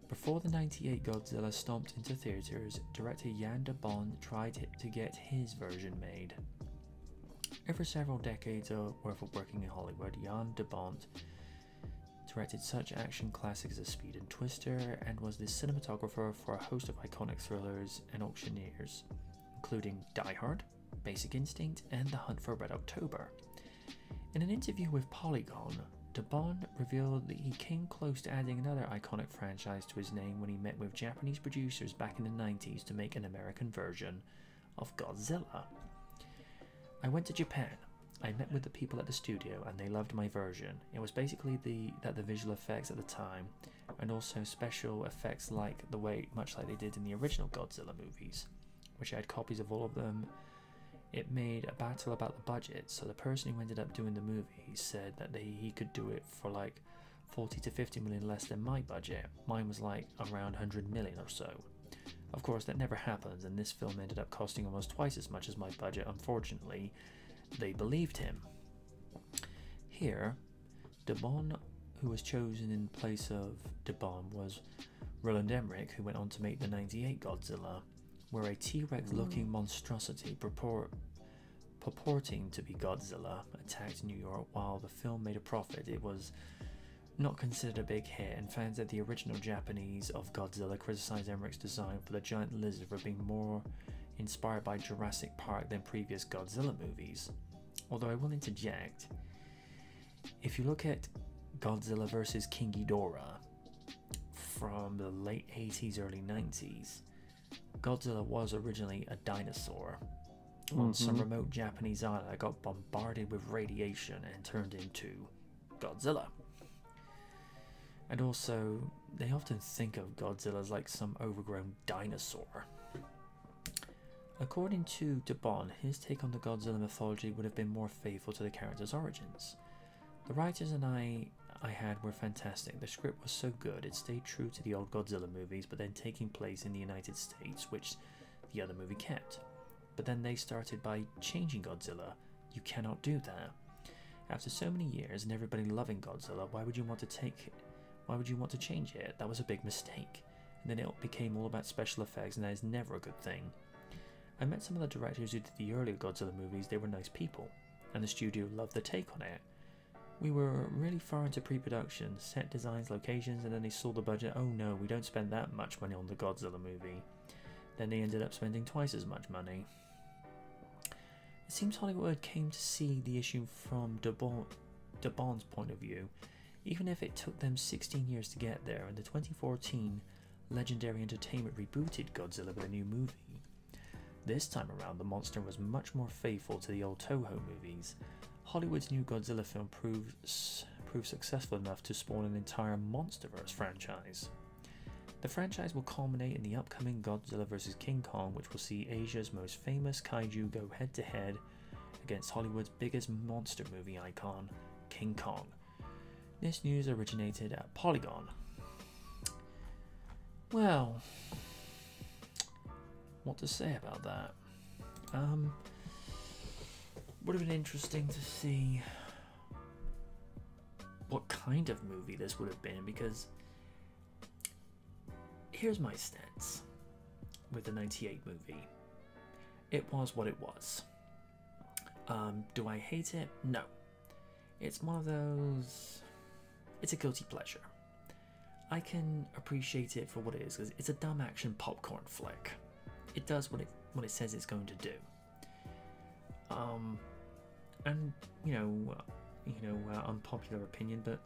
Before the 98 Godzilla stomped into theaters, director Jan de Bont tried to get his version made. Over several decades worth of working in Hollywood, Jan de Bont directed such action classics as Speed and Twister, and was the cinematographer for a host of iconic thrillers and auctioneers, including Die Hard, Basic Instinct, and The Hunt for Red October. In an interview with Polygon, de Bont revealed that he came close to adding another iconic franchise to his name when he met with Japanese producers back in the 90s to make an American version of Godzilla. I went to Japan. I met with the people at the studio and they loved my version. It was basically the visual effects at the time, and also special effects much like they did in the original Godzilla movies, which I had copies of all of them. It made a battle about the budget, so the person who ended up doing the movie said that he could do it for like 40 to 50 million less than my budget. Mine was like around 100 million or so. Of course, that never happens, and this film ended up costing almost twice as much as my budget. Unfortunately, they believed him. Here, de Bont, who was chosen in place of de Bont, was Roland Emmerich, who went on to make the 98 Godzilla, where a T-Rex looking monstrosity purporting to be Godzilla attacked New York. While the film made a profit, it was not considered a big hit, and fans of the original Japanese of Godzilla criticized Emmerich's design for the giant lizard for being more inspired by Jurassic Park than previous Godzilla movies. Although I will interject, if you look at Godzilla vs. King Ghidorah from the late 80s, early 90s, Godzilla was originally a dinosaur on some remote Japanese island that got bombarded with radiation and turned into Godzilla. And also, they often think of Godzilla as like some overgrown dinosaur. According to de Bont, his take on the Godzilla mythology would have been more faithful to the character's origins. The writers and I had were fantastic. The script was so good, it stayed true to the old Godzilla movies, but then taking place in the United States, which the other movie kept. But then they started by changing Godzilla. You cannot do that. After so many years and everybody loving Godzilla, why would you want to change it? That was a big mistake. And then it became all about special effects, and that is never a good thing. I met some of the directors who did the earlier Godzilla movies. They were nice people, and the studio loved the take on it. We were really far into pre-production, set designs, locations, and then they saw the budget. Oh no, we don't spend that much money on the Godzilla movie. Then they ended up spending twice as much money. It seems Hollywood came to see the issue from de Bont's point of view, even if it took them 16 years to get there. In the 2014, Legendary Entertainment rebooted Godzilla with a new movie. This time around, the monster was much more faithful to the old Toho movies. Hollywood's new Godzilla film proved successful enough to spawn an entire MonsterVerse franchise. The franchise will culminate in the upcoming Godzilla vs. King Kong, which will see Asia's most famous kaiju go head-to-head against Hollywood's biggest monster movie icon, King Kong. This news originated at Polygon. Well, what to say about that? Would have been interesting to see what kind of movie this would have been, because here's my stance with the 98 movie. It was what it was. Do I hate it? No. It's one of those... It's a guilty pleasure. I can appreciate it for what it is, because it's a dumb action popcorn flick. It does what it says it's going to do. And unpopular opinion, but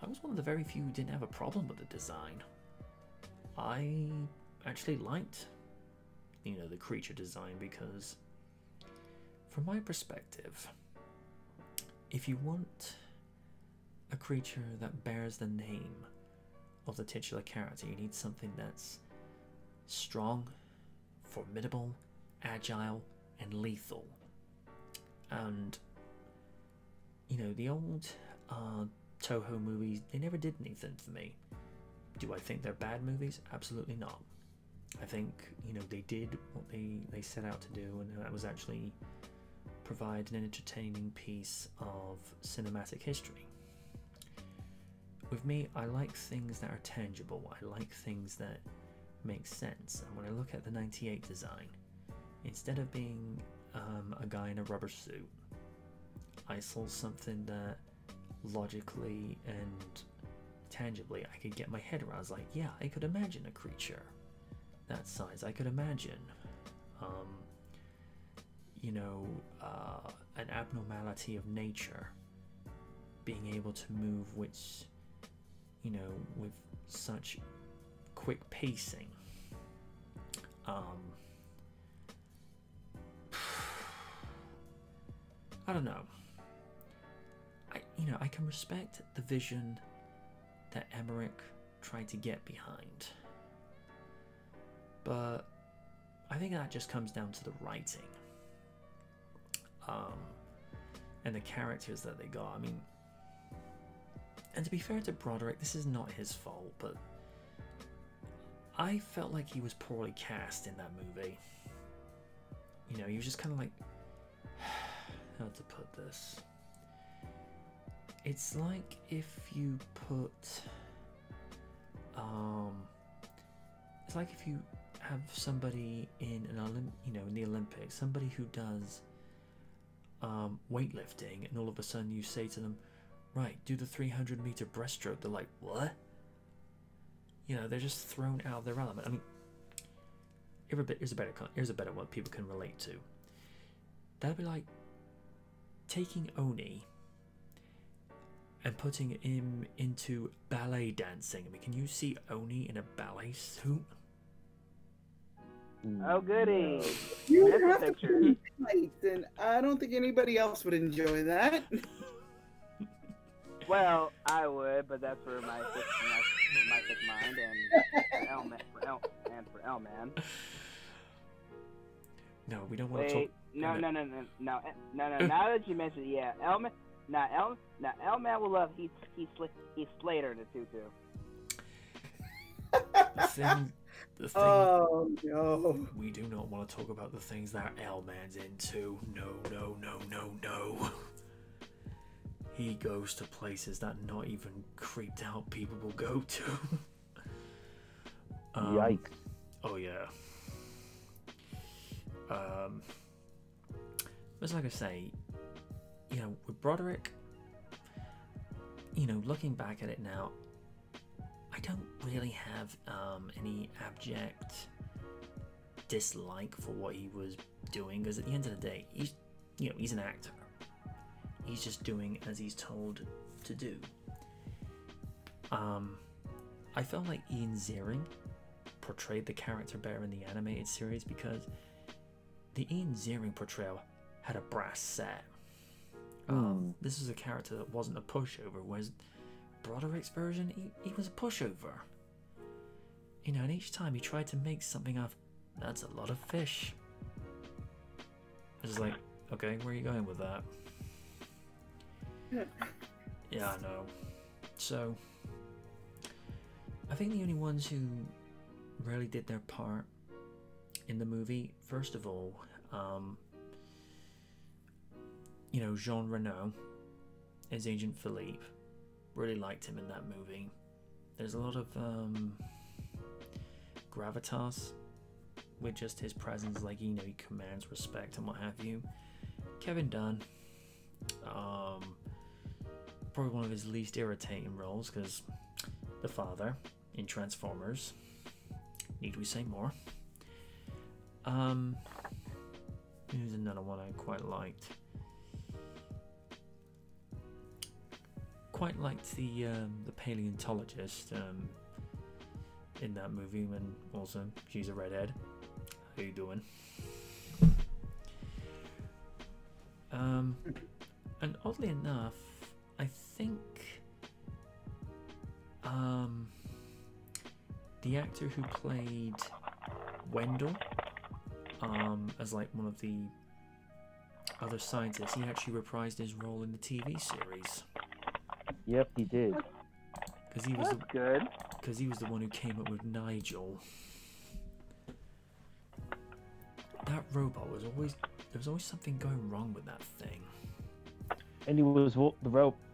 I was one of the very few who didn't have a problem with the design. I actually liked, the creature design, because from my perspective, if you want a creature that bears the name of the titular character, you need something that's strong, formidable, agile, and lethal. And the old Toho movies, they never did anything for me. Do I think they're bad movies? Absolutely not. I think they did what they set out to do, and that was actually provide an entertaining piece of cinematic history. with me, I like things that are tangible. I like things that make sense. And when I look at the 98 design, instead of being a guy in a rubber suit, I saw something that logically and tangibly I could get my head around. I was like, yeah, I could imagine a creature that size. I could imagine, an abnormality of nature being able to move with such quick pacing. I don't know. I can respect the vision that Emmerich tried to get behind, but I think that just comes down to the writing, and the characters that they got. I mean, and to be fair to Broderick, this is not his fault, but I felt like he was poorly cast in that movie. He was just kind of like, how to put this? It's like if you put, it's like if you have somebody in in the Olympics, somebody who does weightlifting, and all of a sudden you say to them, right, do the 300-meter breaststroke. They're like, what? They're just thrown out of their element. I mean, here's a better one people can relate to. That'd be like taking Oni and putting him into ballet dancing. I mean, can you see Oni in a ballet suit? Oh, goody. You have to put in tights, and I don't think anybody else would enjoy that. Well, I would, but that's for my sick mind and for L-Man. No, we don't want to talk. No. Now that you mentioned, yeah, L-Man. Now L-Man will love Heath Slater in the tutu. The thing. Oh no. We do not want to talk about the things that L-Man's into. No. He goes to places that not even creeped out people will go to. Yikes. Oh yeah. But like I say, with Broderick, looking back at it now, I don't really have any abject dislike for what he was doing, because at the end of the day, he's an actor. He's just doing as he's told to do. I felt like Ian Ziering portrayed the character better in the animated series, because the Ian Ziering portrayal had a brass set. This is a character that wasn't a pushover, whereas Broderick's version, he was a pushover. And each time he tried to make something of, that's a lot of fish. I was like, okay, where are you going with that? Yeah, I know. So, I think the only ones who really did their part in the movie, first of all, Jean Reno as Agent Philippe. Really liked him in that movie. There's a lot of gravitas with just his presence, like he commands respect and what have you. Kevin Dunn, probably one of his least irritating roles, because the father in Transformers. Need we say more? Here's another one I quite liked. Quite liked the paleontologist in that movie, and also she's a redhead. How you doing? And oddly enough, I think the actor who played Wendell as like one of the other scientists, he actually reprised his role in the TV series. Yep, he did. Because he was good. Because he was the one who came up with Nigel. That robot was always, there was always something going wrong with that thing. And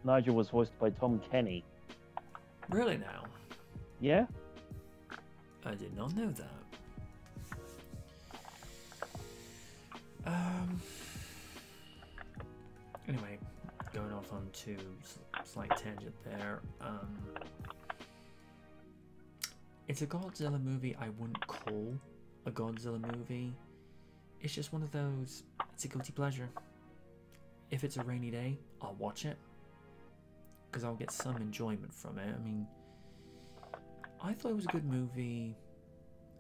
Nigel was voiced by Tom Kenny. Really now? Yeah? I did not know that. Anyway, going off onto slight tangent there. It's a Godzilla movie I wouldn't call a Godzilla movie. It's just one of those, it's a guilty pleasure. If it's a rainy day, I'll watch it. Because I'll get some enjoyment from it. I mean, I thought it was a good movie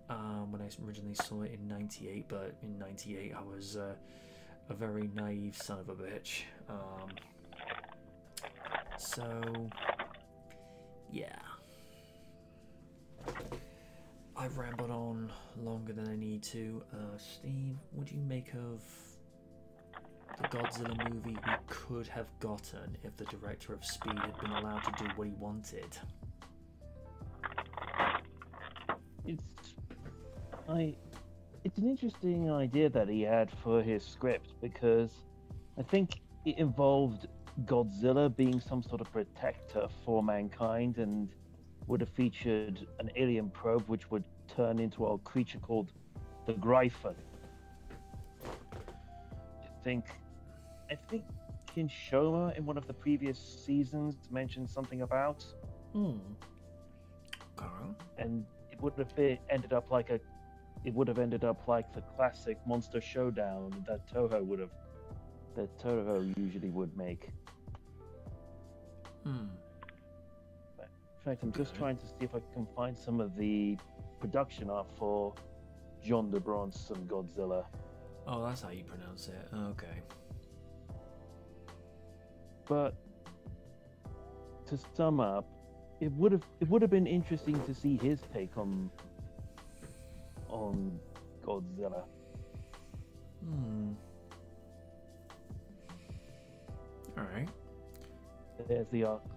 when I originally saw it in 98, but in 98 I was a very naive son of a bitch. So, yeah. I've rambled on longer than I need to. Steve, what do you make of the Godzilla movie we could have gotten if the director of Speed had been allowed to do what he wanted? It's an interesting idea that he had for his script, because I think it involved Godzilla being some sort of protector for mankind, and would have featured an alien probe which would turn into a creature called the Gryphon. I think Kinshoma in one of the previous seasons mentioned something about. Carl? And it would have ended up like the classic monster showdown that Toho usually would make. In fact, I'm just trying to see if I can find some of the production art for John de Bronson Godzilla. Oh, that's how you pronounce it. Okay. But to sum up, it would have been interesting to see his take on Godzilla. All right.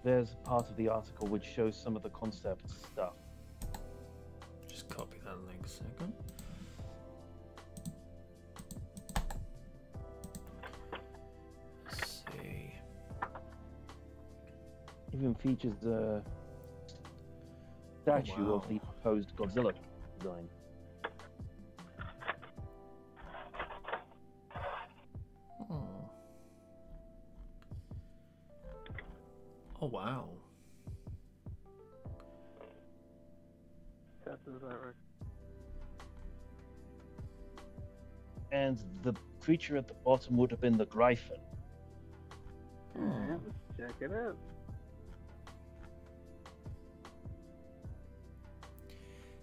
There's part of the article which shows some of the concept stuff. Just copy that link a second. Let's see. Even features a statue of the proposed Godzilla design. Oh wow. Is that right? And the creature at the bottom would have been the Gryphon. Let's check it out.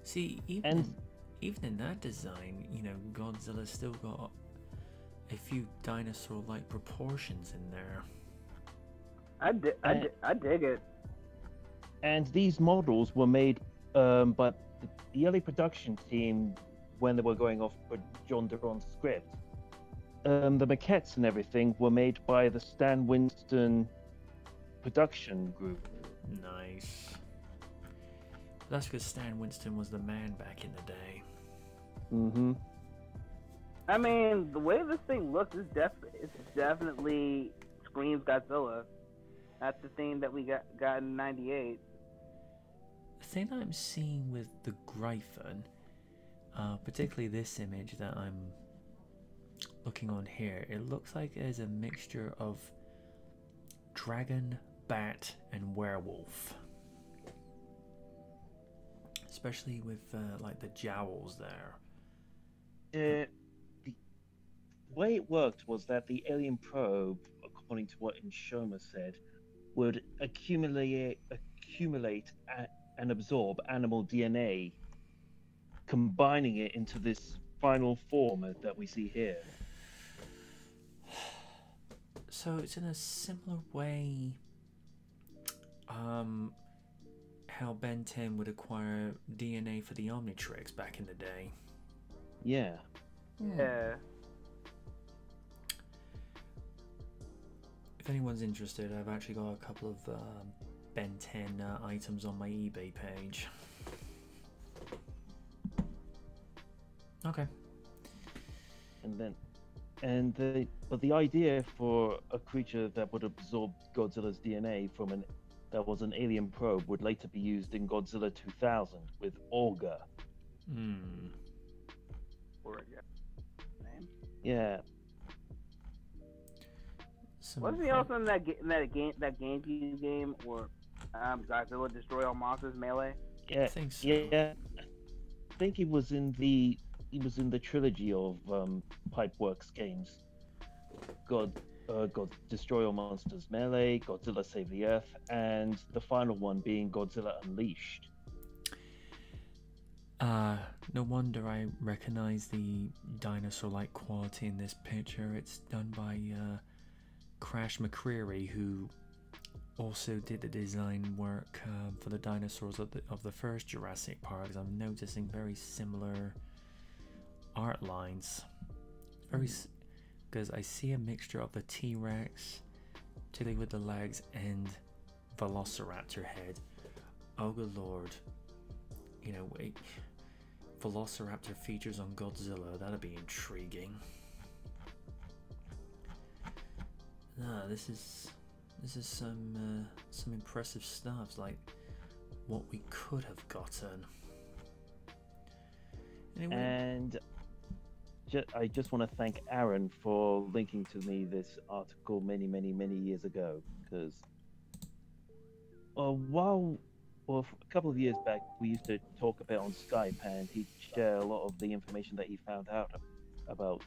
See, even in that design, you know, Godzilla's still got a few dinosaur-like proportions in there. I dig it. And these models were made, but the early production team, when they were going off for John Duron's script, the maquettes and everything were made by the Stan Winston production group. Nice. That's because Stan Winston was the man back in the day. Mm-hmm. I mean, the way this thing looks is definitely screams Godzilla. That's the thing that we got in '98. The thing that I'm seeing with the Gryphon, particularly this image that I'm looking on here, it looks like there's a mixture of dragon, bat, and werewolf. Especially with like the jowls there. The way it worked was that the alien probe, according to what Inshoma said, would accumulate and absorb animal DNA, combining it into this final form that we see here. So it's in a similar way how Ben 10 would acquire DNA for the Omnitrix back in the day. Yeah. Yeah. If anyone's interested, I've actually got a couple of Ben 10 items on my eBay page. Okay. But the idea for a creature that would absorb Godzilla's DNA from that was an alien probe would later be used in Godzilla 2000 with Olga. Yeah. Wasn't he also in that GameCube game or Godzilla Destroy All Monsters Melee? Yeah, I think so. Yeah, I think he was in the trilogy of Pipeworks games. God Destroy All Monsters Melee, Godzilla Save the Earth, and the final one being Godzilla Unleashed. No wonder I recognize the dinosaur-like quality in this picture. It's done by Crash McCreary, who also did the design work for the dinosaurs of the first Jurassic Park. I'm noticing very similar art lines. Because I see a mixture of the T-Rex, particularly with the legs, and Velociraptor head. Oh good lord. You know, wait. Velociraptor features on Godzilla, that'd be intriguing. This is some impressive stuff, like what we could have gotten. Anyway. And I just want to thank Aaron for linking to me this article many years ago, because a couple of years back, we used to talk a bit on Skype, and he'd share a lot of the information that he found out about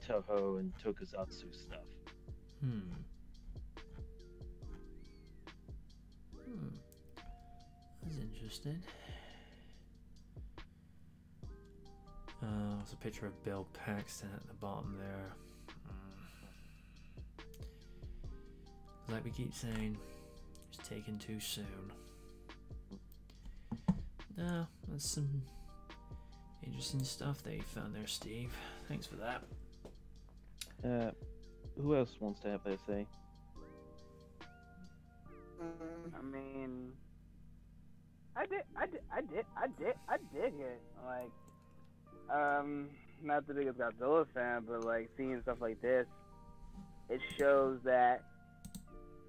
Toho and Tokusatsu stuff. That's interesting. There's a picture of Bill Paxton at the bottom there. Like we keep saying, it's taken too soon. No, that's some interesting stuff that you found there, Steve. Thanks for that. Who else wants to have their say? I mean, I dig it. Like, not the biggest Godzilla fan, but like seeing stuff like this, it shows that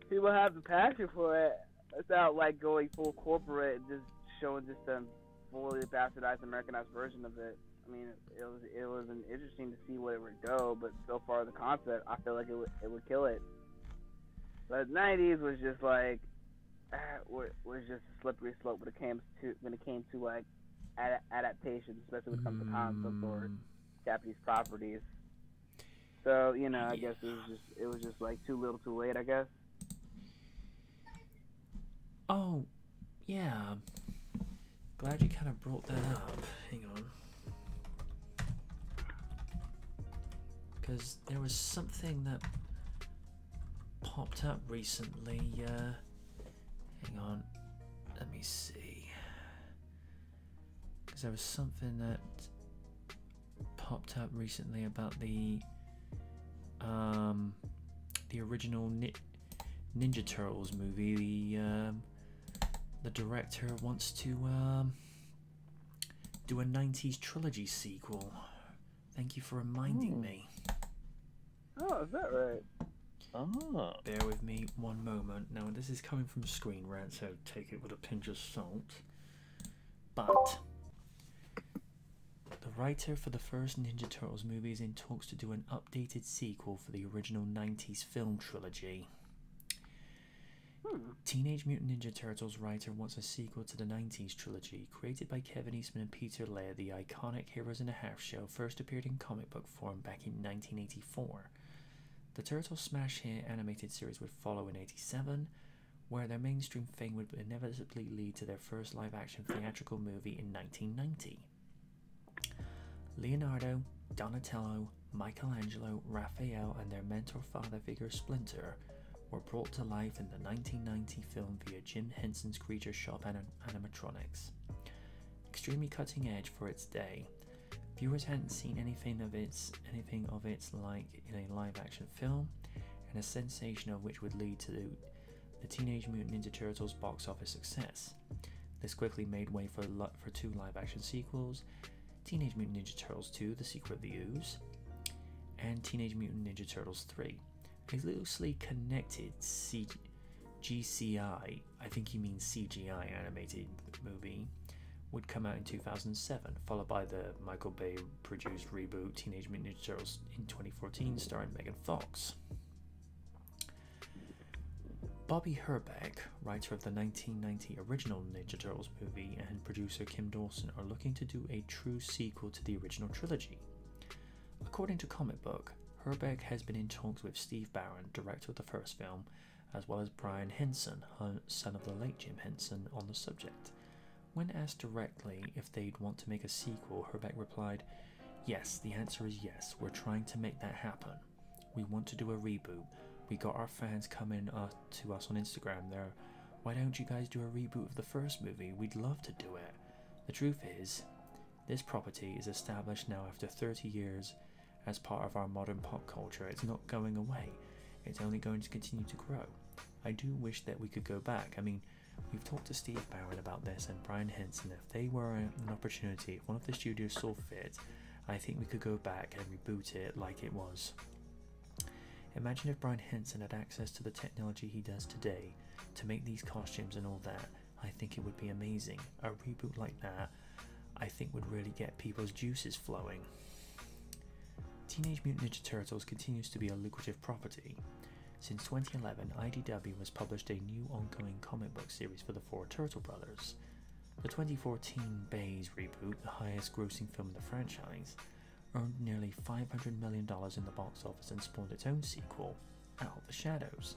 people have the passion for it without like going full corporate and just showing just a fully bastardized Americanized version of it. I mean, it was interesting to see where it would go, but so far the concept, I feel like it would kill it. But 90s was just like was just a slippery slope when it came to like adaptations, especially when it comes to concepts or Japanese properties. So I guess it was just like too little, too late. I guess. Oh, yeah. Glad you kind of brought that up. Hang on. Because there was something that popped up recently. Hang on. Let me see. Because there was something that popped up recently about the original Ninja Turtles movie. The director wants to do a 90s trilogy sequel. Thank you for reminding me. Oh, is that right? Ah. Bear with me one moment. Now, this is coming from Screen Rant, so take it with a pinch of salt. But the writer for the first Ninja Turtles movie is in talks to do an updated sequel for the original 90s film trilogy. Teenage Mutant Ninja Turtles writer wants a sequel to the 90s trilogy. Created by Kevin Eastman and Peter Laird, the iconic Heroes in a Half show first appeared in comic book form back in 1984. The Turtles smash hit animated series would follow in 87, where their mainstream fame would inevitably lead to their first live-action theatrical movie in 1990. Leonardo, Donatello, Michelangelo, Raphael, and their mentor father figure Splinter were brought to life in the 1990 film via Jim Henson's Creature Shop animatronics. Extremely cutting edge for its day, viewers hadn't seen anything of its like in a live-action film, and a sensation of which would lead to the Teenage Mutant Ninja Turtles box office success. This quickly made way for two live-action sequels: Teenage Mutant Ninja Turtles 2: The Secret of the Ooze, and Teenage Mutant Ninja Turtles 3. A loosely connected GCI, I think he means CGI animated movie, would come out in 2007, followed by the Michael Bay produced reboot Teenage Mutant Ninja Turtles in 2014, starring Megan Fox. Bobby Herbeck, writer of the 1990 original Ninja Turtles movie, and producer Kim Dawson are looking to do a true sequel to the original trilogy. According to Comic Book, Herbeck has been in talks with Steve Barron, director of the first film, as well as Brian Henson, son of the late Jim Henson, on the subject. When asked directly if they'd want to make a sequel, Herbeck replied, "Yes, the answer is yes. We're trying to make that happen. We want to do a reboot. We got our fans coming to us on Instagram there. Why don't you guys do a reboot of the first movie? We'd love to do it. The truth is, this property is established now after 30 years as part of our modern pop culture. It's not going away. It's only going to continue to grow. I do wish that we could go back. I mean, we've talked to Steve Barron about this and Brian Henson. If they were an opportunity, if one of the studios saw fit, I think we could go back and reboot it like it was. Imagine if Brian Henson had access to the technology he does today to make these costumes and all that. I think it would be amazing. A reboot like that, I think, would really get people's juices flowing." Teenage Mutant Ninja Turtles continues to be a lucrative property. Since 2011, IDW has published a new ongoing comic book series for the four Turtle brothers. The 2014 Bays reboot, the highest grossing film in the franchise, earned nearly $500 million in the box office and spawned its own sequel, Out of the Shadows.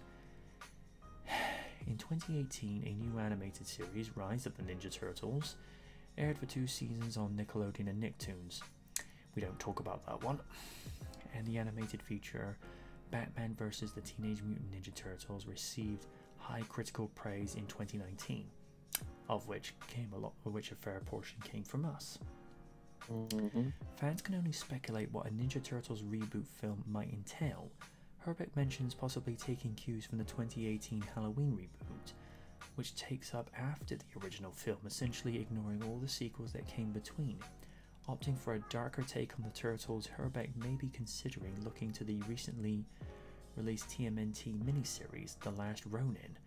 In 2018, a new animated series, Rise of the Ninja Turtles, aired for 2 seasons on Nickelodeon and Nicktoons. We don't talk about that one. And the animated feature, Batman vs. the Teenage Mutant Ninja Turtles, received high critical praise in 2019, of which a fair portion came from us. Fans can only speculate what a Ninja Turtles reboot film might entail. Herbeck mentions possibly taking cues from the 2018 Halloween reboot, which takes up after the original film, essentially ignoring all the sequels that came between. Opting for a darker take on the Turtles, Herbeck may be considering looking to the recently released TMNT miniseries, The Last Ronin,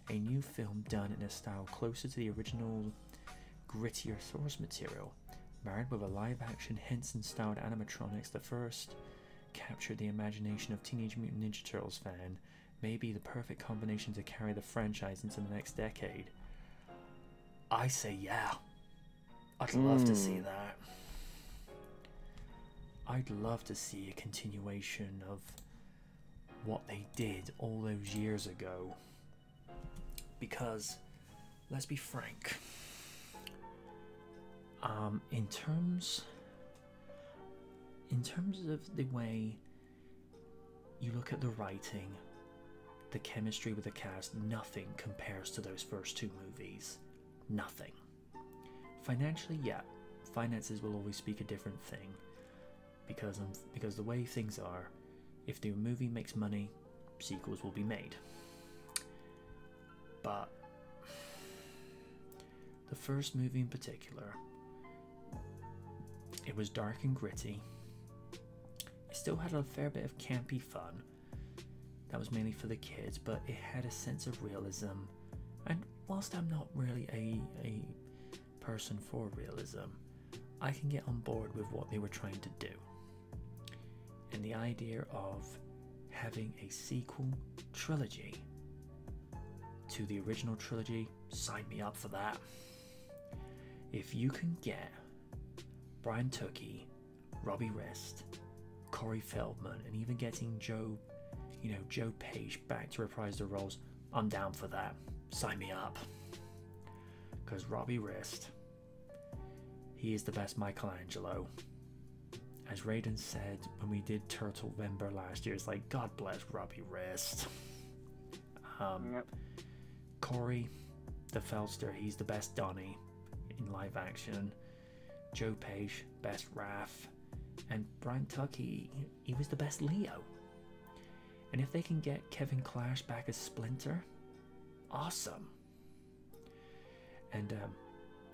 a new film done in a style closer to the original, grittier source material. Married with a live-action Henson-styled animatronics, the first captured the imagination of Teenage Mutant Ninja Turtles fan, may be the perfect combination to carry the franchise into the next decade. I say yeah. I'd love to see that. I'd love to see a continuation of what they did all those years ago. Because, let's be frank, in terms of the way you look at the writing, the chemistry with the cast, nothing compares to those first 2 movies. Nothing. Financially, yeah, finances will always speak a different thing, because the way things are, if the movie makes money, sequels will be made. But the first movie in particular, it was dark and gritty. It still had a fair bit of campy fun. That was mainly for the kids, but it had a sense of realism. And whilst I'm not really a person for realism, I can get on board with what they were trying to do. And the idea of having a sequel trilogy to the original trilogy, sign me up for that. If you can get Brian Tukey, Robbie Rist, Corey Feldman, and even getting Joe Page back to reprise the roles, I'm down for that. Sign me up. Because Robbie Rist, he is the best Michelangelo. As Raiden said when we did Turtlevember last year, it's like, God bless Robbie Rist. Yep. Corey, the Felster, he's the best Donnie in live action. Joe Page, best Raph. And Brian Tukey, he was the best Leo. And if they can get Kevin Clash back as Splinter, awesome. And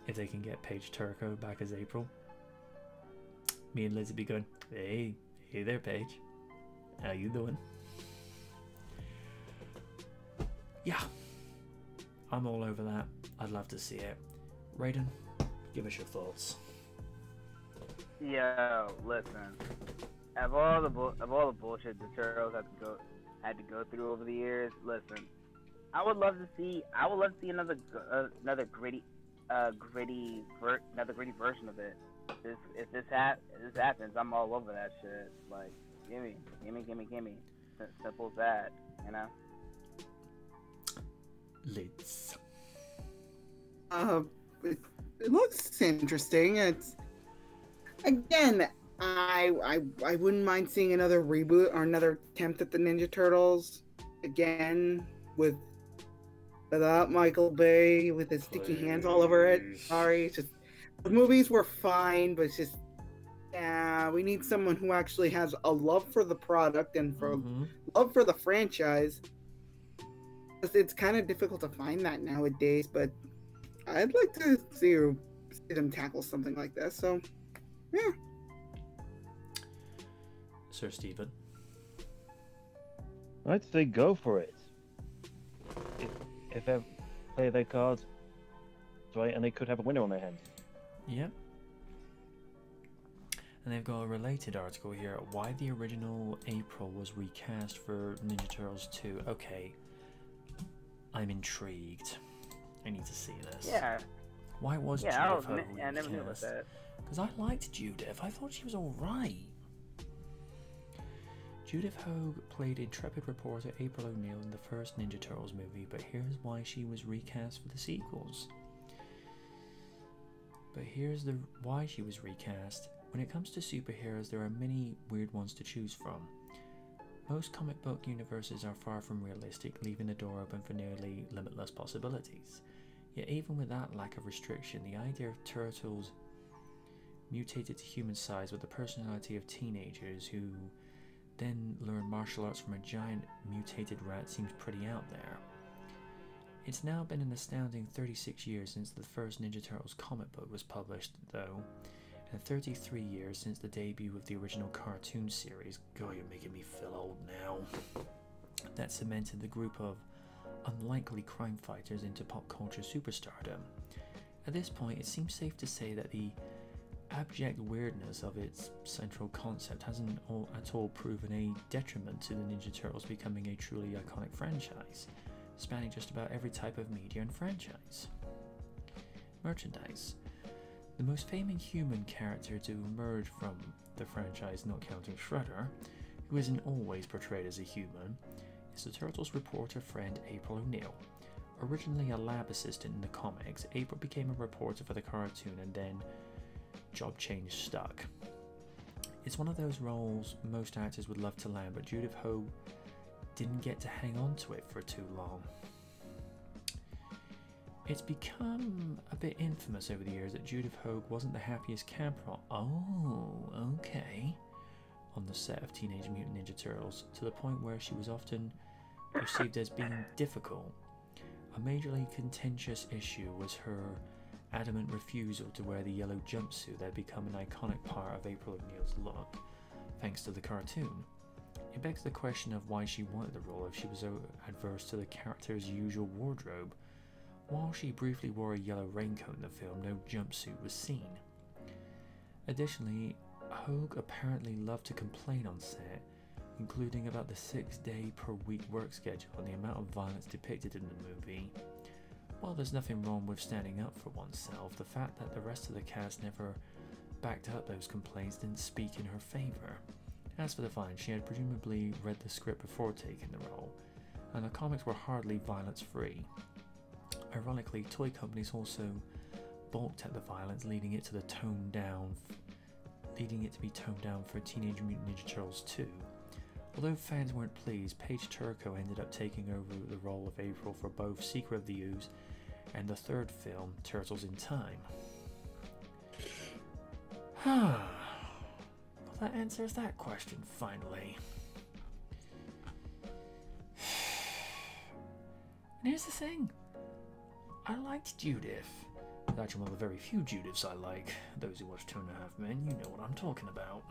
if they can get Paige Turco back as April, me and Liz would be going, hey there, Paige. How you doing? Yeah, I'm all over that. I'd love to see it. Raiden, give us your thoughts. Yo, listen. Of all the bullshit the Turtles had to go through over the years, listen. I would love to see another gritty version of it. If this happens, I'm all over that shit. Like, gimme. Simple as that, you know. Lids. It looks interesting. It's again, I wouldn't mind seeing another reboot or another attempt at the Ninja Turtles again without Michael Bay with his sticky hands all over it. Sorry, it's just the movies were fine, but it's just we need someone who actually has a love for the product and for love for the franchise. It's kind of difficult to find that nowadays, but I'd like to see them tackle something like this. So, yeah. Sir Stephen, I'd say go for it. If they play their cards right, and they could have a winner on their hands. Yep. And they've got a related article here. Why the original April was recast for Ninja Turtles 2. Okay. I'm intrigued. I need to see this. Yeah. Why was Judith Ho recast? I never knew about that. Because I liked Judith. I thought she was alright. Judith Hogue played intrepid reporter April O'Neil in the first Ninja Turtles movie, but here's why she was recast for the sequels. But here's why she was recast. When it comes to superheroes, there are many weird ones to choose from. Most comic book universes are far from realistic, leaving the door open for nearly limitless possibilities. Yet even with that lack of restriction, the idea of turtles mutated to human size with the personality of teenagers who then learn martial arts from a giant mutated rat seems pretty out there. It's now been an astounding 36 years since the first Ninja Turtles comic book was published, though, and 33 years since the debut of the original cartoon series. God, you're making me feel old now. That cemented the group of unlikely crime fighters into pop culture superstardom. At this point, it seems safe to say that the abject weirdness of its central concept hasn't at all proven a detriment to the Ninja Turtles becoming a truly iconic franchise, spanning just about every type of media and franchise. Merchandise. The most famous human character to emerge from the franchise, not counting Shredder, who isn't always portrayed as a human, is the Turtles' reporter friend April O'Neil. Originally a lab assistant in the comics, April became a reporter for the cartoon and then job change stuck. It's one of those roles most actors would love to land, but Judith Hogue didn't get to hang on to it for too long. It's become a bit infamous over the years that Judith Hogue wasn't the happiest camper on the set of Teenage Mutant Ninja Turtles, to the point where she was often perceived as being difficult. A majorly contentious issue was her adamant refusal to wear the yellow jumpsuit that had become an iconic part of April O'Neil's look, thanks to the cartoon. It begs the question of why she wanted the role if she was so adverse to the character's usual wardrobe. While she briefly wore a yellow raincoat in the film, no jumpsuit was seen. Additionally, Hogue apparently loved to complain on set, including about the 6-day-per-week work schedule and the amount of violence depicted in the movie. While there's nothing wrong with standing up for oneself, the fact that the rest of the cast never backed up those complaints didn't speak in her favour. As for the violence, she had presumably read the script before taking the role, and the comics were hardly violence-free. Ironically, toy companies also balked at the violence, leading it to be toned down for Teenage Mutant Ninja Turtles 2. Although fans weren't pleased, Paige Turco ended up taking over the role of April for both Secret of the Ooze and the third film, Turtles in Time. Well, that answers that question, finally. And here's the thing. I liked Judith. It's actually one of the very few Judiths I like. Those who watch 2.5 Men, you know what I'm talking about.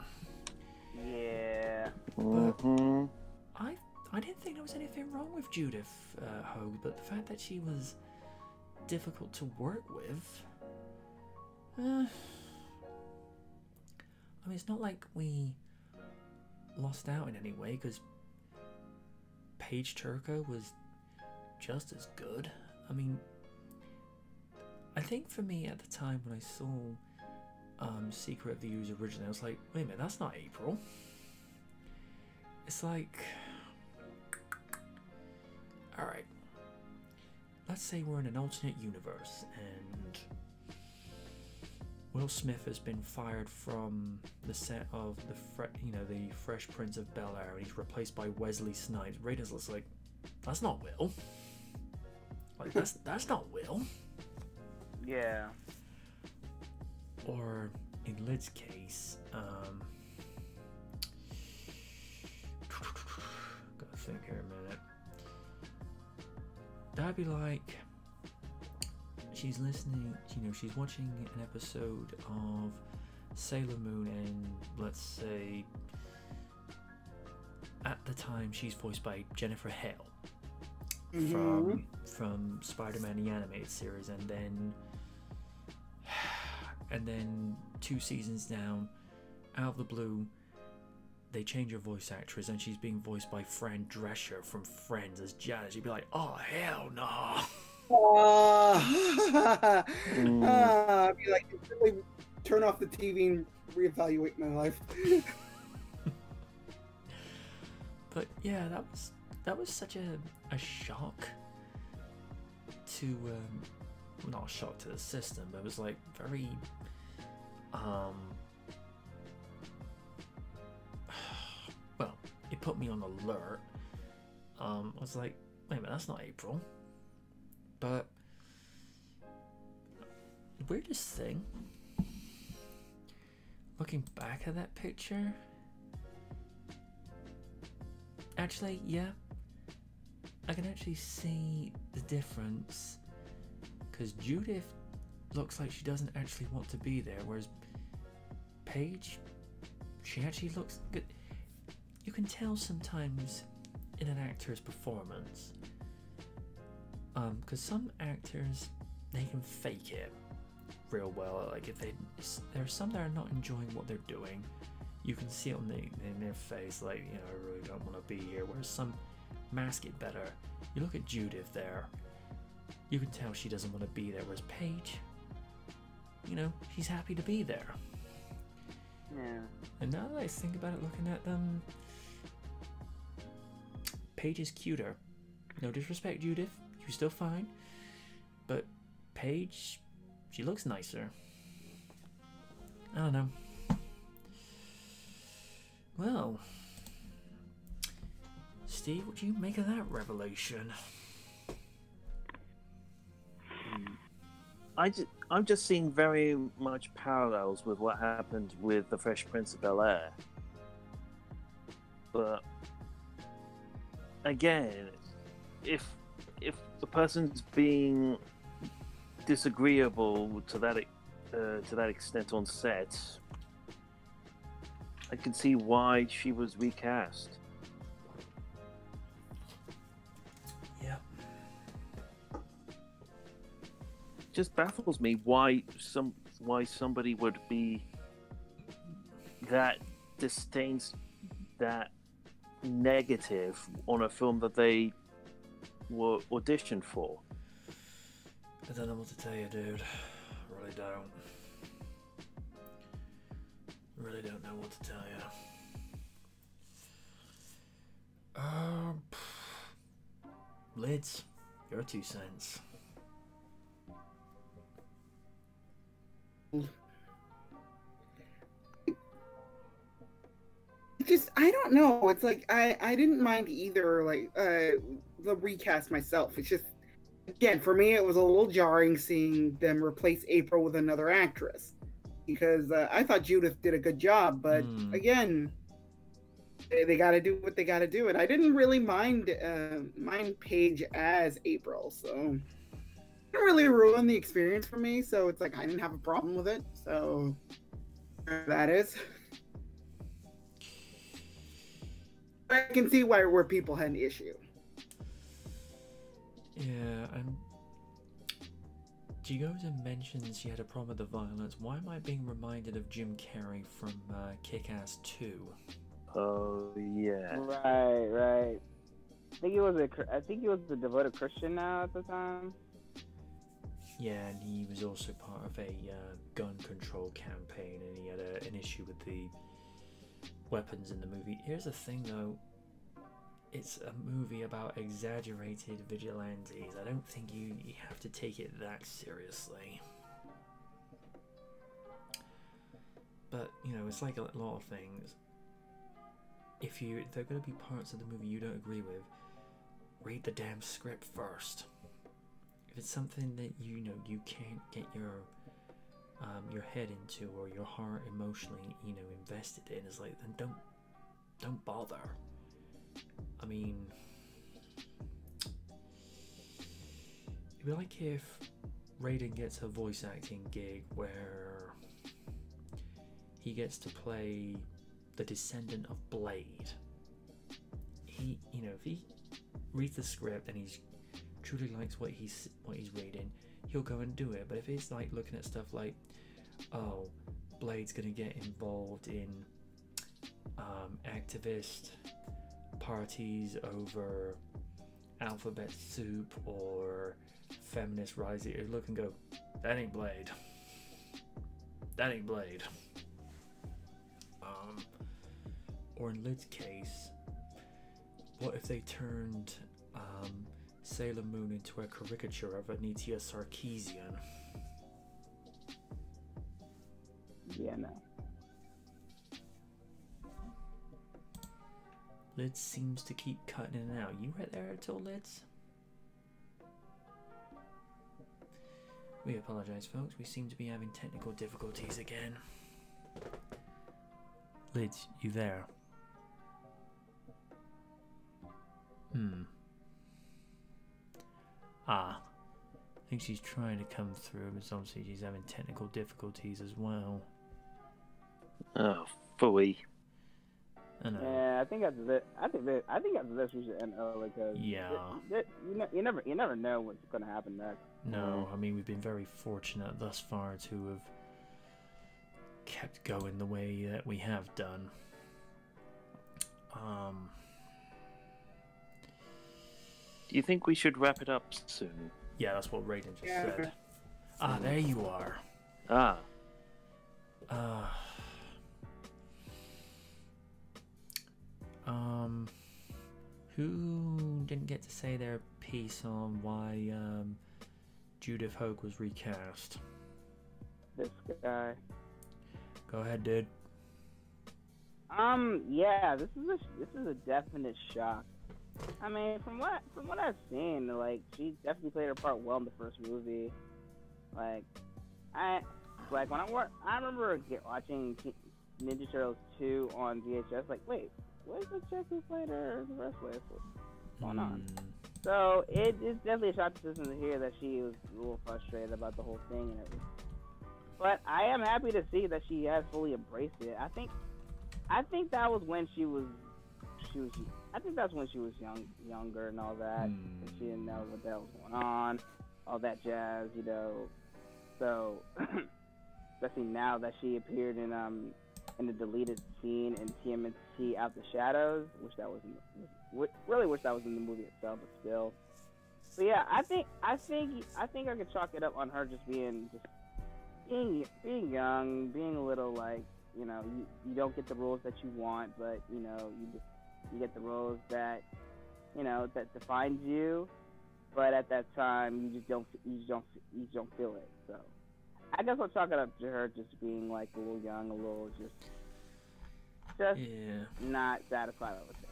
Yeah. But I didn't think there was anything wrong with Judith Hogue, but the fact that she was difficult to work with. I mean, it's not like we lost out in any way, because Paige Turco was just as good. I mean, I think for me at the time when I saw Secret of the Ooze originally, I was like, wait a minute, that's not April. It's like, alright, let's say we're in an alternate universe and Will Smith has been fired from the set of the Fresh Prince of Bel-Air, and he's replaced by Wesley Snipes. Raiders looks like, that's not Will. Like, that's not Will. Yeah. Or in Lid's case, gotta think here a minute. That'd be like, she's listening, she's watching an episode of Sailor Moon, and let's say at the time she's voiced by Jennifer Hale from Spider-Man the Animated Series, and then 2 seasons down, out of the blue, they change her voice actress and she's being voiced by Fran Drescher from Friends as Janice. You'd be like, oh hell no. I'd be like, really turn off the TV and reevaluate my life. But yeah, that was such a shock to not a shock to the system, but it was like very well, it put me on alert. I was like, wait a minute, that's not April. But the weirdest thing, looking back at that picture, actually, yeah, I can actually see the difference, because Judith looks like she doesn't actually want to be there, whereas Paige, she actually looks good. You can tell sometimes in an actor's performance, because some actors, they can fake it real well. Like if there's some that are not enjoying what they're doing, you can see it in their face, like, I really don't want to be here. Whereas some mask it better. You look at Judith there, you can tell she doesn't want to be there. Whereas Paige, she's happy to be there. Yeah. And now that I think about it, looking at them, Paige is cuter. No disrespect, Judith, you're still fine. But Paige, she looks nicer. I don't know. Well, Steve, what do you make of that revelation? I'm just seeing very much parallels with what happened with the Fresh Prince of Bel-Air. But again, if the person's being disagreeable to that extent on set, I can see why she was recast. Yeah. Just baffles me why somebody would be that that negative on a film that they were auditioned for. I don't know what to tell you, dude. I really don't. Really don't know what to tell you. Lids, your 2 cents. I don't know. It's like I didn't mind either, like the recast myself. It's just, again, for me it was a little jarring seeing them replace April with another actress, because I thought Judith did a good job, but again, they got to do what they got to do, and I didn't really mind Paige as April, so it didn't really ruin the experience for me. So it's like I didn't have a problem with it. So that is. I can see where people had an issue. Yeah, Gigoza mentions she had a problem with the violence. Why am I being reminded of Jim Carrey from Kick-Ass 2? Oh yeah. Right. I think he was a devoted Christian now at the time. Yeah, and he was also part of a gun control campaign, and he had an issue with the weapons in the movie. Here's the thing, though. It's a movie about exaggerated vigilantes. I don't think you have to take it that seriously. But, you know, it's like a lot of things. If there are going to be parts of the movie you don't agree with, read the damn script first. If it's something that you know you can't get your head into, or your heart emotionally, you know, invested in, it's like, then don't bother. I mean, it'd be like if Raiden gets a voice acting gig where he gets to play the descendant of Blade. He, you know, if he reads the script and he's truly likes what he's reading, he'll go and do it. But if it's like looking at stuff like, oh, Blade's gonna get involved in activist parties over alphabet soup or feminist rising, you look and go, that ain't Blade. That ain't Blade. Or in Lid's case, what if they turned Sailor Moon into a caricature of Anita Sarkeesian? Yeah, no. Lids seems to keep cutting in and out. You right there at all, Lids? We apologize, folks. We seem to be having technical difficulties again. Lids, you there? I think she's trying to come through, but obviously she's having technical difficulties as well. Oh, phooey. I know. Yeah, I think after this, we should end early, because you never know what's gonna happen next. No, I mean, we've been very fortunate thus far to have kept going the way that we have done. Do you think we should wrap it up soon? Yeah, that's what Raiden just said. Ah, there you are. Who didn't get to say their piece on why Judith Hogue was recast? This guy. Go ahead, dude. Yeah, this is a definite shock. I mean, from what I've seen, like, she definitely played her part well in the first movie. Like, I remember watching Ninja Turtles 2 on VHS. Like, wait, where's the chick who played her in the first place? What's going on? So it is definitely a shock to hear that she was a little frustrated about the whole thing and everything. But I am happy to see that she has fully embraced it. I think that was when she was younger and all that. And she didn't know what the hell was going on, all that jazz, you know. So, especially now that she appeared in the deleted scene in TMNT Out the Shadows, really wish that was in the movie itself, but still. But yeah, I think I could chalk it up on her just being young, being a little, like, you know, you don't get the roles that you want, but you know, you get the roles that, you know, that defines you, but at that time you just don't feel it. So I guess I'll chalk it up to her just being like a little young, a little just not satisfied with it.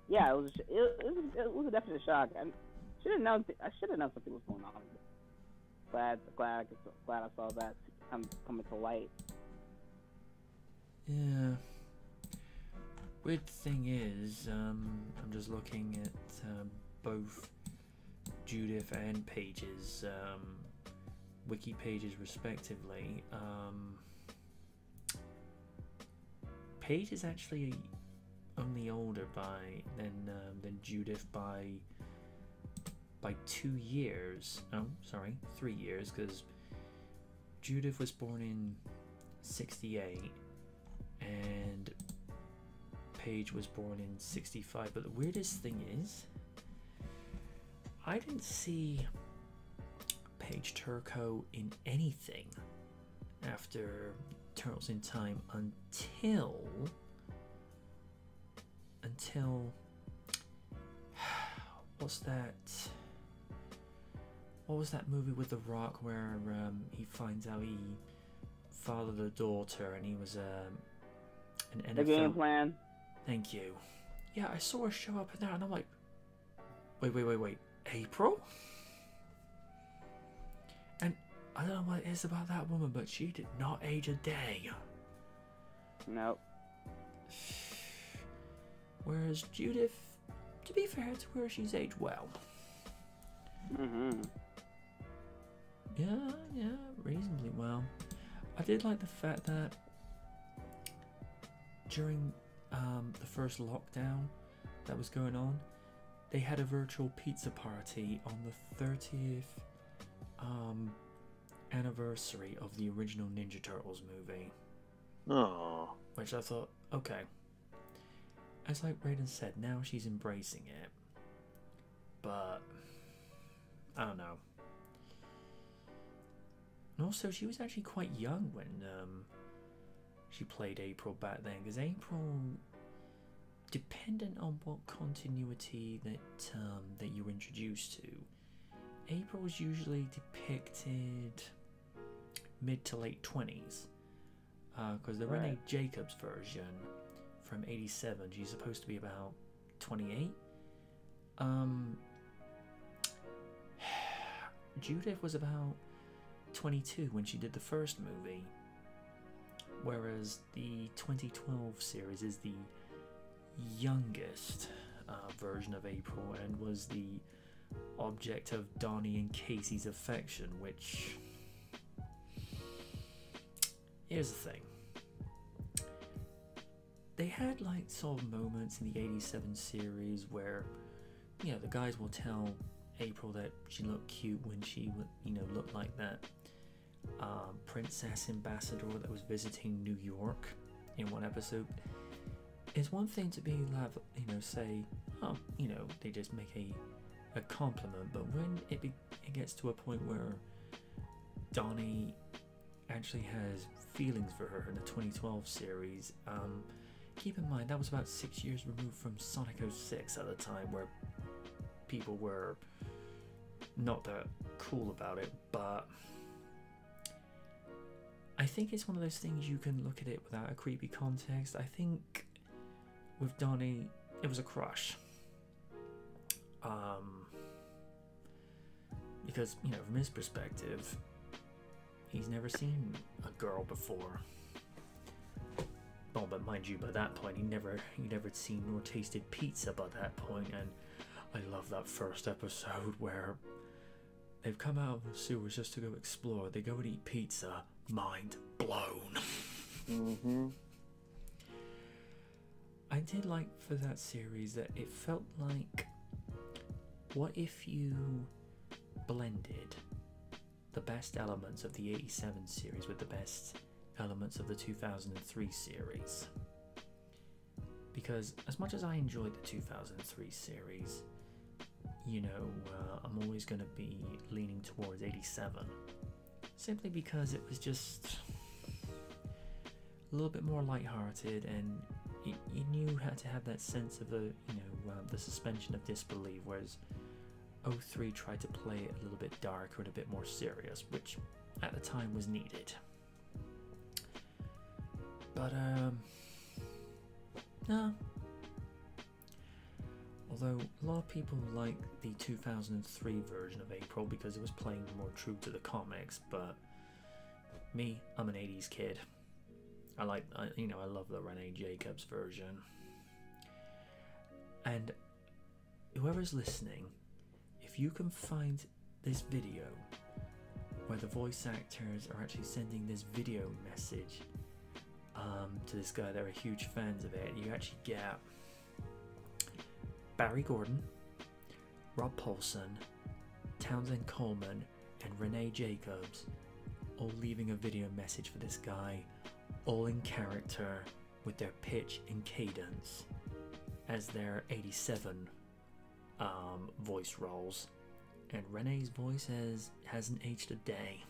Yeah, it was a definite shock. I should have known something was going on. Glad I saw that coming to light. Yeah. Weird thing is, I'm just looking at both Judith and Paige's wiki pages respectively. Paige is actually only older than Judith by by 2 years. Oh, sorry, 3 years, because Judith was born in 68 and Paige was born in 65. But the weirdest thing is, I didn't see Paige Turco in anything after Turtles in Time until what was that movie with The Rock where he finds out he fathered a daughter and he was an NFL. The Game Plan. Thank you. Yeah, I saw her show up in there and I'm like, wait, April? And I don't know what it is about that woman, but she did not age a day. Nope. Whereas Judith, to be fair to her, she's aged well. Yeah, reasonably well. I did like the fact that during the first lockdown that was going on, they had a virtual pizza party on the 30th anniversary of the original Ninja Turtles movie. Oh. Which I thought, okay. As like Raiden said, now she's embracing it. But I don't know. And also, she was actually quite young when she played April back then, because April, dependent on what continuity that you're introduced to, April was usually depicted mid to late 20s. Because the Renee Jacobs version from 87, she's supposed to be about 28. Judith was about 22 when she did the first movie, whereas the 2012 series is the youngest version of April and was the object of Donnie and Casey's affection, which, here's the thing, they had like sort of moments in the 87 series where, you know, the guys will tell April that she looked cute when she would, you know, looked like that princess ambassador that was visiting New York in one episode. It's one thing to be like, you know, say, oh, you know, they just make a compliment, but when it gets to a point where Donnie actually has feelings for her in the 2012 series, keep in mind that was about 6 years removed from Sonic 06 at the time, where people were not that cool about it, but I think it's one of those things you can look at it without a creepy context. I think with Donnie, it was a crush. Because, you know, from his perspective, he's never seen a girl before. Oh, but mind you, by that point, he never seen nor tasted pizza by that point, and I love that first episode where they've come out of the sewers just to go explore. They go and eat pizza. Mind blown. Mm-hmm. I did like for that series that it felt like, what if you blended the best elements of the 87 series with the best elements of the 2003 series? Because as much as I enjoyed the 2003 series, you know, I'm always going to be leaning towards 87. Simply because it was just a little bit more lighthearted, and you knew how to have that sense of the suspension of disbelief, whereas 03 tried to play it a little bit darker and a bit more serious, which at the time was needed. But no. Although a lot of people like the 2003 version of April because it was playing more true to the comics, but me, I'm an 80s kid. I love the Renee Jacobs version. And whoever's listening, if you can find this video where the voice actors are actually sending this video message to this guy that are huge fans of it, you actually get Barry Gordon, Rob Paulson, Townsend Coleman, and Renee Jacobs all leaving a video message for this guy, all in character with their pitch and cadence as their 87 voice roles. And Renee's voice hasn't aged a day.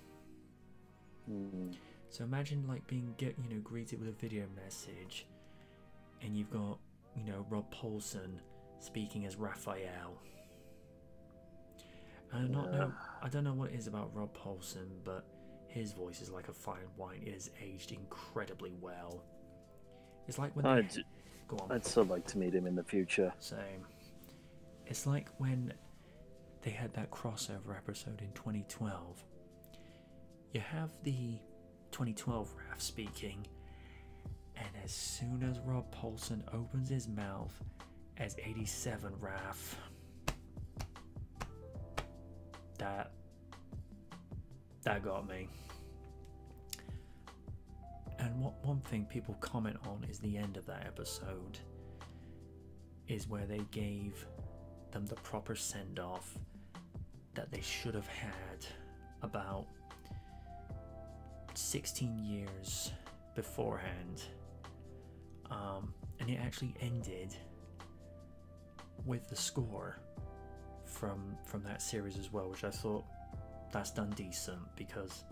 So imagine like being greeted with a video message, and you've got Rob Paulsen speaking as Raphael. I don't know what it is about Rob Paulsen, but his voice is like a fine wine. It has aged incredibly well. It's like when go on. I'd so like to meet him in the future. Same. It's like when they had that crossover episode in 2012. You have the 2012 Raph speaking, and as soon as Rob Paulsen opens his mouth as 87 Raph, that got me. And one thing people comment on is the end of that episode is where they gave them the proper send-off that they should have had about 16 years beforehand. And it actually ended with the score from that series as well, which I thought that's done decent, because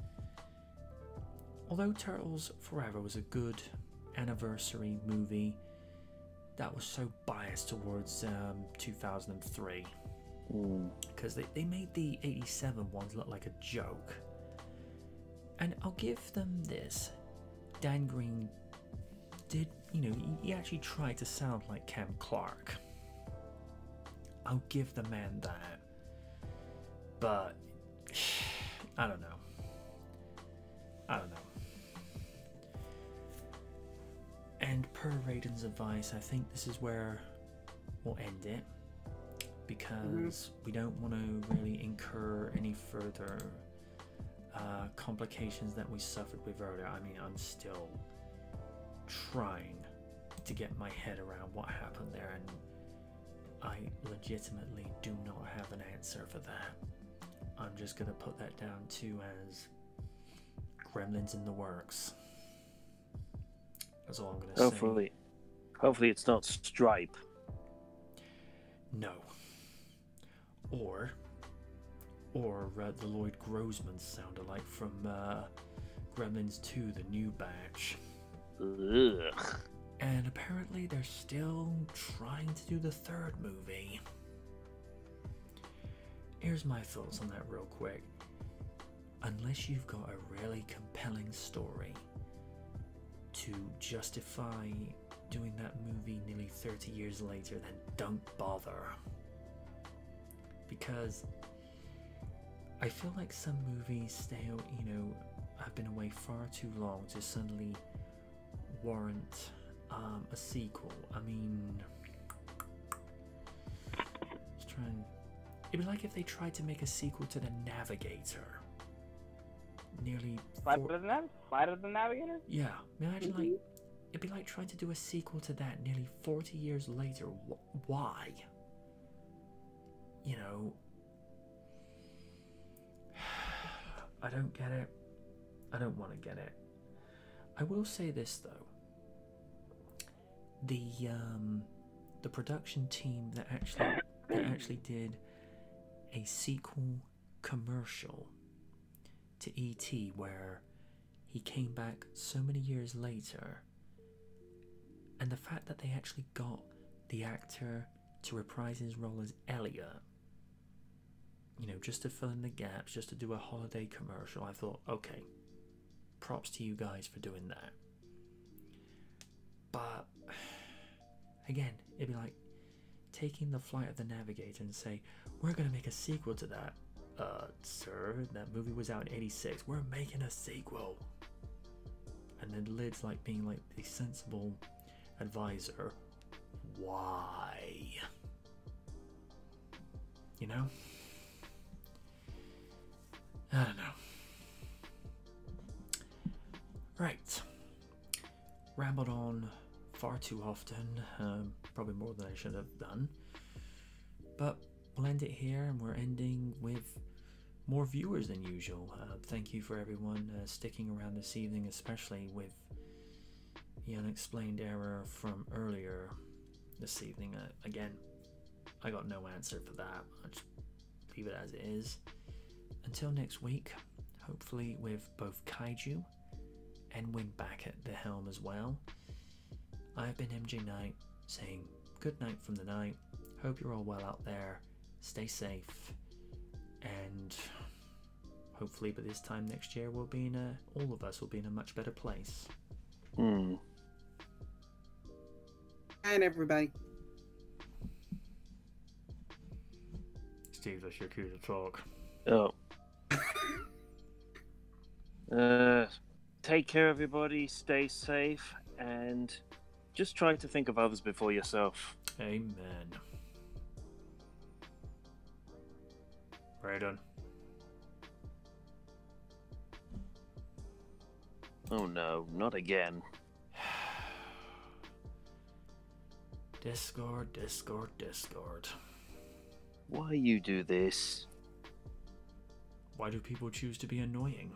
although Turtles Forever was a good anniversary movie, that was so biased towards 2003, because they made the 87 ones look like a joke. And I'll give them this, Dan Green did, he actually tried to sound like Cam Clarke. I'll give the man that. But I don't know. And per Raiden's advice, I think this is where we'll end it, because we don't want to really incur any further complications that we suffered with earlier. I mean, I'm still trying to get my head around what happened there, and I legitimately do not have an answer for that. I'm just gonna put that down to as gremlins in the works. That's all I'm gonna say. Hopefully it's not Stripe. No. Or the Lloyd Grossman sound-alike from Gremlins 2, the new batch. Ugh. And apparently they're still trying to do the third movie. Here's my thoughts on that real quick. Unless you've got a really compelling story to justify doing that movie nearly 30 years later, then don't bother. Because I feel like some movies stale, have been away far too long to suddenly warrant a sequel. I mean, it'd be like if they tried to make a sequel to The Navigator. Flight of the Navigator? Yeah, imagine it'd be like trying to do a sequel to that nearly 40 years later. Why? I don't get it. I don't want to get it. I will say this though. The production team that actually did a sequel commercial to E.T. where he came back so many years later, and the fact that they actually got the actor to reprise his role as Elliot, just to fill in the gaps, just to do a holiday commercial, I thought, okay, props to you guys for doing that. But again, it'd be like taking the Flight of the Navigator and say, we're gonna make a sequel to that. Sir, that movie was out in 86. We're making a sequel. And then Lid's like being like the sensible advisor. Why? I don't know. Right. Rambled on far too often. Probably more than I should have done. But we'll end it here, and we're ending with more viewers than usual. Thank you for everyone sticking around this evening, especially with the unexplained error from earlier this evening. Again, I got no answer for that. I'll just leave it as it is. Until next week, hopefully with both Kaiju and Win back at the helm as well. I've been MJ Knight saying good night from the night. Hope you're all well out there. Stay safe. And hopefully by this time next year we'll be in all of us will be in a much better place. And everybody. Steve, that's your cue to talk. Oh. Take care, everybody. Stay safe, and just try to think of others before yourself. Amen. Raiden. Oh no, not again. Discord, Discord, Discord. Why you do this? Why do people choose to be annoying?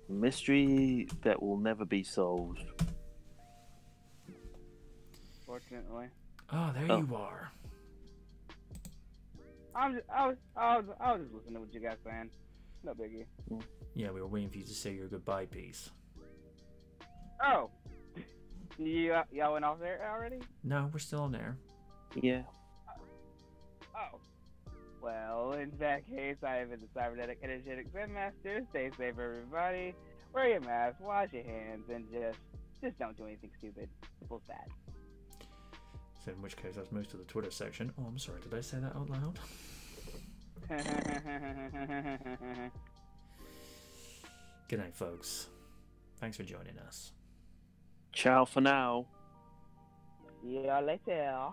Mystery that will never be solved. Fortunately. Oh, there you are. I was just listening to what you guys saying. No biggie. Yeah, we were waiting for you to say your goodbye piece. Oh, y'all went off there already? No, we're still on air. Yeah. Oh. Well, in that case, I have been the Cybernetic Energetic Zen Master. Stay safe, everybody. Wear your mask, wash your hands, and just don't do anything stupid. Simple as that. So in which case, that's most of the Twitter section. Oh, I'm sorry. Did I say that out loud? Good night, folks. Thanks for joining us. Ciao for now. See y'all later.